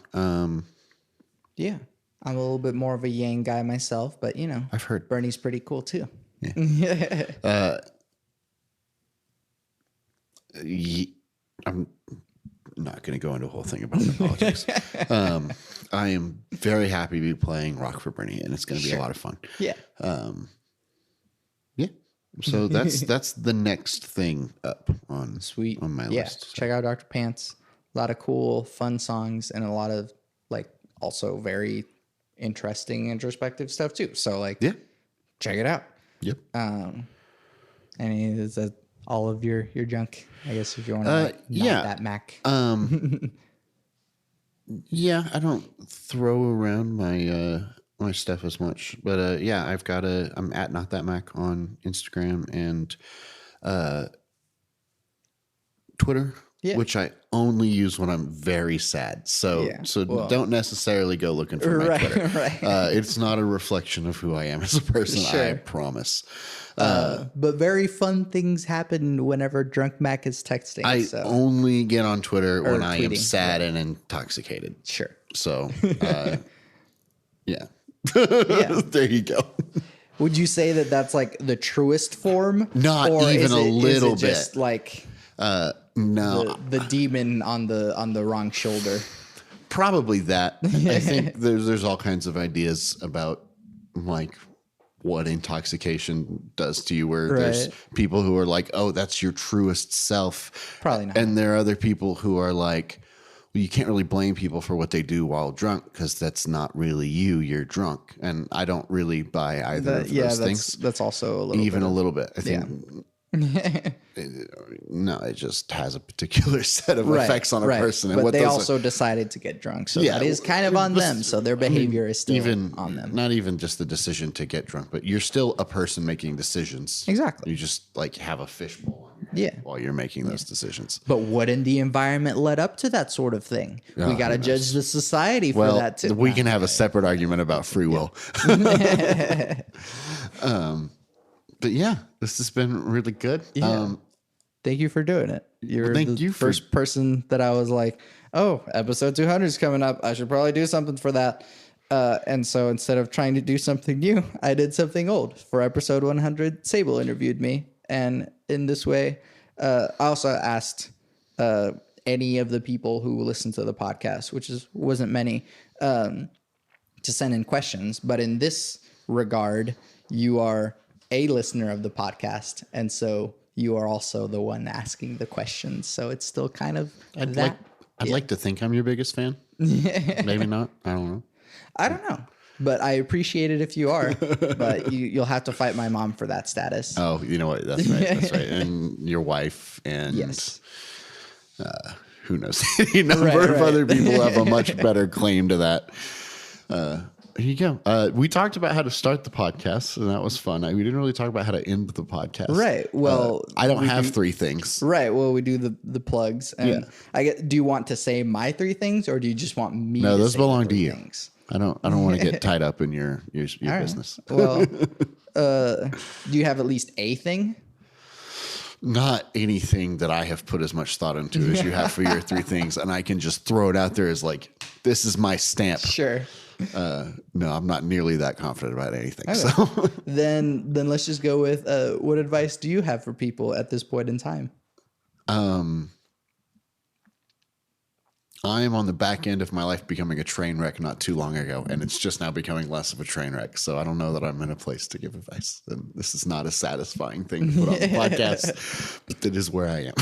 Yeah. I'm a little bit more of a Yang guy myself, but I've heard Bernie's pretty cool too. Yeah. I'm not going to go into a whole thing about the politics. I am very happy to be playing Rock for Bernie, and it's going to be a lot of fun. Yeah. So that's the next thing up on my list. So. Check out Dr. Pants. A lot of cool, fun songs, and a lot of also very interesting, introspective stuff too. So check it out. Yep. Is that all of your junk? I guess if you want to that Mac. Yeah, I don't throw around my stuff as much, but I'm at Not That Mac on Instagram and Twitter. Yeah. Which I only use when I'm very sad. So don't necessarily go looking for my Twitter. Right. It's not a reflection of who I am as a person, I promise. But very fun things happen whenever Drunk Mac is texting. I only get on Twitter when I am sad and intoxicated. Sure. So, yeah. There you go. Would you say that that's the truest form? Not even a little bit. Just no, the demon on the wrong shoulder. Probably that. I think there's all kinds of ideas about like what intoxication does to you, where there's people who are like, oh, that's your truest self. Probably not. And there are other people who are like, well, you can't really blame people for what they do while drunk because that's not really you. You're drunk. And I don't really buy either of those things. That's also a little even a little bit. I think no, it just has a particular set of effects on a person. And but what they also decided to get drunk. So that is kind of on them. So their behavior is still on them. Not even just the decision to get drunk, but you're still a person making decisions. Exactly. You just like have a fishbowl while you're making those decisions. But what in the environment led up to that sort of thing? We got to judge the society for that too. We can have a separate argument about free will. But yeah, this has been really good. Yeah. Thank you for doing it. You're the first person that I was like, oh, episode 200 is coming up. I should probably do something for that. And so instead of trying to do something new, I did something old. For episode 100, Sable interviewed me. And in this way, I also asked any of the people who listen to the podcast, which wasn't many, to send in questions. But in this regard, you are a listener of the podcast, and so you are also the one asking the questions. So it's still kind of I'd like to think I'm your biggest fan. Maybe not. I don't know. But I appreciate it if you are. But you'll have to fight my mom for that status. Oh, you know what? That's right. That's right. And your wife and who knows? Any number of other people have a much better claim to that. Here you go. We talked about how to start the podcast, and that was fun. We didn't really talk about how to end the podcast. Right. Well, I don't have 3 things. Right. Well, we do the plugs. And do you want to say my 3 things, or do you just want me? No, to those say belong to you. Things? I don't want to get tied up in your business. Well, do you have at least a thing? Not anything that I have put as much thought into as you have for your 3 things, and I can just throw it out there as like, this is my stamp. Sure. No, I'm not nearly that confident about anything. Okay. So then let's just go with what advice do you have for people at this point in time? I am on the back end of my life becoming a train wreck not too long ago, and it's just now becoming less of a train wreck. So I don't know that I'm in a place to give advice. And this is not a satisfying thing to put on the podcast, but it is where I am.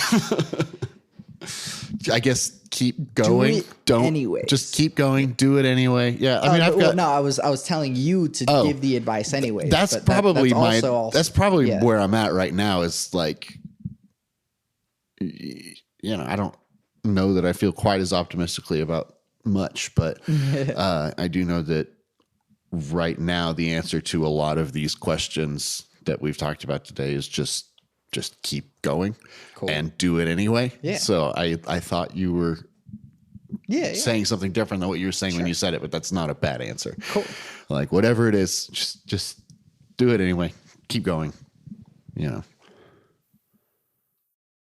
I guess keep going. Just keep going. Do it anyway. Yeah. I mean, I was telling you to give the advice anyway. That's probably where I'm at right now is like, I don't know that I feel quite as optimistically about much, but I do know that right now the answer to a lot of these questions that we've talked about today is just keep going and do it anyway. Yeah. So I thought you were saying something different than what you were saying when you said it, but that's not a bad answer. Cool. Like whatever it is, just do it anyway. Keep going.